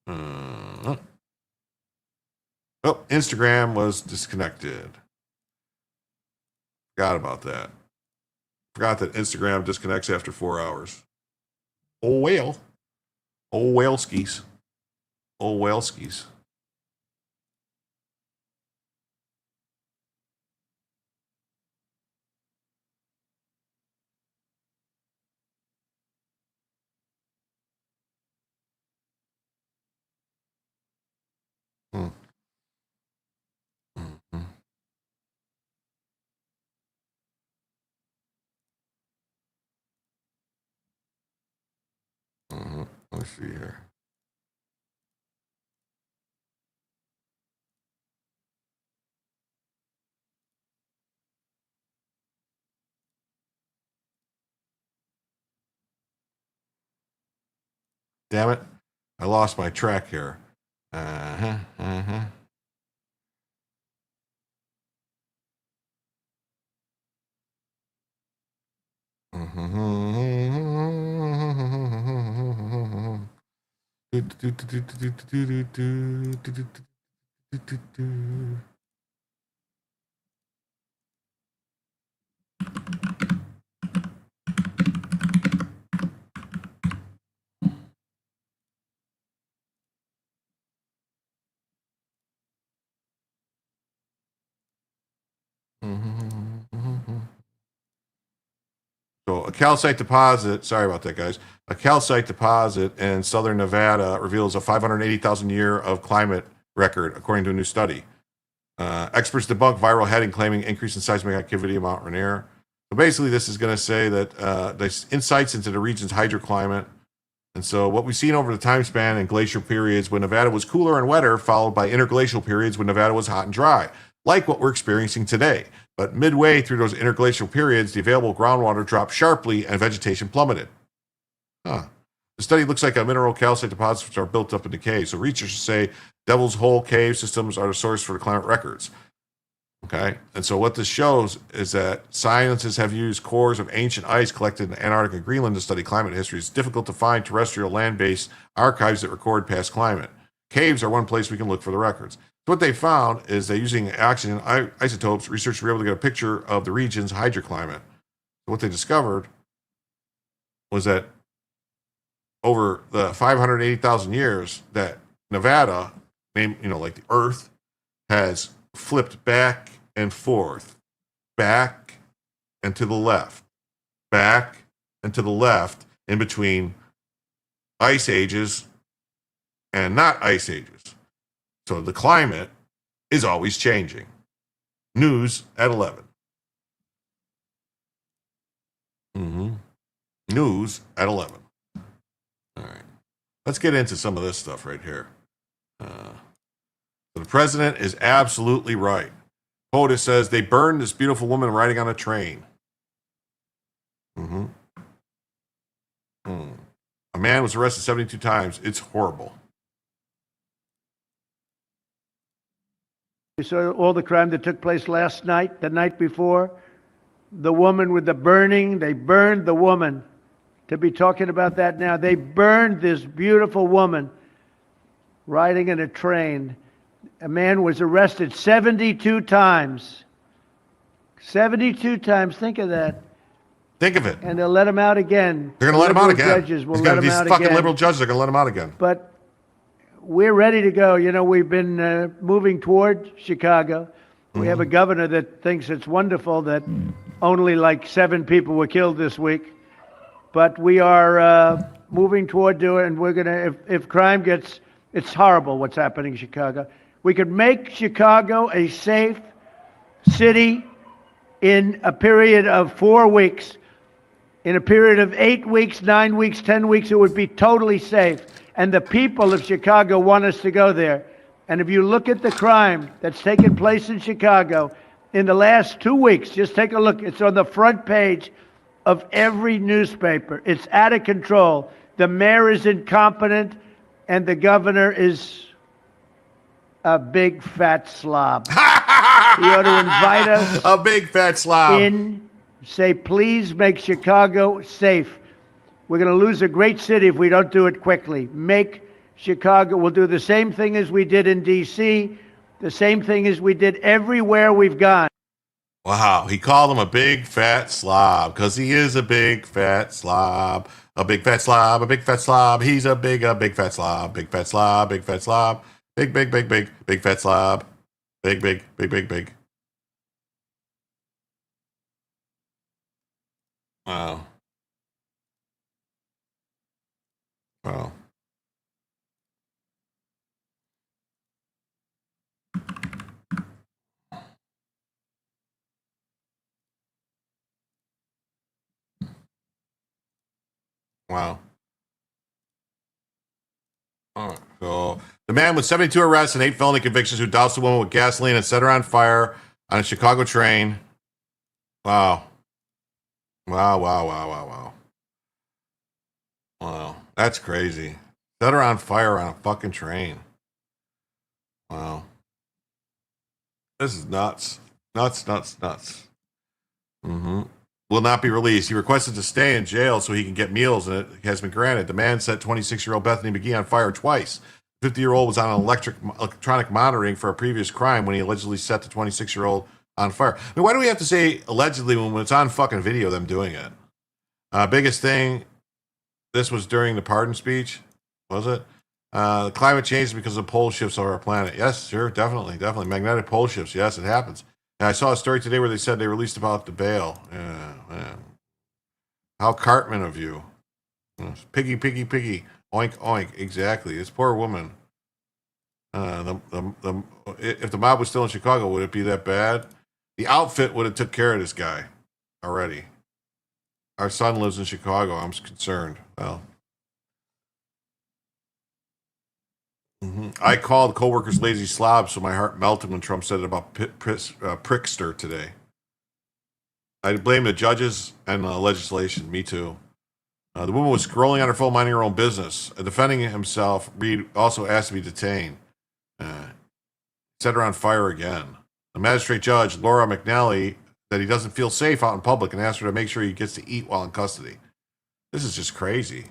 Oh, Instagram was disconnected. Forgot about that. Forgot that Instagram disconnects after 4 hours. Oh, well. Oh, whale skis. Oh, whale skis. Let's see here. Damn it. I lost my track here. Uh-huh. So a calcite deposit, sorry about that, guys. A calcite deposit in southern Nevada reveals a 580,000 year of climate record, according to a new study. Experts debunk viral heading claiming increase in seismic activity in Mount Rainier. So basically, this is going to say that there's insights into the region's hydroclimate. And so what we've seen over the time span in glacial periods when Nevada was cooler and wetter, followed by interglacial periods when Nevada was hot and dry, like what we're experiencing today. But midway through those interglacial periods, the available groundwater dropped sharply and vegetation plummeted. The study looks like a mineral calcite deposits which are built up in decay. So researchers say Devil's Hole cave systems are the source for the climate records. Okay, and so what this shows is that scientists have used cores of ancient ice collected in Antarctica and Greenland to study climate history. It's difficult to find terrestrial land-based archives that record past climate. Caves are one place we can look for the records. So what they found is that using oxygen isotopes, researchers were able to get a picture of the region's hydroclimate. So what they discovered was that over the 580,000 years that Nevada, like the Earth, has flipped back and forth, back and to the left, back and to the left, in between ice ages and not ice ages. So the climate is always changing. News at 11. News at 11. All right. Let's get into some of this stuff right here. The president is absolutely right. POTUS says they burned this beautiful woman riding on a train. A man was arrested 72 times. It's horrible.
You saw all the crime that took place last night, the night before. The woman with the burning, they burned the woman. To be talking about that now, they burned this beautiful woman riding in a train. A man was arrested 72 times. 72 times, think of that.
Think of it.
And they'll let him out again.
They're going to let him out again.
Judges will
He's
let
got
him
these
out
fucking
again.
liberal judges are going to let him out again.
But we're ready to go. You know, we've been moving toward Chicago. We have a governor that thinks it's wonderful that only like 7 people were killed this week. But we are moving toward doing, and we're going to, if crime gets, it's horrible what's happening in Chicago. We could make Chicago a safe city in a period of 4 weeks. In a period of 8 weeks, 9 weeks, 10 weeks, it would be totally safe. And the people of Chicago want us to go there. And if you look at the crime that's taken place in Chicago in the last 2 weeks, just take a look. It's on the front page of every newspaper. It's out of control. The mayor is incompetent, and the governor is a big fat slob. He ought to invite us.
A big fat slob.
In, say, please make Chicago safe. We're going to lose a great city if we don't do it quickly. Make Chicago, we'll do the same thing as we did in D.C., the same thing as we did everywhere we've gone.
Wow, he called him a big fat slob because he is a big fat slob. A big fat slob, a big fat slob. He's a big fat slob. Big fat slob, big fat slob. Big fat slob. Big. Wow. Wow. Wow. All right. So the man with 72 arrests and 8 felony convictions who doused a woman with gasoline and set her on fire on a Chicago train. Wow. Wow. That's crazy. Set her on fire on a fucking train. Wow. This is nuts. Nuts. Mm-hmm. Will not be released. He requested to stay in jail so he can get meals, and it has been granted. The man set 26-year-old Bethany McGee on fire twice. The 50-year-old was on an electronic monitoring for a previous crime when he allegedly set the 26-year-old on fire. I mean, why do we have to say allegedly when it's on fucking video, them doing it? Biggest thing, this was during the pardon speech, was it? The climate change is because of pole shifts over our planet. Yes, sure, definitely. Magnetic pole shifts, yes, it happens. And I saw a story today where they said they released about the bail. Yeah. How Cartman of you. Piggy. Oink, oink. Exactly. This poor woman. If the mob was still in Chicago, would it be that bad? The outfit would have took care of this guy already. Our son lives in Chicago. I'm concerned. Well, I called coworkers lazy slobs, so my heart melted when Trump said it about Prickster today. I blame the judges and the legislation. Me too. The woman was scrolling on her phone, minding her own business. Defending himself, Reed also asked to be detained. Set her on fire again. The magistrate judge, Laura McNally, that he doesn't feel safe out in public and asked her to make sure he gets to eat while in custody. This is just crazy.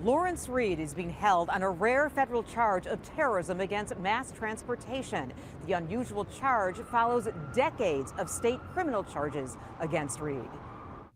Lawrence Reed is being held on a rare federal charge of terrorism against mass transportation. The unusual charge follows decades of state criminal charges against Reed.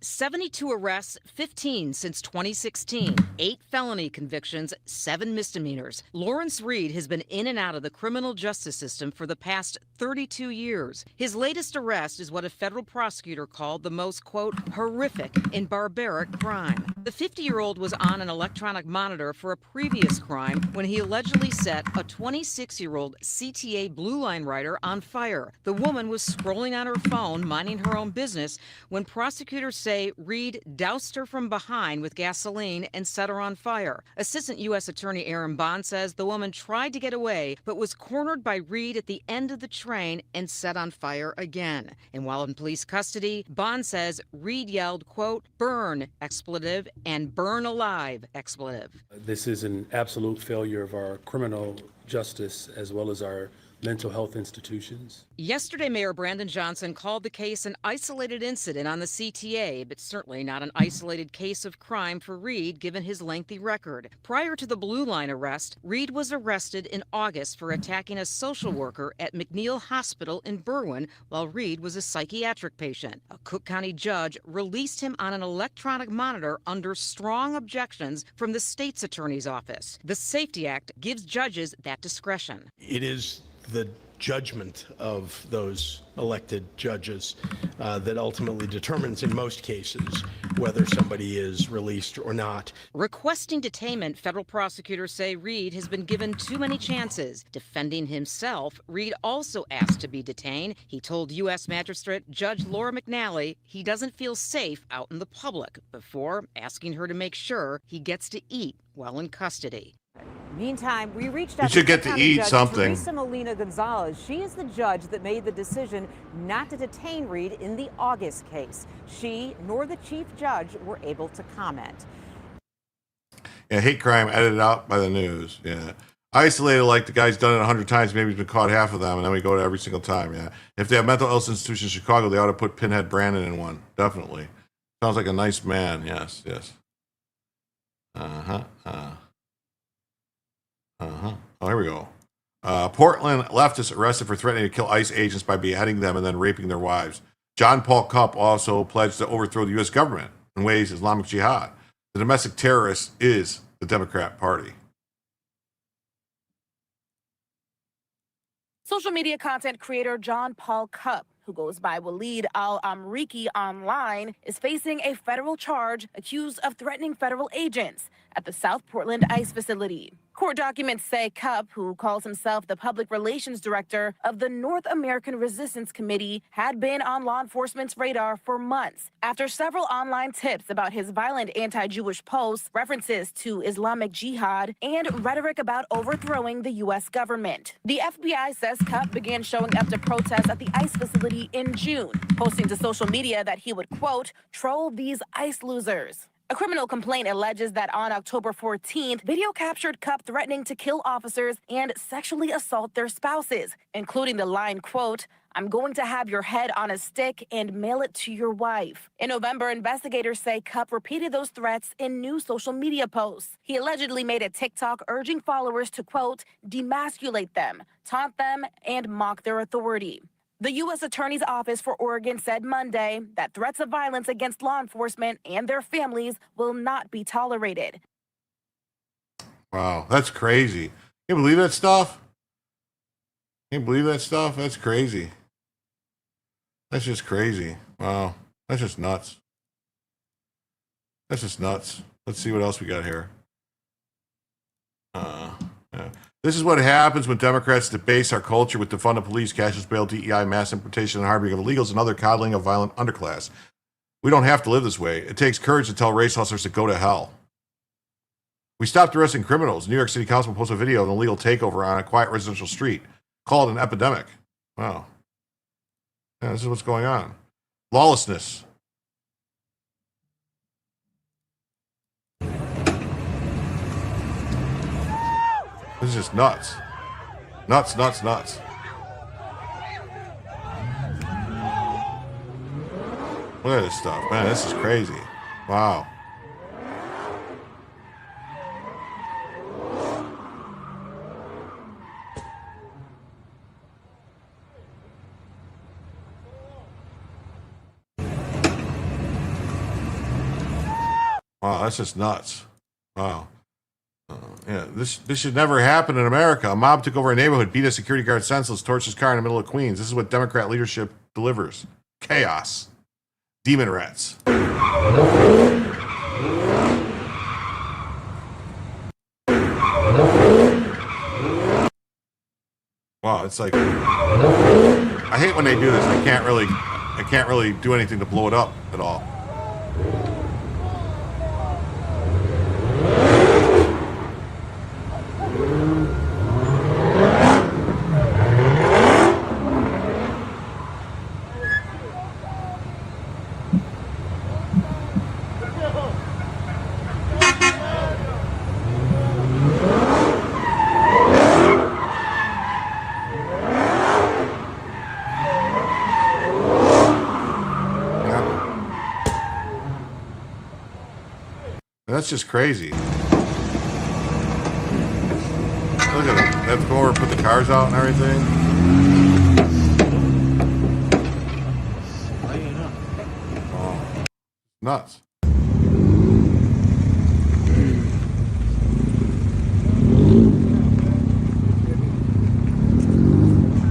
72 arrests, 15 since 2016, 8 felony convictions, 7 misdemeanors. Lawrence Reed has been in and out of the criminal justice system for the past 32 years. His latest arrest is what a federal prosecutor called the most, quote, horrific and barbaric crime. The 50-year-old was on an electronic monitor for a previous crime when he allegedly set a 26-year-old CTA Blue Line rider on fire. The woman was scrolling on her phone, minding her own business, when prosecutors say Reed doused her from behind with gasoline and set her on fire. Assistant U.S. Attorney Aaron Bond says the woman tried to get away but was cornered by Reed at the end of the train and set on fire again. And while in police custody, Bond says Reed yelled, quote, burn, expletive, and burn alive, expletive.
This is an absolute failure of our criminal justice as well as our mental health institutions.
Yesterday, Mayor Brandon Johnson called the case an isolated incident on the CTA, but certainly not an isolated case of crime for Reed, given his lengthy record. Prior to the Blue Line arrest, Reed was arrested in August for attacking a social worker at McNeil Hospital in Berwyn while Reed was a psychiatric patient. A Cook County judge released him on an electronic monitor under strong objections from the state's attorney's office. The Safety Act gives judges that discretion.
It is the judgment of those elected judges that ultimately determines in most cases whether somebody is released or not.
Requesting detainment, federal prosecutors say Reed has been given too many chances. Defending himself, Reed also asked to be detained. He told U.S. Magistrate Judge Laura McNally he doesn't feel safe out in the public before asking her to make sure he gets to eat while in custody.
Meantime, we reached out
should get to
County
eat
Judge
something.
Teresa Molina Gonzalez. She is the judge that made the decision not to detain Reed in the August case. She nor the chief judge were able to comment.
Yeah, hate crime edited out by the news. Yeah. Isolated, like the guy's done it 100 times, maybe he's been caught half of them, and then we go to every single time. Yeah. If they have mental illness institutions in Chicago, they ought to put Pinhead Brandon in one. Definitely. Sounds like a nice man. Yes, yes. Oh, here we go. Portland leftists arrested for threatening to kill ICE agents by beheading them and then raping their wives. John Paul Cupp also pledged to overthrow the U.S. government and wage Islamic Jihad. The domestic terrorist is the Democrat Party.
Social media content creator John Paul Cupp, who goes by Waleed Al-Amriki online, is facing a federal charge accused of threatening federal agents at the South Portland ICE facility. Court documents say Cupp, who calls himself the public relations director of the North American Resistance Committee, had been on law enforcement's radar for months after several online tips about his violent anti-Jewish posts, references to Islamic Jihad, and rhetoric about overthrowing the U.S. government. The FBI says Cupp began showing up to protests at the ICE facility in June, posting to social media that he would, quote, troll these ICE losers. A criminal complaint alleges that on October 14th, video captured Cupp threatening to kill officers and sexually assault their spouses, including the line, quote, I'm going to have your head on a stick and mail it to your wife. In November, investigators say Cupp repeated those threats in new social media posts. He allegedly made a TikTok urging followers to, quote, demasculate them, taunt them, and mock their authority. The U.S. Attorney's Office for Oregon said Monday that threats of violence against law enforcement and their families will not be tolerated.
Wow, that's crazy. Can you believe that stuff? Can you believe that stuff? That's crazy. That's just crazy. Wow, that's just nuts. That's just nuts. Let's see what else we got here. Yeah. This is what happens when Democrats debase our culture with defund of police, cashless bail, DEI, mass importation, and harboring of illegals, and other coddling of violent underclass. We don't have to live this way. It takes courage to tell race hustlers to go to hell. We stopped arresting criminals. New York City Council posted a video of an illegal takeover on a quiet residential street. Called an epidemic. Wow. Yeah, this is what's going on. Lawlessness. This is just nuts. Nuts, nuts, nuts. Look at this stuff. Man, this is crazy. Wow. Wow, that's just nuts. Wow. Yeah, this should never happen in America. A mob took over a neighborhood, beat a security guard senseless, torched his car in the middle of Queens. This is what Democrat leadership delivers. Chaos. Demon rats. Wow, it's like I hate when they do this. I can't really do anything to blow it up at all. That's just crazy. Look at it. They have to go over and put the cars out and everything. Oh, nuts.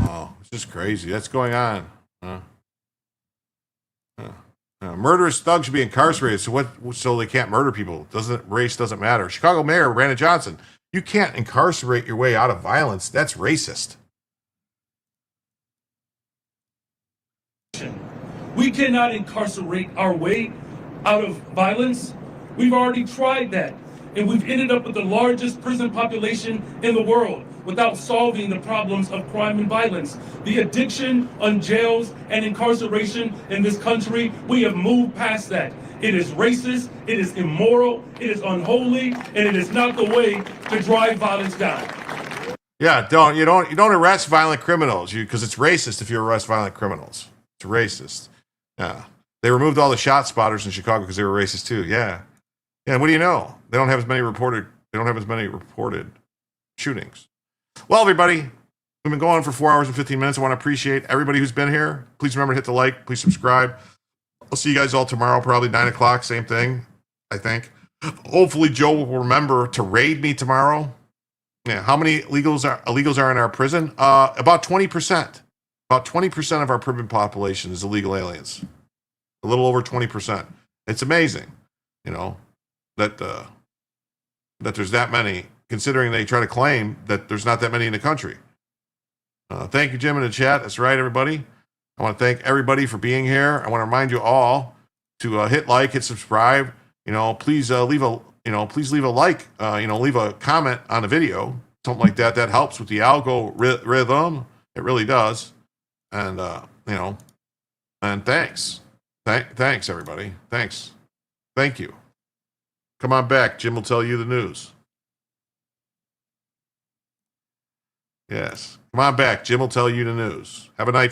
Oh, it's just crazy. That's going on. Murderous thugs should be incarcerated. So what? So they can't murder people. Race doesn't matter. Chicago Mayor Brandon Johnson. You can't incarcerate your way out of violence. That's racist.
We cannot incarcerate our way out of violence. We've already tried that, and we've ended up with the largest prison population in the world without solving the problems of crime and violence. The addiction on jails and incarceration in this country, we have moved past that. It is racist, it is immoral, it is unholy, and it is not the way to drive violence down.
Yeah, you don't arrest violent criminals because it's racist if you arrest violent criminals. It's racist. Yeah. They removed all the shot spotters in Chicago because they were racist too. Yeah. Yeah, what do you know? They don't have as many reported shootings. Well, everybody, we've been going for 4 hours and 15 minutes. I want to appreciate everybody who's been here. Please remember to hit the like. Please subscribe. I'll see you guys all tomorrow, probably 9 o'clock. Same thing, I think. Hopefully, Joe will remember to raid me tomorrow. Yeah, how many illegals are in our prison? About 20%. About 20% of our prison population is illegal aliens. A little over 20%. It's amazing, that there's that many, considering they try to claim that there's not that many in the country. Thank you, Jim, in the chat. That's right, everybody. I want to thank everybody for being here. I want to remind you all to hit like, hit subscribe. Please leave a like. Leave a comment on the video, something like that. That helps with the algorithm. It really does. And and thanks. Thanks, everybody. Thanks. Thank you. Come on back. Jim will tell you the news. Yes. Come on back. Jim will tell you the news. Have a night.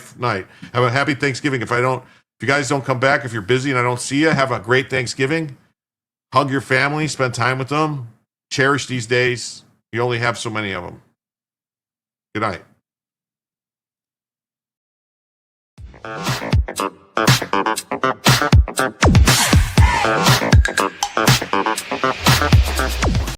Have a happy Thanksgiving. If you guys don't come back, if you're busy and I don't see you, have a great Thanksgiving. Hug your family. Spend time with them. Cherish these days. You only have so many of them. Good night.